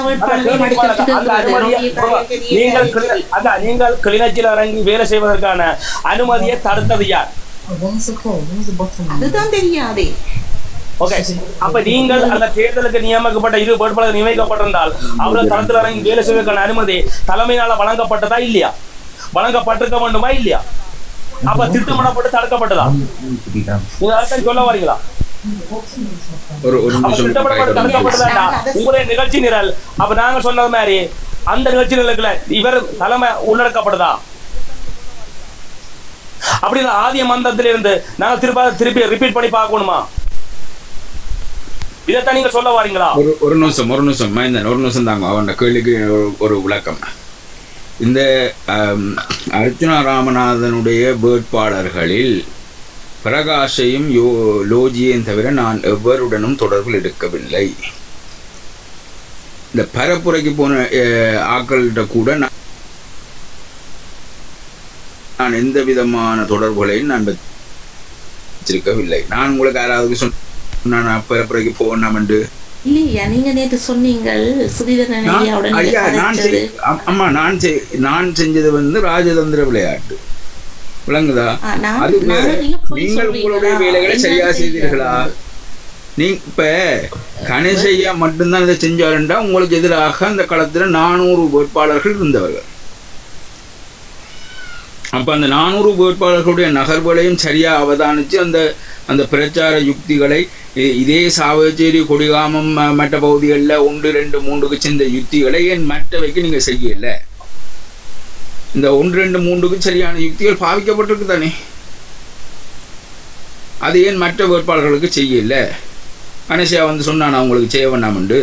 நீங்கள் கிளிநொச்சியில் இறங்கி வேலை செய்வதற்கான அனுமதியை தடுத்தது யார்? அதுதான் தெரியாதே. ஓகே, அப்ப நீங்கள் அந்த தேர்தலுக்கு நியமிக்கப்பட்ட இரு வேட்பாளர்கள் நியமிக்கப்பட்டிருந்தால் அவர்கள் தளத்தில் இறங்கி வேலை செய்வதற்கான அனுமதி தலைமையினால வழங்கப்பட்டதா இல்லையா? வழங்கப்பட்டிருக்க வேண்டுமா இல்லையா? அப்ப திட்டமிடப்பட்டு தடுக்கப்பட்டதா? நீங்க அதான் சொல்ல வரீங்களா? திட்டமிடப்பட்டு தடுக்கப்பட்டதா உங்களுடைய நிகழ்ச்சி நிரல்? அப்ப நாங்க சொன்னது மாதிரி அந்த நிகழ்ச்சி நிரலுக்குள்ள இவர் தலைமை உள்ளடக்கப்பட்டதா? அப்படி ஆதிய மந்தத்திலிருந்து நாங்க திருப்பி ரிப்பீட் பண்ணி பார்க்கணுமா? இதைத்தான் நீங்க சொல்ல வரீங்களா? ஒரு நிமிஷம் மைந்தன், ஒரு நிமிஷம் தாங்க. அவன் கேள்விக்கு ஒரு விளக்கம். இந்த அர்ச்சுனா ராமநாதனுடைய வேட்பாளர்களில் பிரகாஷையும் லோஜியையும் தவிர நான் எவருடனும் தொடர்பில் எடுக்கவில்லை. இந்த பரப்புரைக்கு போன ஆட்கள்கிட்ட கூட நான் எந்த விதமான தொடர்புகளையும் நான் வச்சிருக்கவில்லை. நான் உங்களுக்கு யாராவது சொன்ன பரப்புரைக்கு போனோம் என்று இல்லையா? நீங்க நேற்று சொன்னீங்கள் அம்மா, நான் செஞ்சது ராஜதந்திர விளையாட்டு, விளங்குதா? அது நீங்கள் உங்களுடைய வேலைகளை சரியா செய்தீர்களா? நீங்க இப்ப கணேசையா மட்டும்தான் இதை செஞ்சாருண்டா உங்களுக்கு எதிராக அந்த களத்துல 400 வேட்பாளர்கள் இருந்தவர்கள். அப்ப அந்த 400 வேட்பாளர்களுடைய நகர்வுகளையும் சரியா அவதானிச்சு அந்த பிரச்சார யுக்திகளை இதே சாவச்சேரி கொடிகாமம் மற்ற பகுதிகளில் 1, 2, 3க்கு சென்ற யுக்திகளை ஏன் மற்றவைக்கு நீங்க செய்யல? இந்த 1, 2, 3க்கு சரியான யுக்திகள் பாவிக்கப்பட்டிருக்கு தானே. அது ஏன் மற்ற வேட்பாளர்களுக்கு செய்யல? கணேசியா வந்து சொன்னான் அவங்களுக்கு செய்ய வேண்டாமண்டு.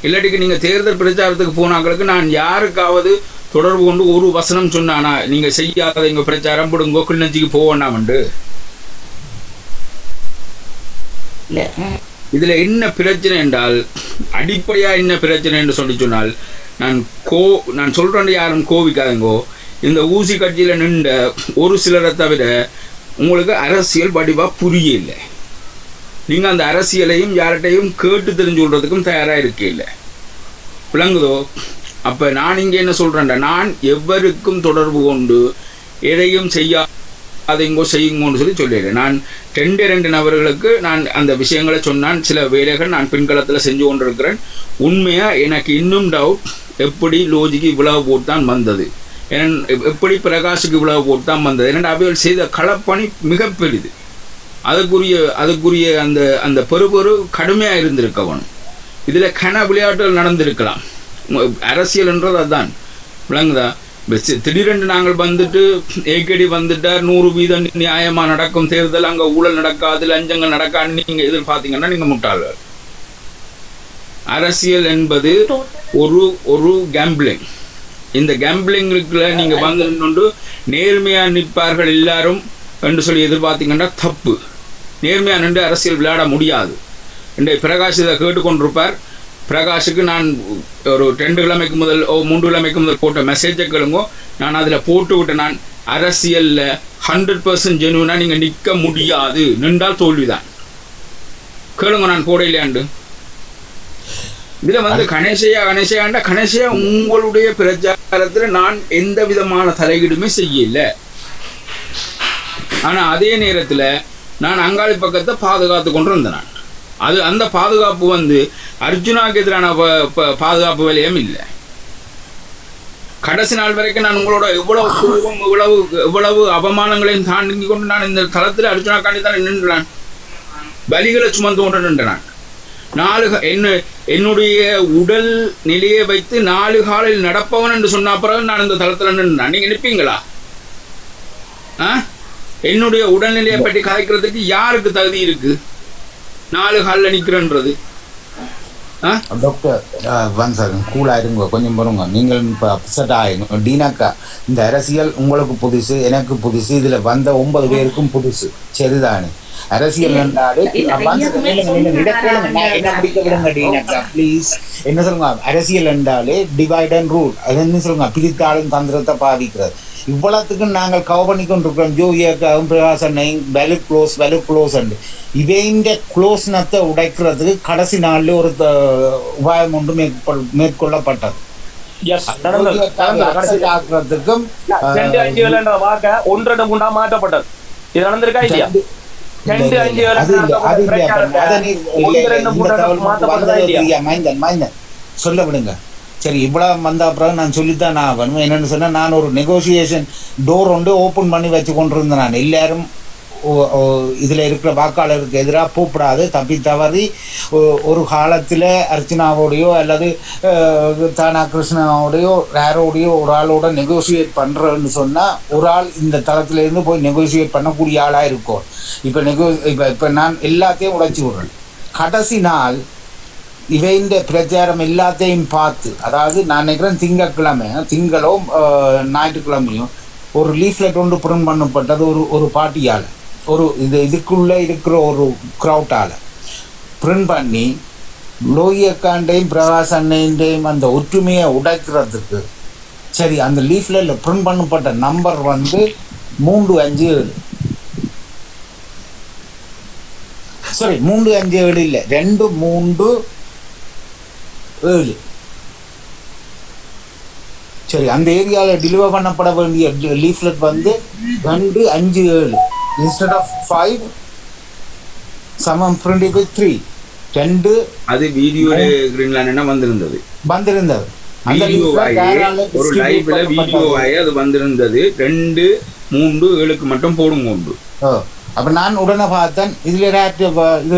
இல்லாட்டிக்கு நீங்கள் தேர்தல் பிரச்சாரத்துக்கு போனாங்களுக்கு நான் யாருக்காவது தொடர்பு கொண்டு ஒரு வசனம் சொன்னானா நீங்கள் செய்யாத எங்கள் பிரச்சாரம் போடுங்கோ கிளிநொச்சிக்கு போக வேண்டாமண்டு. இதில் என்ன பிரச்சனை என்றால், அடிப்படையாக என்ன பிரச்சனை என்று சொன்னால், நான் சொல்கிறேன், யாரும் கோவிக்காதங்கோ. இந்த ஊசி கட்சியில் நின்ற ஒரு சிலரை தவிர உங்களுக்கு அரசியல் வடிவாக புரியல. நீங்கள் அந்த அரசியலையும் யார்கிட்டையும் கேட்டு தெரிஞ்சு கொள்றதுக்கும் தயாராக இருக்கல. விளங்குதோ? அப்போ நான் இங்கே என்ன சொல்கிறேன்டா, நான் எவருக்கும் தொடர்பு கொண்டு எதையும் செய்யாதெங்கோ செய்யுங்கோன்னு சொல்லிடுறேன். நான் 2 நபர்களுக்கு நான் அந்த விஷயங்களை சொன்னான். சில வேலைகள் நான் பின்களத்தில் செஞ்சு கொண்டிருக்கிறேன். உண்மையாக எனக்கு இன்னும் டவுட், எப்படி லோஜிக்கு இவ்வளவு போட்டு தான் வந்தது, எப்படி பிரகாஷுக்கு இவ்வளவு போட்டு தான் வந்தது. ஏன்னா அவைகள் செய்த களப்பணி மிக பெரிது. அதுக்குரிய அந்த பெருபொரு கடுமையாக இருந்திருக்கவன். இதில் கன விளையாட்டுகள் நடந்திருக்கலாம். அரசியல்ன்றது அதுதான். விளங்குதா? திடீரென்று நாங்கள் வந்துட்டு ஏகடி வந்துட்டார் 100% நியாயமாக நடக்கும் தேர்தல், அங்கே ஊழல் நடக்காது, லஞ்சங்கள் நடக்காதுன்னு நீங்கள் எதிர்பார்த்தீங்கன்னா நீங்கள் முட்டாள்கள். அரசியல் என்பது ஒரு கேம்பிளிங். இந்த கேம்பிளிங்குள்ள நீங்கள் வந்து நின்று நேர்மையாக நிற்பார்கள் எல்லாரும் என்று சொல்லி எதிர்பார்த்தீங்கன்னா தப்பு. நேர்மையாக நின்று அரசியல் விளையாட முடியாது. இன்றைய பிரகாஷ் இதை கேட்டுக்கொண்டிருப்பார். பிரகாஷுக்கு நான் ஒரு 2 கிழமைக்கு முதல் 3 கிழமைக்கு முதல் போட்ட மெசேஜை கேளுங்கோ. நான் அதில் போட்டு விட்டேன், நான் அரசியலில் 100% ஜெனுவனாக நீங்கள் நிற்க முடியாது, நின்றால் தோல்விதான். கேளுங்க, நான் போட இல்லையாண்டு. இதில் வந்து கணேசையா உங்களுடைய பிரச்சாரத்தில் நான் எந்த விதமான தலையீடுமே செய்யல. ஆனால் அதே நேரத்தில் நான் அங்காளி பக்கத்தை பாதுகாத்து கொண்டு இருந்தேன். அந்த பாதுகாப்பு வந்து அர்ஜுனாவுக்கு எதிரான பாதுகாப்பு வேலையும் இல்லை. கடைசி நாள் வரைக்கும் நான் உங்களோட எவ்வளவு அவமானங்களையும் தாண்டி கொண்டு நான் இந்த தளத்தில் அர்ஜுனாக்காண்டி தான் நின்றுறான். பலிகளை சுமந்து கொண்டு நின்றான். என்னுடைய உடல் நிலையை வைத்து 4 காலில் நடப்பவன் என்று சொன்ன பிறகு நான் இந்த தளத்தில் நின்றான். நீங்க நிற்பீங்களா? என்னுடைய உடல்நிலையை பற்றி கதைக்கிறதுக்கு யாருக்கு தகுதி இருக்கு? 4 காலில் நிற்கிறன்றது. டாக்டர் கூலாக இருங்க, கொஞ்சம் பாருங்க. நீங்கள் இப்போ அப்செட் ஆகிங்க. டீனாக்கா, இந்த அரசியல் உங்களுக்கு புதுசு, எனக்கு புதுசு, இதில் வந்த 9 பேருக்கும் புதுசு, சரிதானே? அரசியல் என்றாலே என்ன முடிக்க விடுங்க டீனாக்கா ப்ளீஸ். என்ன சொல்லுங்க, அரசியல் என்றாலே டிவைட் அண்ட் ரூல். அது என்ன சொல்லுங்க, பிரித்தாளும் தந்திரத்தை பாதிக்கிறது. இவ்வளவுக்கும் நாங்கள் கவர் பண்ணி கொண்டிருக்கிறோம். ஜோவியாக்காவும் பிரகாசனையும் வெலு க்ளோஸ் அண்டு இவைஇந்த க்ளோஸ்னத்தை உடைக்கிறதுக்கு கடைசி நாளில் ஒரு உபாயம் ஒன்று மேற்கொள்ளப்பட்டது. ஆக்குறதுக்கும் மாற்றப்பட்டது. இது நடந்திருக்கா இல்லையா? சொல்ல விடுங்க. சரி, இவ்வளோ வந்த அப்புறம் நான் சொல்லித்தான் ஆகணும். என்னென்னு சொன்னால், நான் ஒரு நெகோசியேஷன் டோர் ஒன்று ஓப்பன் பண்ணி வச்சு கொண்டிருந்தேன். நான் எல்லாரும் இதில் இருக்கிற வாக்காளருக்கு எதிராக கூப்பிடாது, தப்பி தவறி ஒரு காலத்தில் அர்ச்சனாவோடையோ அல்லது தானா கிருஷ்ணாவோடையோ யாரோடையோ ஒரு ஆளோட நெகோசியேட் பண்ணுறேன்னு சொன்னால், ஒரு ஆள் இந்த தளத்திலேருந்து போய் நெகோசியேட் பண்ணக்கூடிய ஆளாக இருக்கும். இப்போ நான் எல்லாத்தையும் உடைச்சி விடுறேன். கடைசி நாள் இவைந்த பிரச்சாரம் எல்லாத்தையும் பார்த்து, அதாவது நான் நினைக்கிறேன் திங்களோ ஞாயிற்றுக்கிழமையும் ஒரு லீஃப்லெட் ஒன்று பிரிண்ட் பண்ணப்பட்டது ஒரு பார்ட்டியால், இதுக்குள்ளே இருக்கிற ஒரு க்ரௌட்டால் பிரிண்ட் பண்ணி லோகியக்காண்டையும் பிரகாஷ் அண்ணையும் அந்த ஒற்றுமையை உடைக்கிறதுக்கு. சரி, அந்த லீஃப்லெட்டில் பிரிண்ட் பண்ணப்பட்ட நம்பர் வந்து 357. சாரி, 357 இல்லை, 237. சரி, அந்த ஏரியாவில் டெலிவர் பண்ணப்பட வேண்டிய லீஃப்லெட் வந்து 257 இன்ஸ்டெட் ஆஃப் 5 சமம் 3. அது வீடியோ கிரீன்லாண்ட் வந்திருந்தது. அந்த ஒரு லைவ்ல வீடியோ ஆகி அது வந்திருந்தது. 237க்கு மட்டும் போடுங்க உண்டு. அப்ப நான் உடனே பார்த்தேன், இதுல இது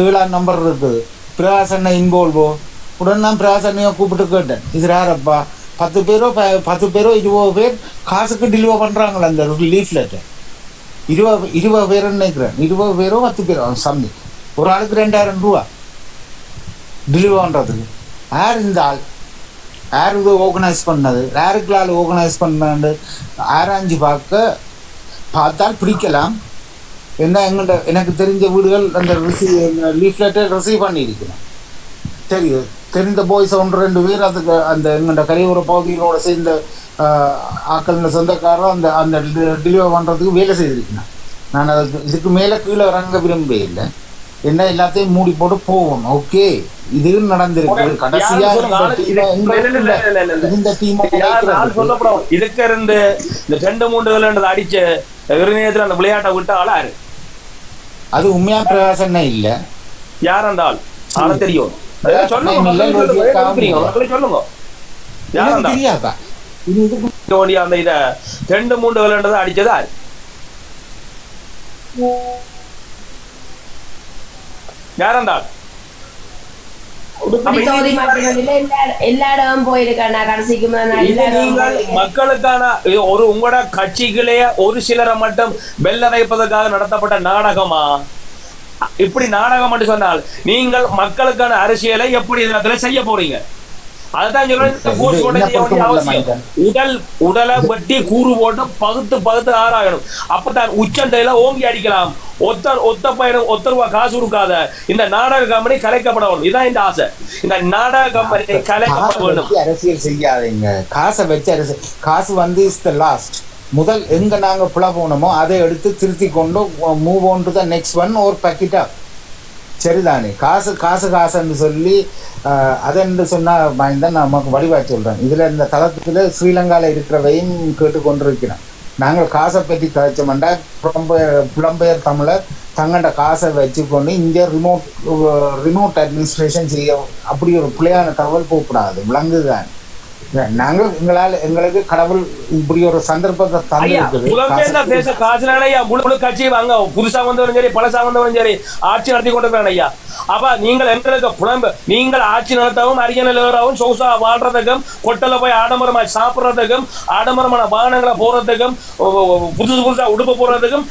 7ஆம் நம்பர் இருக்குது, பிரகாசண்ண இன்வால்வோ. உடனே நான் பிரகாசண்ணையை கூப்பிட்டு கேட்டேன், இது யாரப்பா? 10 பேரோ 20 பேர் காசுக்கு டெலிவர் பண்றாங்களா அந்த லீஃப்லெட்டை. 20 பேர் நினைக்கிறேன், 20 பேரோ 10 பேரோ சம்திங். ஒரு ஆளுக்கு 2000 ரூபா டெலிவர் பண்றதுக்கு. யார் இந்த ஆள், யார் இது ஆர்கனைஸ் பண்ணது, யாருக்குள்ளால் ஆர்கனைஸ் பண்ணாண்டு ஆராய்ஞ்சு பார்த்தால் பிடிக்கலாம். என்ன எனக்கு தெரிஞ்ச வீடுகள் அந்த லீஃப்லெட்டை ரிசீவ் பண்ணியிருக்கிறேன். தெரிந்த பாய்ஸ் 1-2 பேர் அதுக்கு அந்த எங்கள்ட கரையோர பகுதிகளோட சேர்ந்த ஆக்கள்னு சொந்தக்காரரும் அந்த டெலிவர் பண்ணுறதுக்கு வேலை செய்திருக்கேன். நான் அதுக்கு இதுக்கு மேலே கீழே இறங்க விரும்பவே இல்லை. என்ன எல்லாத்தையும் மூடி போட்டு போவோம். ஓகே, இது நடந்திருக்கு. கடைசியா இந்த டீம் இதுக்கு இருந்து இந்த 2-3 அடிச்ச நேரத்தில் அந்த விளையாட்டை விட்ட ஆளாரு அது உண்மையா பிரகாசம் இல்ல. யார் அந்த ஆள் ஆள தெரியும் சொல்லுங்க. தெரியாதா அந்த இத 2-3 அடிச்சதா யார் அந்த ஆள்? எல்லா இடமும் போயிருக்கேன் கடைசிக்கு. மக்களுக்கான ஒரு உங்களோட கட்சிகளே ஒரு சிலரை மட்டும் வெல்ல வைப்பதற்காக நடத்தப்பட்ட நாடகமா? இப்படி நாடகம் என்று சொன்னால் நீங்கள் மக்களுக்கான அரசியலை எப்படி இடத்துல செய்ய போறீங்க? அதுதான் உடலை வெட்டி கூறு போட்டு பகுத்து ஆராயணும். அப்பதான் உச்சந்தையில ஓங்கி அடிக்கலாம். ஒத்த பயணம் ரூபா காசு கொடுக்காத இந்த நாடக கம்பெனி கலைக்கப்படணும். இதுதான் இந்த ஆசை. இந்த நாடக கம்பெனி கலைக்கப்பட வேண்டும். அரசியல் செய்யாதீங்க. காசை வச்சு அரசியல். காசு வந்து இஸ் த லாஸ்ட். முதல் எங்க நாங்க புல போனோமோ அதை எடுத்து திருத்தி கொண்டு move on to the next one ஒரு பக்கெட்டா. சரிதானே? காசுன்னு சொல்லி அதென்று சொன்னால் தான் நமக்கு வடிவாக சொல்கிறேன். இதில் இந்த தளத்தில் ஸ்ரீலங்காவில் இருக்கிறவையும் கேட்டுக்கொண்டிருக்கிறேன். நாங்கள் காசை பற்றி கதைச்சோம்னா புலம்பெயர் தமிழர் தங்கள்ட காசை வச்சுக்கொண்டு இங்கே ரிமோட் அட்மினிஸ்ட்ரேஷன் செய்ய அப்படி ஒரு பிள்ளையான தகவல் போகக்கூடாது. விளங்குதான். நாங்கள் எங்களுக்கு கடவுள் இப்படி ஒரு சந்தர்ப்பத்தை தந்து கட்சி வாங்க புதுசா வந்தவரும் சரி பழசா வந்தவரும் சரி ஆட்சி நடத்தி கொண்டிருக்கிறாங்க ஐயா. அப்ப நீங்கள் எங்களுக்கு நீங்கள் ஆட்சி நடத்தவும் அறிஞராகவும் சொகுசா வாழ்றதுக்கும் கொட்டல போய் ஆடம்பரமா சாப்பிட்றதுக்கும் ஆடம்பரமான வாகனங்களை போறதுக்கும் புதுசா உடுப்பு போடுறதுக்கும்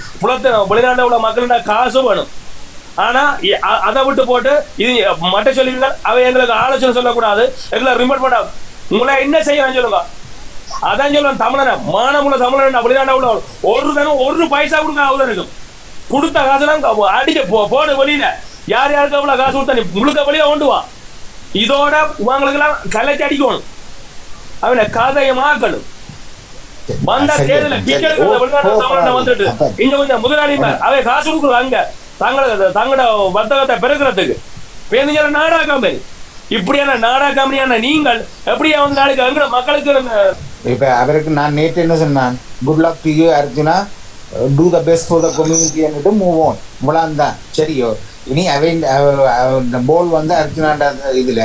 வெளிநாட்டில் உள்ள மக்களிட காசு வேணும். ஆனா அதை விட்டு போட்டு இது மட்டும் சொல்லுவீங்க. அவை எங்களுக்கு ஆலோசனை சொல்லக்கூடாது. எங்களை ரிமோட் பண்ண உங்களை என்ன செய்யணும் சொல்லுங்க. அதான் சொல்லுவேன். தமிழன மானமுள்ள தமிழன் வெளிநாடு உள்ள ஒரு தினம் 1 பைசா கொடுக்க அவ்வளோ இருக்கும். கொடுத்த காசுலாம் அடிக்க போடு வெளியில. யாருக்கு அவ்வளவு காசு கொடுத்தா நீ முழுக்க வெளியே கொண்டுவான். இதோட உங்களுக்கெல்லாம் கலைச்சி அடிக்கணும். அவனை கதையமாக்கணும். வந்த தேர்தல டிக்கெட் வெளிநாட்டு வந்துட்டு இங்க கொஞ்சம் முதலாளிமார் அவை காசு கொடுக்குறாங்க தங்களோட வர்த்தகத்தை பெருக்கிறதுக்கு. பேருந்து நாடக கம்பெனி இப்படியான நாடக கம்பெனியான நீங்கள் எப்படியா வந்து நாளைக்கு எங்க மக்களுக்கு இப்ப அவருக்கு நான் நேற்று என்ன சொன்னான், good luck to you Arjuna, do the best for the community move on. இவ்வளவுதான் சரியோ. இனி அவன் போல் வந்து அர்ஜுனாண்ட இதுல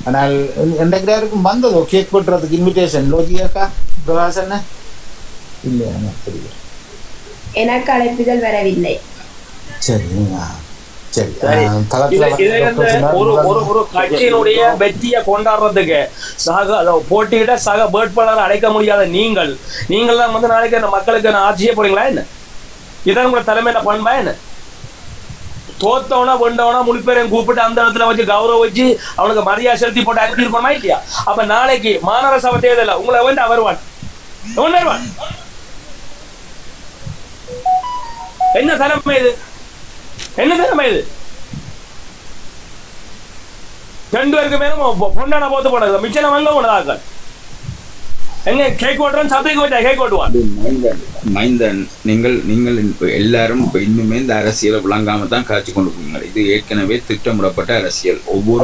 ஆனால் இன்றைக்கு வந்ததோ கேக் போட்டுறதுக்கு இன்விடேஷன் லோஜியாக்கா பிரகாசன் இல்லையா தெரியும். எனக்கு அழைப்புகள் வரவில்லை. சரிங்க. ஒரு கட்சியினுடைய வெற்றியை கொண்டாடுறதுக்கு போட்டியிட சக வேட்பாளரை அழைக்க முடியாத நீங்கள் தான் வந்து நாளைக்கு அந்த மக்களுக்கு ஆட்சியே போறீங்களா என்ன? இதான் உங்களோட தலைமையில பண்பா என்ன? தோத்தவனா வெண்டவனா முழுப்பேரையும் கூப்பிட்டு அந்த இடத்துல வச்சு கௌரவ வச்சு அவனுக்கு மரியாதை செலுத்தி போட்டு அனுப்பி இருக்கணுமா இல்லையா? அப்ப நாளைக்கு மாநகர சபை தேர்தல உங்களை வேண்ட வருவான். என்ன தலைமை இது? என்ன திறமை இது? 2 பேருக்கு மேலும் பொண்டான போத்து போனது மிச்சம் வாங்க போனதாக்கள் எங்க கேக் ஓட்டுறோம் சபைக்கு வச்சா கேக் ஓட்டுவான். மைந்தன் நீங்கள் எல்லாரும் இன்னுமே இந்த அரசியலை விளங்காம தான் காட்சி கொண்டு போவீங்க. இது ஏற்கனவே திட்டமிடப்பட்ட அரசியல். ஒவ்வொரு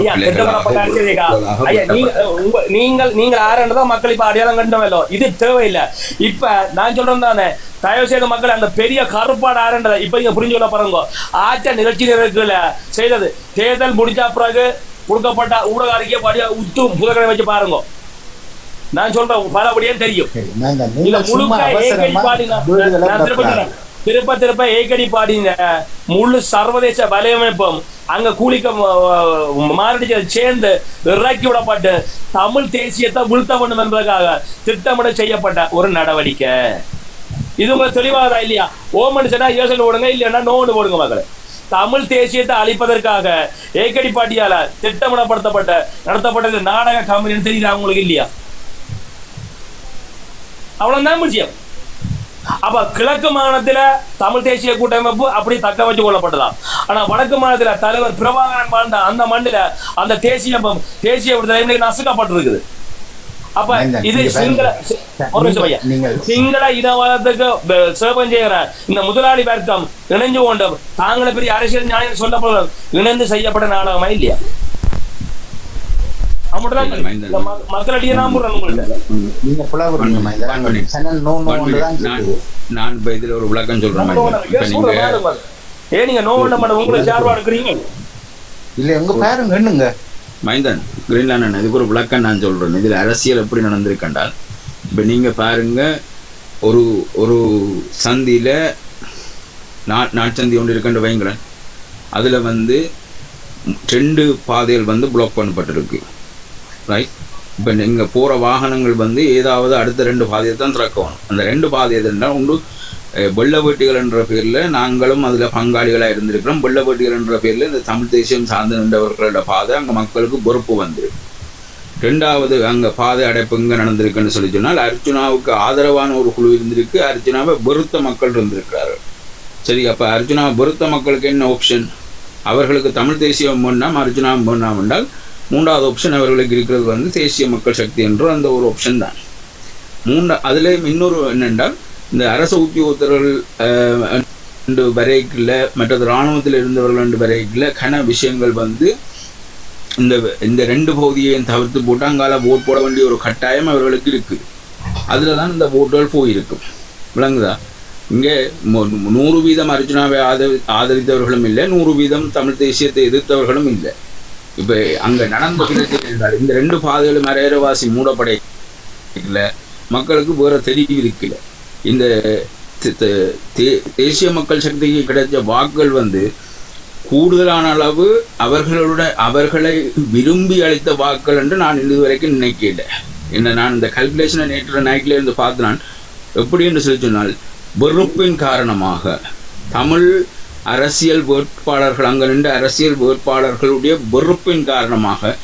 நீங்கள் ஆரண்டதான் மக்கள் இப்ப அடையாளம் கண்டவല്ലോ. இது தேவையில்லை. இப்ப நான் சொல்றேன் தானே, தயவு செய்த மக்கள் அந்த பெரிய கருப்பாடு ஆரண்டதை இப்ப நீங்க புரிஞ்சு கொள்ள பாருங்க. ஆற்ற நிகழ்ச்சி நிகழ்ச்சிகளை செய்தது தேர்தல் முடிஞ்ச பிறகு கொடுக்கப்பட்ட ஊடக அறிக்கை படியா உத்து புதகனை வச்சு பாருங்க. நான் சொல்றேன் பலபடியே தெரியும். திருப்ப ஏகடி பாடின முழு சர்வதேச வலையமைப்பும் அங்க கூலிக்க மாரடிச்சு சேர்ந்து இறக்கி விடப்பட்டு தமிழ் தேசியத்தை வீழ்த்த வேண்டும் என்பதற்காக திட்டமிட செய்யப்பட்ட ஒரு நடவடிக்கை. இது உங்களுக்கு தெளிவாக இல்லையா? ஓமன் சொன்னா யோசனை போடுங்க, இல்லைன்னா நோன்னு போடுங்க மக்களை. தமிழ் தேசியத்தை அழிப்பதற்காக ஏகடி பாட்டியால நடத்தப்பட்டது நாடக கம்பெனி தெரியுதா உங்களுக்கு இல்லையா? அவ்வளவுதான் விஷயம். அப்ப கிழக்கு மாநிலத்துல தமிழ் தேசிய கூட்டமைப்பு அப்படி தக்க வச்சு கொள்ளப்பட்டதா. ஆனா வடக்கு மாநிலத்துல தலைவர் பிரபாகரன் வாழ்ந்த அந்த மண்ணில அந்த தேசிய விடுதலை நசுக்கப்பட்டிருக்குது. அப்ப இது சிங்கள இனவாதத்துக்கு சேவம் செய்கிற இந்த முதலாளி வர்க்கம் இணைஞ்சு கொண்டு தாங்கள பெரிய அரசியல் நியாயம் சொல்லப்படுற இணைந்து செய்யப்பட்ட நாடகமா இல்லையா? மக்களிடையே நான் இப்ப இதுல ஒரு விளக்கம் சொல்றேன். நீங்க உங்களுக்கு சார்பா இருக்கிறீங்க இல்ல எங்க பாருங்க என்னங்க மைந்தன் கிரீன்லாண்ட் இதுக்கு ஒரு விளக்கம் நான் சொல்றேன். இதுல அரசியல் எப்படி நடந்திருக்கண்டால், இப்ப நீங்க பாருங்க, ஒரு சந்தியில நாட்சந்தி ஒன்று இருக்கின்ற வைங்களேன், அதுல 2 பாதைகள் பிளாக் பண்ணப்பட்டிருக்கு. ரைட். இப்போ நீங்கள் போகிற வாகனங்கள் ஏதாவது அடுத்த 2 பாதையை தான் திறக்கணும். அந்த 2 பாதையை இருந்தால் ஒன்று வெள்ள வேட்டிகள் என்ற பேரில் நாங்களும் அதில் பங்காளிகளாக இருந்திருக்கிறோம். வெள்ள வேட்டிகள் என்ற பேரில் இந்த தமிழ் தேசியம் சார்ந்து நின்றவர்களோட பாதை அங்கே மக்களுக்கு பொறுப்பு வந்துருக்கு. 2வது அங்கே பாதை அடைப்பு இங்கே நடந்திருக்குன்னு சொல்லி சொன்னால், அர்ஜுனாவுக்கு ஆதரவான ஒரு குழு இருந்திருக்கு, அர்ஜுனாவை வெறுத்த மக்கள் இருந்திருக்கிறார்கள். சரி, அப்போ அர்ஜுனாவை வெறுத்த மக்களுக்கு என்ன ஆப்ஷன்? அவர்களுக்கு தமிழ் தேசியம் வேண்டாம், அர்ஜுனாவை வேண்டாம் என்றால் 3வது ஆப்ஷன் அவர்களுக்கு இருக்கிறது தேசிய மக்கள் சக்தி என்ற அந்த ஒரு ஆப்ஷன் தான். அதில் இன்னொரு என்னென்றால், இந்த அரசு உத்தியோகத்தர்கள் வரைக்குள்ள மற்றது இராணுவத்தில் இருந்தவர்கள் வரைக்குள்ள கன விஷயங்கள் இந்த 2 பகுதியையும் தவிர்த்து போட்டு அங்கால ஓட் போட வேண்டிய ஒரு கட்டாயம் அவர்களுக்கு இருக்குது. அதில் தான் இந்த ஓட்டுகள் போயிருக்கும். விளங்குதா? இங்கே 100% அர்ஜுனாவை ஆதரித்தவர்களும் இல்லை, 100% தமிழ் தேசியத்தை எதிர்த்தவர்களும் இல்லை. இப்போ அங்கே நடந்த பிரச்சனை என்றால் இந்த 2 பாதைகளும் அரையரவாசி மூடப்படையில மக்களுக்கு வேறு தெரிவு இருக்கல. இந்த தேசிய மக்கள் சக்திக்கு கிடைச்ச வாக்குகள் கூடுதலான அளவு அவர்களை விரும்பி அளித்த வாக்குகள் என்று நான் இதுவரைக்கும் நினைக்கல. நான் இந்த கல்குலேஷனை நேற்று நைட்டில் இருந்து பார்த்து நான் எப்படி என்று சொல்லி சொன்னால், வெறுப்பின் காரணமாக தமிழ் அரசியல் வேட்பாளர்கள் அங்கே நின்ற அரசியல் வேட்பாளர்களுடைய வெறுப்பின் காரணமாக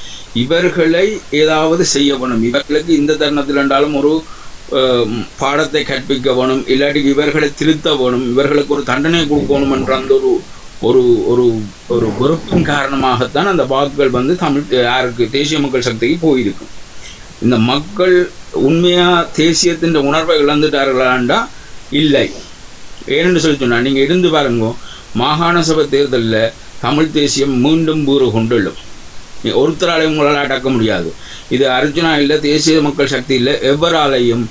இவர்களை ஏதாவது செய்ய வேணும், இவர்களுக்கு இந்த தருணத்தில் என்றாலும் ஒரு பாடத்தை கற்பிக்க வேணும், இல்லாட்டி இவர்களை திருத்த வேணும், இவர்களுக்கு ஒரு தண்டனை கொடுக்கணும் என்ற அந்த ஒரு ஒரு ஒரு வெறுப்பின் காரணமாகத்தான் அந்த வாக்குகள் தமிழ் யாருக்கு தேசிய மக்கள் சக்திக்கு போயிருக்கும். இந்த மக்கள் உண்மையா தேசியத்தின் உணர்வை இழந்துட்டார்களாண்டா இல்லை. ஏனென்று சொல்லி சொன்னால், நீங்கள் இருந்து பாருங்க, மாகாண சபை தேர்தலில் தமிழ் தேசியம் மீண்டும் ஊறு கொண்டுள்ளும். ஒருத்தராலையும் உங்களால் அடக்க முடியாது. இது அர்ஜுனா இல்லை, தேசிய மக்கள் சக்தி இல்லை, எவராலையும்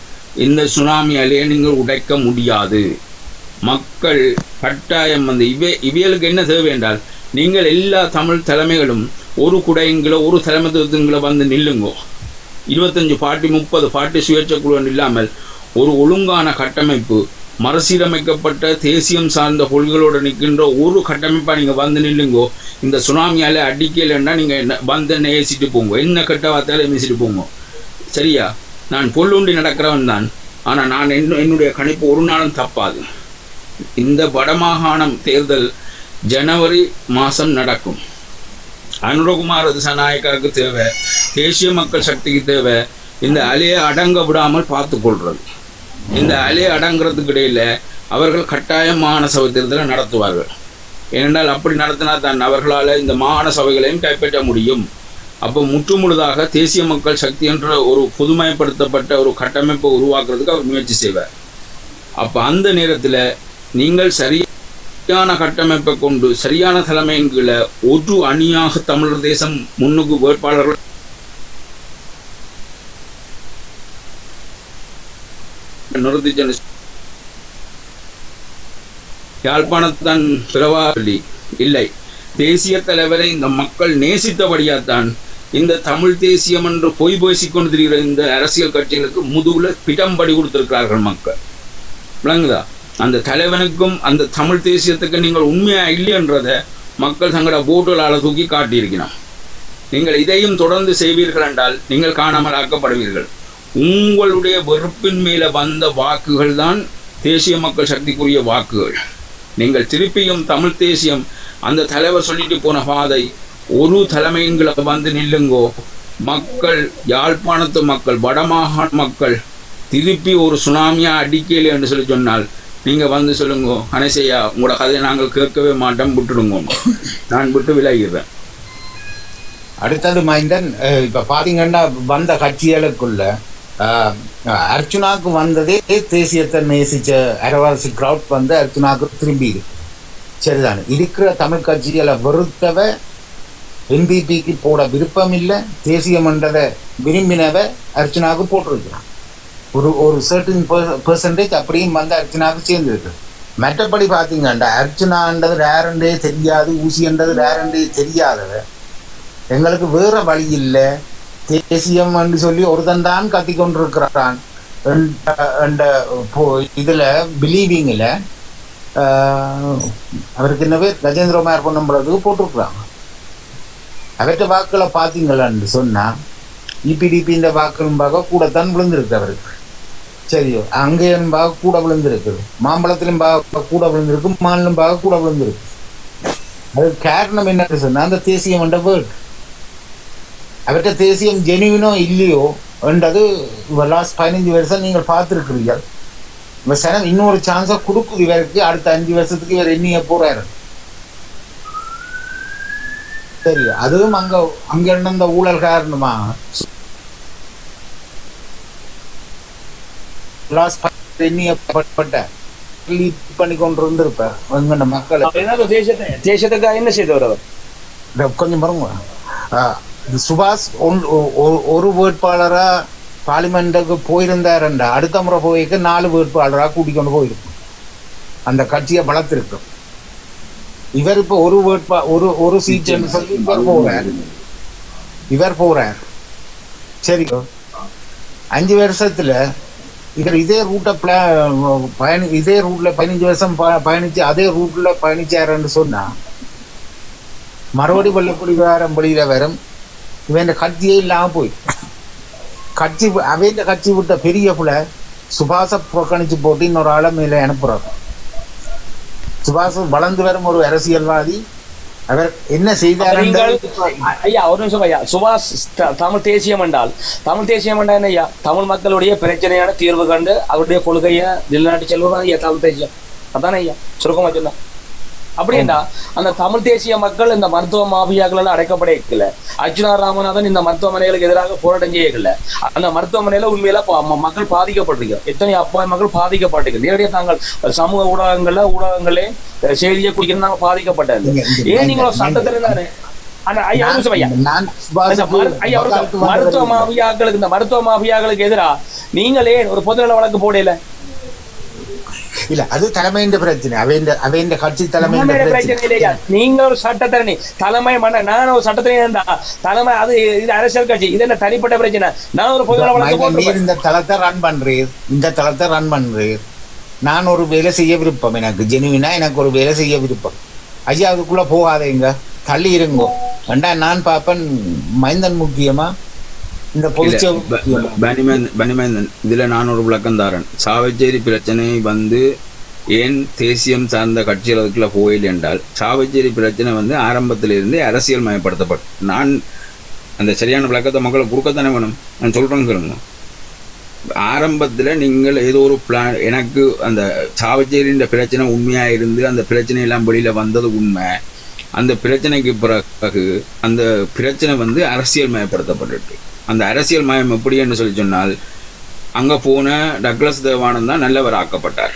இந்த சுனாமி அலையை நீங்கள் உடைக்க முடியாது. மக்கள் கட்டாயம் இவைகளுக்கு என்ன தேவை என்றால், நீங்கள் எல்லா தமிழ் தலைமைகளும் ஒரு குடைங்களோ ஒரு தலைமைத்துவங்களோ நில்லுங்கோ. 25 பார்ட்டி 30 பார்ட்டி சுயேட்சை குழு இல்லாமல் ஒரு ஒழுங்கான கட்டமைப்பு, மறுசீரமைக்கப்பட்ட தேசியம் சார்ந்த கொள்கைகளோடு நிற்கின்ற ஒரு கட்டமைப்பாக நீங்கள் நில்லுங்கோ. இந்த சுனாமியால் அடிக்கலைன்னா நீங்கள் நேசிட்டு போங்க, என்ன கட்ட வார்த்தையால் பேசிட்டு போங்க. சரியா? நான் பொல்லுண்டி நடக்கிறவன் தான், ஆனால் நான் என்னுடைய கணிப்பு ஒரு நாளும் தப்பாது. இந்த வடமாகாணம் தேர்தல் ஜனவரி மாதம் நடக்கும். அனுரகுமார திசாநாயக்காவுக்கு தேவை, தேசிய மக்கள் சக்திக்கு தேவை இந்த அலையை அடங்க விடாமல் பார்த்து கொள்வது. இந்த அலையை அடங்குறதுக்கு இடையில் அவர்கள் கட்டாயம் மாகாண சபை தேர்தலை நடத்துவார்கள். ஏனென்றால் அப்படி நடத்தினா தான் அவர்களால் இந்த மாகாண சபைகளையும் கைப்பற்ற முடியும். அப்போ முற்றுமுழுதாக தேசிய மக்கள் சக்தி என்ற ஒரு புதுமைப்படுத்தப்பட்ட ஒரு கட்டமைப்பை உருவாக்குறதுக்கு அவர் முயற்சி செய்வார். அப்போ அந்த நேரத்தில் நீங்கள் சரியான கட்டமைப்பை கொண்டு சரியான தலைமையின் கீழே ஒரு அணியாக தமிழர் தேசம் முன்னுக்கு வேட்பாளர்கள் நிறுத்தி யாழ்ப்பாணத்தான் பிறவாளி இல்லை, தேசிய தலைவரை இந்த மக்கள் நேசித்தபடியாத்தான் இந்த தமிழ் தேசியம் என்று பொய் பேசிக்கொண்டு திரிகிற இந்த அரசியல் கட்சிகளுக்கு முதுகுல பிடம்படி கொடுத்திருக்கிறார்கள் மக்கள். விளங்குதா? அந்த தலைவனுக்கும் அந்த தமிழ் தேசியத்துக்கு நீங்கள் உண்மையா இல்லைன்றதை மக்கள் தங்களோட போட்டுகளால் தூக்கி காட்டியிருக்கணும். நீங்கள் இதையும் தொடர்ந்து செய்வீர்கள் என்றால் நீங்கள் காணாமல் ஆக்கப்படுவீர்கள். உங்களுடைய வெறுப்பின் மேலே வந்த வாக்குகள் தான் தேசிய மக்கள் சக்திக்குரிய வாக்குகள். நீங்கள் திருப்பியும் தமிழ் தேசியம் அந்த தலைவர் சொல்லிட்டு போன பாதை ஒரு தலைமைங்களை வந்து நில்லுங்கோ. மக்கள், யாழ்ப்பாணத்து மக்கள், வடமாகாண மக்கள் திருப்பி ஒரு சுனாமியா அடிக்கல என்று சொன்னால் நீங்கள் வந்து சொல்லுங்க, கணேசையா உங்களோட கதையை நாங்கள் கேட்கவே மாட்டோம், விட்டுடுங்க, நான் விட்டு விலகிடுவேன். அடுத்தது மைந்தன், இப்போ பார்த்தீங்கன்னா வந்த கட்சிகளுக்குள்ள அர்ச்சுனாவுக்கு வந்ததே தேசியத்தை நேசித்த அரவாசி கிரவுட் வந்து அர்ச்சுனாவுக்கு திரும்பி இருக்கு. சரிதானே, இருக்கிற தமிழ் கட்சிகளை வெறுத்தவ என்பிபிக்கு போட விருப்பம் இல்லை, தேசிய மண்டலை விரும்பினவை அர்ச்சனாவுக்கு போட்டிருக்கிறான். ஒரு சர்டன் பெர்சன்டேஜ் அப்படியும் வந்து அர்ச்சனாவுக்கு சேர்ந்துருக்கு. மற்றபடி பார்த்தீங்கன்னா அர்ச்சனான்றது ரேரண்டே தெரியாது, ஊசின்றது ரேரண்டே தெரியாதவ. எங்களுக்கு வேற வழி இல்லை, தேசியம் என்று சொல்லி ஒருத்தன் தான் கத்தி கொண்டிருக்கிறான் இதில் பிலீவிங்கில். அவருக்கு என்ன பேர் கஜேந்திரகுமார் பொன்னம்பலத்துக்கு போட்டிருக்கிறாங்க. அவற்ற வாக்குகளை பார்த்தீங்களான்னு சொன்னால் இபிடிபி இந்த வாக்குகளும் பார்க்க கூடத்தான் விழுந்திருக்கு அவருக்கு. சரியோ, அங்கேயும் பார்க்க கூட விழுந்திருக்குது, மாம்பழத்திலும் பார்க்க கூட விழுந்திருக்கு, மாநிலம் பார்க்க கூட விழுந்திருக்கு. அதுக்கு காரணம் என்னன்னு சொன்னால் அந்த தேசியம் என்ற வேர்டு. அவற்ற தேசியம் ஜெனுவினோ இல்லையோ என்றது லாஸ்ட் 15 வருஷம் நீங்கள் பார்த்துருக்கிறீர்கள். இந்த சனம் இன்னொரு சான்ஸை கொடுக்குது இவருக்கு. அடுத்த 5 வருஷத்துக்கு இவர் எண்ணிய போறாரு. சரி, அதுவும் அங்க இருந்த ஊழல் காரணமா பண்ணி கொண்டு இருந்திருப்பார் எங்க மக்கள். தேசத்துக்காக என்ன செய்தவர் அவர்? கொஞ்சம் பாருங்க, சுபாஷ் ஒரு வேட்பாளரா பார்லிமெண்ட்டுக்கு போயிருந்தாருண்டா அடுத்த முறை போய்க்கு 4 வேட்பாளராக கூட்டிக் கொண்டு போயிருக்கும். அந்த கட்சியை வளர்த்திருக்கும். இவர் இப்போ ஒரு சீட் சொல்லி இவர் போறார். சரியோ, 5 வருஷத்துல இவர் இதே ரூட்டை இதே ரூட்ல 15 வருஷம் பயணிச்சு அதே ரூட்ல பயணிச்சாருன்னு சொன்னா மறுபடி வெள்ளக்குடி வாரம் வெளியில வரும். இவன் கட்சியே இல்லாம போய் அவன் கட்சி விட்ட பெரிய புல சுபாஷை புறக்கணிச்சு போட்டு இன்னொரு ஆளை மேல அனுப்புறாரு. சுபாஷ் வளர்ந்து வரும் ஒரு அரசியல்வாதி. அவர் என்ன செய்தார் ஐயா? ஒரு நிமிஷம் ஐயா. சுபாஷ் தமிழ் தேசியம் என்றால் என்ன ஐயா? தமிழ் மக்களுடைய பிரச்சனையான தீர்வு கண்டு அவருடைய கொள்கையை நிலைநாட்டி செல்வதான் ஐயா தமிழ் தேசியம். அதானே ஐயா சுருக்கமா சொன்னா? அப்படின்னா அந்த தமிழ் தேசிய மக்கள் இந்த மருத்துவ மாபியாக்கள் அடைக்கப்பட இருக்கல. அர்ச்சுனா ராமநாதன் இந்த மருத்துவமனைகளுக்கு எதிராக போராட்டம் செய்யல. அந்த மருத்துவமனையில உண்மையில மக்கள் பாதிக்கப்பட்டிருக்க, எத்தனை அப்பா மக்கள் பாதிக்கப்பட்டிருக்கு. நேரடியாக தாங்கள் சமூக ஊடகங்களே செய்தியை குடிக்கிறது நாங்கள் பாதிக்கப்பட்டது. ஏன் நீங்களும் சட்டத்தில் தானே மருத்துவ மாபியாக்களுக்கு எதிராக நீங்களே ஒரு பொதுநல வழக்கு போடல? இல்ல, அது தலைமையின் பிரச்சனை. அவையின் கட்சி தலைமை பிரச்சனை இல்லையா? நீங்க ஒரு சட்டத்தரணி தலைமை மன்ன, நான் ஒரு சட்டத்தரணி தலைமை. அது இது அரசியல் கட்சி, இது என்ன தனிப்பட்ட பிரச்சனை? நான் ஒரு பொதுநல வழக்கு இந்த தளத்தை ரன் பண்றீர். நான் ஒரு வேலை செய்ய விருப்பம், எனக்கு ஜெனுவினா எனக்கு ஒரு வேலை செய்ய விருப்பம். ஐயா அதுக்குள்ள போகாதீங்க, தள்ளி இருங்கோ. நான் பாப்பன் மைந்தன் முக்கியமா இந்த பனிமேந்தன் இதுல நான் ஒரு விளக்கம்தாரன். சாவச்சேரி பிரச்சனை வந்து ஏன் தேசியம் சார்ந்த கட்சிகளுக்குள்ள போயில்லை என்றால், சாவச்சேரி பிரச்சனை வந்து ஆரம்பத்திலிருந்து அரசியல் மயப்படுத்தப்படும். நான் அந்த சரியான விளக்கத்தை மக்களுக்கு கொடுக்கத்தானே வேணும். நான் சொல்றேன்னு கேளுங்க. ஆரம்பத்தில் நீங்கள் ஏதோ ஒரு பிளான், எனக்கு அந்த சாவச்சேரின்ற பிரச்சனை உண்மையா இருந்து அந்த பிரச்சனை எல்லாம் வெளியில வந்தது உண்மை. அந்த பிரச்சனைக்கு பிறகு அந்த பிரச்சனை வந்து அரசியல் மயப்படுத்தப்பட்டு, அந்த அரசியல் மயம் எப்படி என்று சொல்லி சொன்னால், அங்கே போன டக்ளஸ் தேவானந்த் தான் நல்லவர் ஆக்கப்பட்டார்.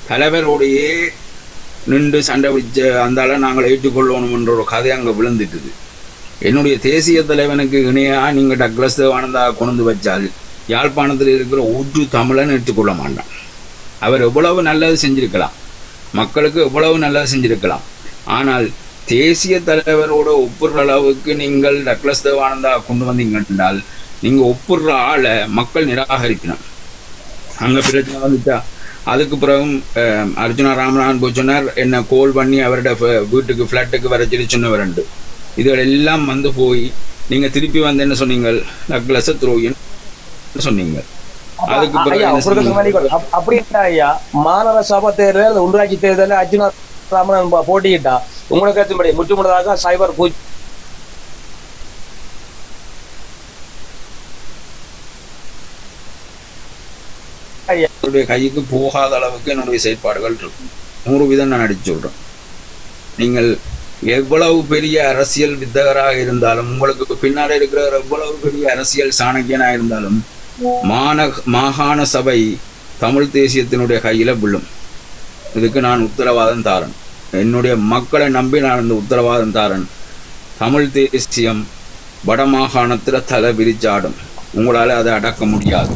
தலைவரோடையே நின்று சண்டை பிடிச்ச அந்தால நாங்கள் ஏற்றுக்கொள்ளணும்ன்ற ஒரு கதை அங்கே விழுந்துட்டுது. என்னுடைய தேசிய தலைவனுக்கு இணையாக நீங்கள் டக்ளஸ் தேவானந்தாக கொண்டு வச்சால் யாழ்ப்பாணத்தில் இருக்கிற ஒன்று தமிழன் எடுத்துக்கொள்ள மாட்டான். அவர் எவ்வளவு நல்லது செஞ்சிருக்கலாம், மக்களுக்கு எவ்வளவு நல்லது செஞ்சிருக்கலாம். ஆனால் தேசிய தலைவரோட ஒப்புற அளவுக்கு நீங்கள் டக்ளஸ் தேவானந்தா கொண்டு வந்தீங்க என்றால், நீங்கள் ஒப்புற ஆளை மக்கள் நிராகரிக்கணும். அங்கே பிரச்சனை வந்துட்டா அதுக்கு பிறகும் அர்ஜுனா ராமநாதன் போய் சொன்னார், என்ன கோல் பண்ணி அவரோட வீட்டுக்கு ஃப்ளாட்டுக்கு வர சொல்லி சொன்னவர் உண்டு. இதுகள் எல்லாம் வந்து போய் நீங்கள் திருப்பி வந்து என்ன சொன்னீங்க, நக்லஸ துரோகின்னு சொன்னீங்க. அதுக்கு பிறகு அப்படின்னா ஐயா, மாநகர சபை தேர்தல் உள்ளாட்சி தேர்தலில் அர்ஜுனா ராமநாதன் போட்டிக்கிட்டா உங்களுக்கு கருத்துப்படி முற்றுமுழுதாக சைபர் பூஜ் என்னுடைய கைக்கு போகாத அளவுக்கு என்னுடைய செயற்பாடுகள் இருக்கும். 100% நான் அடிச்சு சொல்றேன். நீங்கள் எவ்வளவு பெரிய அரசியல் வித்தகராக இருந்தாலும், உங்களுக்கு பின்னாடி இருக்கிற எவ்வளவு பெரிய அரசியல் சாணக்கியனாக இருந்தாலும், மாகாண சபை தமிழ் தேசியத்தினுடைய கையில விழும். இதுக்கு நான் உத்தரவாதம் தாரன். என்னுடைய மக்களை நம்பி நான் இந்த உத்தரவாதம் தாரன். தமிழ் தேசியம் வடமாகாணத்துல தலை விரிச்சாடும். உங்களால அதை அடக்க முடியாது.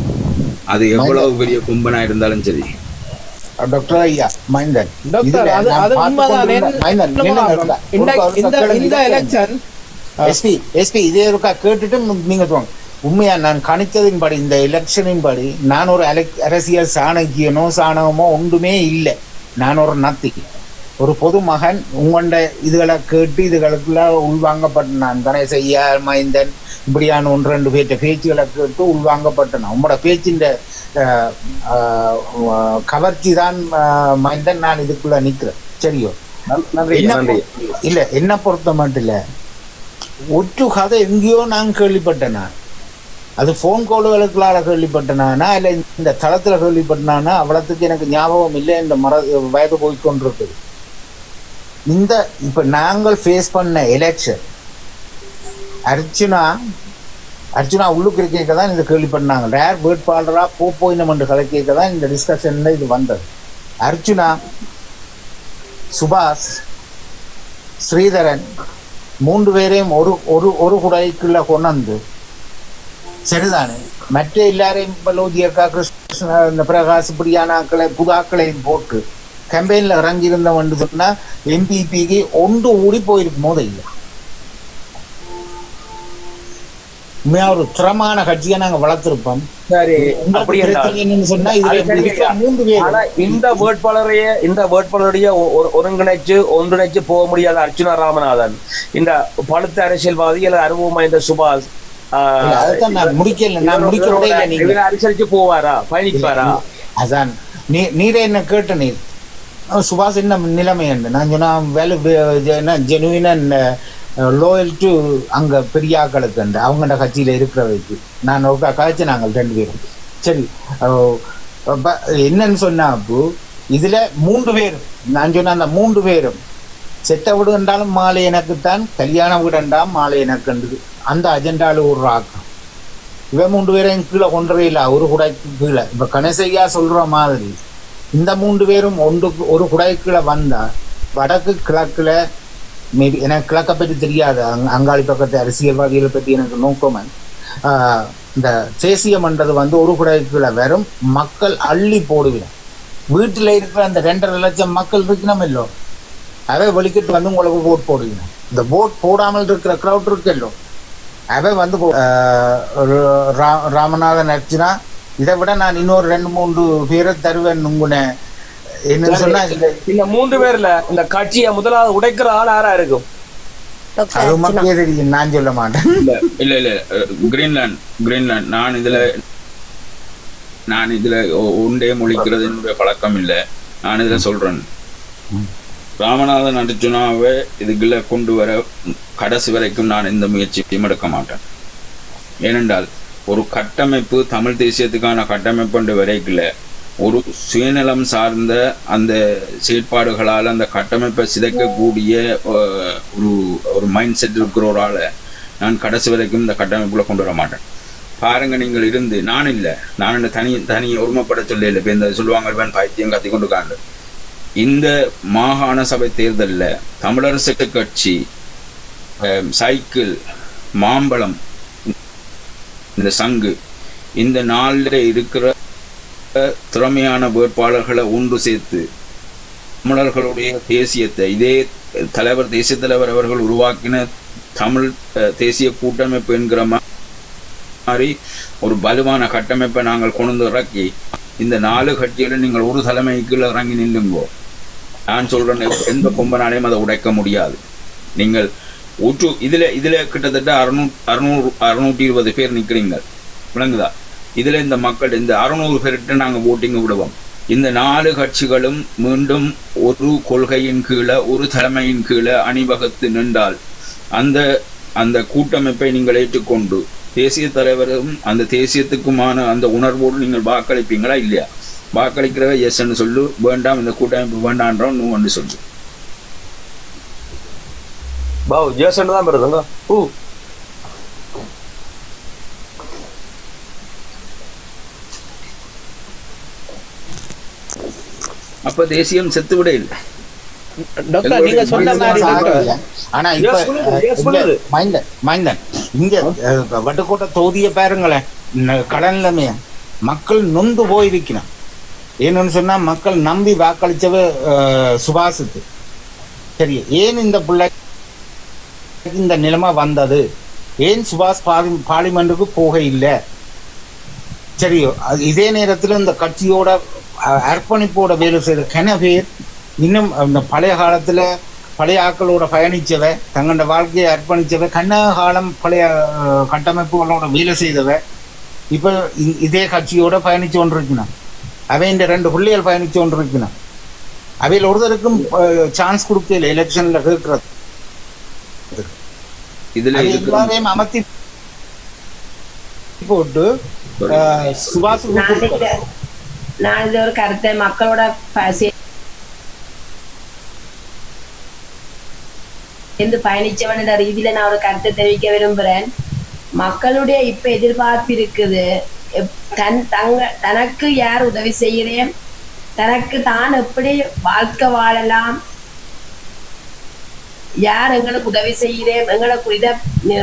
அது எவ்வளவு பெரிய கும்பனா இருந்தாலும் சரி. டாக்டர் ஐயா மைந்தன் எஸ்பி இதே இருக்கா கேட்டுட்டு நீங்க சொல்லுங்க. உண்மையா நான் கணித்ததின்படி இந்த எலெக்ஷனின் படி நான் ஒரு அரசியல் சாணகமோ ஒன்றுமே இல்லை. நான் ஒரு நத்தி, ஒரு பொதுமகன். உங்கள்ட இதுகளை கேட்டு இதுகளுக்குள்ள உள்வாங்கப்பட்ட நான் கணேசையா மைந்தன் இப்படியான 1-2 பேர்ட்ட பேச்சுகளை கேட்டு உள்வாங்கப்பட்டன. உங்களோட பேச்சின் கவர்ச்சி தான் மைந்தன் நான் இதுக்குள்ள நிற்கிறேன். சரியோ? இல்ல என்ன பொறுத்த மட்டும் இல்ல, ஒற்று கதை எங்கேயோ நான் கேள்விப்பட்டேன். நான் அது போன் கால்களுக்குள்ளால கேள்விப்பட்டனானா இல்ல இந்த தளத்துல கேள்விப்பட்டனானா அவ்வளவுக்கு எனக்கு ஞாபகம் இல்லை. இந்த வயது போய்கொண்டிருக்குது. இந்த இப்ப நாங்கள் ஃபேஸ் பண்ண எலெக்ஷன் அர்ஜுனா உள்ளுக்கு கேட்க தான் இந்த கேள்வி பண்ணாங்க. ரேர் வேட்பாளரா போயினம் என்று கதை கேட்க தான் இந்த டிஸ்கஷன்ல இது வந்தது. அர்ஜுனா, சுபாஷ், ஸ்ரீதரன் 3 பேரையும் ஒரு குடைக்குள்ள கொண்டு சரிதானே. மற்ற எல்லாரையும் லோஜியக்கா கிருஷ்ண இந்த பிரகாஷ் இப்படியானாக்களை புதாக்களையும் போட்டு கேம்பெயின்ல இறங்கி இருந்தவன் சொன்னா எம்பிபிக்கு ஒன்று ஊடி போயிருக்கும் போது இல்லை. ஒரு திறமான கட்சியை நாங்க வளர்த்திருப்போம். சரி, அப்படி சொன்னா இந்த வேட்பாளருடைய ஒன்றிணைச்சு போக முடியாத அர்ஜுனா ராமநாதன், இந்த பழுத்த அரசியல்வாதி அல்லது அனுபவம் வாய்ந்த சுபாஷ் அனுசரிச்சு போவாரா, பயணிப்பாரா? அதான் நீரே என்ன கேட்ட நீர் சுபாஷ் என்ன நிலைமை என்று நான் சொன்னா ஜெனுவின் லோயல் டு அங்க பெரியாக்களுக்கு அவங்கள்ட கட்சியில இருக்கிறவைக்கு நான் கழிச்சு நாங்கள் 2 பேரும். சரி, என்னன்னு சொன்னா அப்போ இதுல 3 பேரும் நான் சொன்ன அந்த 3 பேரும் செட்ட வீடு என்றாலும் மாலை எனக்குத்தான், கல்யாண வீடு என்றாலும் மாலை எனக்கு அந்த அஜெண்டால ஒரு ஆக்கம். இவன் 3 பேரையும் கீழே கொண்டவே இல்லை, ஒரு குடைக்கு கீழே. இப்ப கணேசையா சொல்ற மாதிரி இந்த 3 பேரும் ஒரு குடைக்கு கீழே வந்தா வடக்கு கிழக்குல மேபி எனக்கு கிழக்க பற்றி தெரியாது, அங்காளி பக்கத்து அரசியல்வாதிகளை பற்றி எனக்கு நோக்கமன். இந்த தேசியம்ன்றது ஒரு குடைக்குள்ள வெறும் மக்கள் அள்ளி போடுவிடும். வீட்டில் இருக்கிற அந்த 2.5 லட்சம் மக்கள் இருக்கணும் இல்லோ, அவை வெளிக்கிட்டு உங்களுக்கு ஓட் போடுவிடும். இந்த ஓட் போடாமல் இருக்கிற க்ரௌட் இருக்கல்லோ, அவை ராமநாதன் அர்ஜுனா இதை விட நான் இன்னொரு 2-3 பேரை தருவேன். உங்கன என்ன சொன்னா இந்த 3 பேர்ல இந்த கட்சியை முதலாவது உடைக்கிற ஆள் யாரா இருக்கும்? அது மக்களே தெரியும், நான் சொல்ல மாட்டேன். இல்ல கிரீன்லாண்ட் நான் இதுல உண்டே மொழிக்கிறது என்னுடைய பழக்கம் இல்லை. நான் இதுல சொல்றேன், ராமநாதன் அர்ஜுனாவை இதுக்குள்ள கொண்டு வர கடைசி வரைக்கும் நான் இந்த முயற்சியையும் எடுக்க மாட்டேன். ஏனென்றால் ஒரு கட்டமைப்பு, தமிழ் தேசியத்துக்கான கட்டமைப்பு வரைக்குள்ள ஒரு சுயநலம் சார்ந்த அந்த செயற்பாடுகளால் அந்த கட்டமைப்பை சிதைக்கக்கூடிய ஒரு மைண்ட் செட் இருக்கிற ஒரு ஆளை நான் கடைசி வரைக்கும் இந்த கட்டமைப்புல கொண்டு வர மாட்டேன். பாருங்க, நீங்கள் இருந்து நான் இல்லை, நான் தனி ஒருமைப்பட சொல்ல இல்லை. இப்போ இந்த சொல்லுவாங்க பைத்தியம் கத்தி கொண்டு காண்டு. இந்த மாகாண சபை தேர்தலில் தமிழரசு கட்சி, சைக்கிள், மாம்பழம், இந்த சங்கு, இந்த 4 இருக்கிற திறமையான வேட்பாளர்களை ஒன்று சேர்த்து தமிழர்களுடைய தேசியத்தை, இதே தேசிய தலைவர் அவர்கள் உருவாக்கின தமிழ் தேசிய கூட்டமைப்பு என்கிற மாதிரி ஒரு வலுவான கட்டமைப்பை நாங்கள் கொண்டு இறக்கி இந்த 4 கட்சியிலும் நீங்கள் ஒரு தலைமைக்கு இறங்கி நில்லுங்கோ. நான் சொல்றேன், எந்த கொம்பனாலையும் அதை உடைக்க முடியாது. நீங்கள் இதுல கிட்டத்தட்ட 620 பேர் நிற்கிறீங்க, விளங்குதா? இதுல இந்த மக்கள் இந்த 600 பேர்கிட்ட நாங்கள் ஓட்டிங்க விடுவோம். இந்த 4 கட்சிகளும் மீண்டும் ஒரு கொள்கையின் கீழே ஒரு தலைமையின் கீழே அணிவகுத்து நின்றால் அந்த கூட்டமைப்பை நீங்கள் ஏற்றுக்கொண்டு தேசிய தலைவரும் அந்த தேசியத்துக்குமான அந்த உணர்வோடு நீங்கள் வாக்களிப்பீங்களா இல்லையா? வாக்களிக்கிறவ எஸ்ன்னு சொல்லு, வேண்டாம் இந்த கூட்டமைப்பு வேண்டான்றோம் நூன்னு சொல்லு. பாவ் ஜேசன் தான் வருதுங்க. அப்ப தேசியம் செத்து விட இல்லை. டாக்டர் நீங்க சொன்ன மாதிரி ஆனா இப்ப மைந்தன் இங்க வட்டுக்கோட்டை தொகுதியை பாருங்களேன், கடன்லமே மக்கள் நொந்து போயிருக்கணும். ஏன்னு சொன்னா மக்கள் நம்பி வாக்களிச்சவ சுபாஷுக்கு. சரி, ஏன் இந்த பிள்ளை இந்த நிலைமை வந்தது? ஏன் சுபாஷ் பார்லிமெண்ட்டுக்கு போக இல்லை? சரியோ, இதே நேரத்தில் இந்த கட்சியோட அர்ப்பணிப்போட வேலை செய்கிற கன பேர் இன்னும் அந்த பழைய காலத்தில் பழைய ஆக்களோட பயணித்தவ, தங்களோட வாழ்க்கையை அர்ப்பணித்தவ, கண்ண காலம் பழைய கட்டமைப்புகளோட வேலை செய்தவ இப்போ இதே கட்சியோட பயணித்து கொண்டிருக்கணும். அவையின் 2 பிள்ளைகள் பயணித்து கொண்டிருக்கணும். அவையில் ஒருத்தருக்கும் சான்ஸ் கொடுக்கல எலெக்ஷன்ல கேட்கறது. எல்லாரையும் அமர்த்தி போட்டு சுபாஷுக்கு நான் இது ஒரு கருத்தை மக்களோட பயணிச்சவன் என்ற ரீதியில நான் ஒரு கருத்தை தெரிவிக்க விரும்புறேன். மக்களுடைய இப்ப எதிர்பார்ப்பு இருக்குது, தனக்கு யார் உதவி செய்கிறேன், தனக்கு தான் எப்படி வாழ்க்கை வாழலாம், யார் எங்களுக்கு உதவி செய்கிறேன், எங்களுக்கு இதை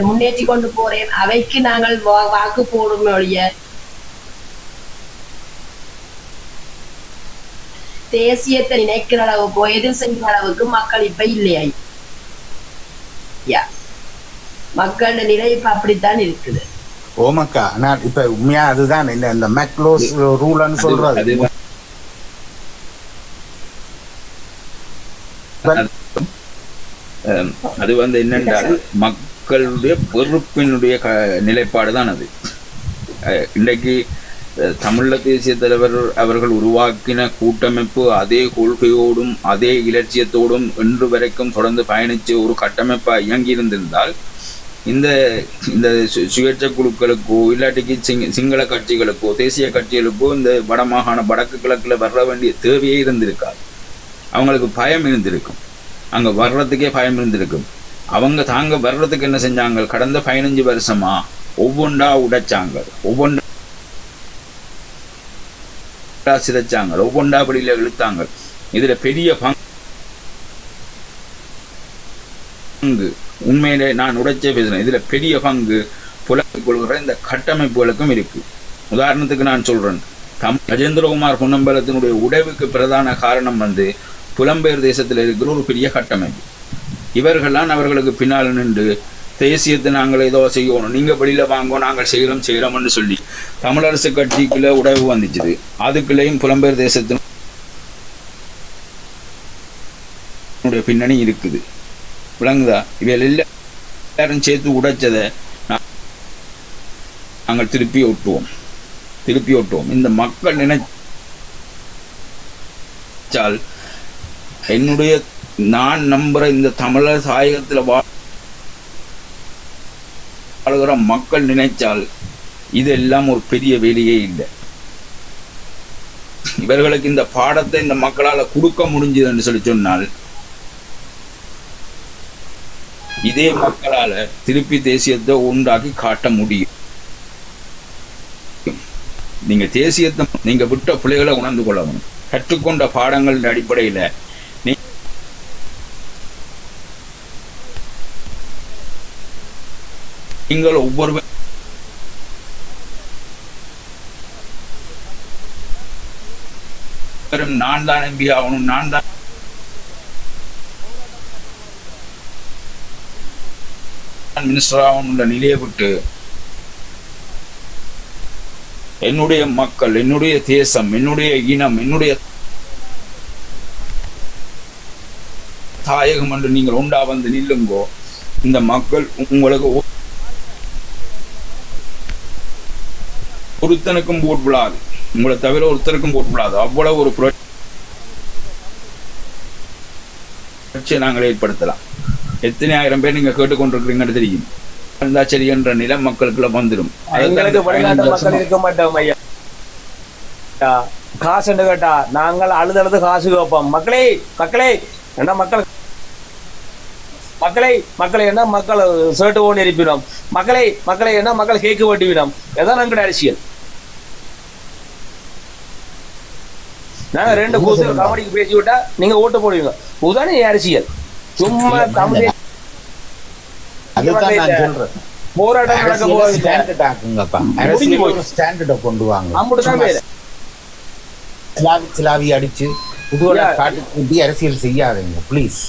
முன்னேற்றி கொண்டு போறேன், அவைக்கு நாங்கள் வாக்கு போடும் ஒழிய தேசியத்தை நினைக்கிற அளவுக்கோ எதிர் செய்கிற அளவுக்கு மக்கள் இப்ப இல்லையா? மக்களோட நிலை இப்ப அப்படித்தான் இருக்குது. ஓமக்கா, நான் இப்ப உண்மையா அதுதான் இந்த மேக்லோஸ் ரூல்னு சொல்றது. அது என்னென்றால் மக்களுடைய பொறுப்பினுடைய நிலைப்பாடு தான் அது. இன்றைக்கு தமிழ் தேசிய தலைவர் அவர்கள் உருவாக்கின கூட்டமைப்பு அதே கொள்கையோடும் அதே இலட்சியத்தோடும் இன்று வரைக்கும் தொடர்ந்து பயணித்து ஒரு கட்டமைப்பாக இயங்கி இருந்திருந்தால் இந்த இந்த சுயேட்சை குழுக்களுக்கோ இல்லாட்டிக்கு சிங்கள கட்சிகளுக்கோ தேசிய கட்சிகளுக்கோ இந்த வடமாகாண வடக்கு கிழக்கில் வர வேண்டிய தேவையே இருந்திருக்காது. அவங்களுக்கு பயம் இருந்திருக்கும், அங்கே வர்றதுக்கே பயம் இருந்திருக்கும். அவங்க தாங்க வர்றதுக்கு என்ன செஞ்சாங்க? கடந்த 15 வருஷமா ஒவ்வொன்றா உடைச்சாங்க, ஒவ்வொன்றா சிதைச்சாங்க, ஒவ்வொன்றா வெளியில இழுத்தாங்க. இதுல பெரிய பங்கு உண்மையிலே நான் உடைச்சே பேசுறேன், இதுல பெரிய பங்கு புலம்பிக் கொள்கிற இந்த கட்டமைப்புகளுக்கும் இருக்கு. உதாரணத்துக்கு நான் சொல்றேன், கஜேந்திரகுமார் பொன்னம்பலத்தினுடைய உடைவுக்கு பிரதான காரணம் புலம்பெயர் தேசத்தில் இருக்கிற ஒரு பெரிய கட்டமைப்பு. இவர்கள்லாம் அவர்களுக்கு பின்னால் நின்று தேசியத்தை நாங்கள் ஏதோ செய்யணும், நீங்கள் வெளியில் வாங்கோ, நாங்கள் செய்கிறோம்னு சொல்லி தமிழரசு கட்சிக்குள்ள உடைவு வந்துச்சுது. அதுக்குள்ளேயும் புலம்பெயர் தேசத்தினுடைய பின்னணி இருக்குது, விளங்குதா? இவையில் எல்லாரும் சேர்த்து உடைச்சதை நாங்கள் திருப்பி ஒட்டுவோம். இந்த மக்கள் நினைச்சால் நான் நம்புற இந்த தமிழர் தாயகத்தில் வாழ்கிற மக்கள் நினைச்சால் இதெல்லாம் ஒரு பெரிய வேலையே இல்லை. இவர்களுக்கு இந்த பாடத்தை இந்த மக்களால் கொடுக்க முடிஞ்சதுன்னு சொல்லி சொன்னால் இதே மக்களால திருப்பி தேசியத்தை உண்டாக்கி காட்ட முடியும். நீங்க தேசியத்தை நீங்க விட்ட பிள்ளைகளை உணர்ந்து கொள்ளணும். கற்றுக்கொண்ட பாடங்களின் அடிப்படையில நீங்கள் ஒவ்வொரு நான் தான் எம்பி ஆகணும், நான் தான் மினிஸ்டர் ஆகணும் நிலையை விட்டு என்னுடைய மக்கள், என்னுடைய தேசம், என்னுடைய இனம், என்னுடைய தாயகம் என்று நீங்கள் உண்டா வந்து நில்லுங்கோ. இந்த மக்கள் உங்களுக்கு ஒருத்தனுக்கும் போட் விழாது, உங்களை தவிர ஒருத்தருக்கும் போட் விழாது. அவ்வளவு ஒரு புரட்சியை நாங்கள் ஏற்படுத்தலாம். எத்தனை ஆயிரம் பேர் நீங்க கேட்டுக்கொண்டிருக்கிறீங்கன்னு தெரியும். சரி என்ற நிலம் மக்களுக்குள்ள வந்துடும். எங்களுக்கு வெளிநாட்டு மக்கள் இருக்க மாட்டோம் ஐயா. காசு கேட்டா நாங்கள் அழுது காசு கேட்போம். மக்களே மக்களே என்ன மக்கள் மக்களை மக்களை என்ன மக்கள் சேட்டு ஓடி இருப்பினோம். மக்களை என்ன மக்கள் கேக்கு ஓட்டிவினோம். எதான் எங்கட அரசியல். நாங்க 2 கூசு காமெடிக்கு பேசி விட்டா நீங்க ஓட்டு போடுவீங்க. உதானே அரசியல். சும்மா தமிழ் போராட்டம் நடக்க கொண்டு வாங்க. போகுது. சிலாவி அடிச்சு புதுவரை காட்டு அரசியல் செய்யாதீங்க ப்ளீஸ்.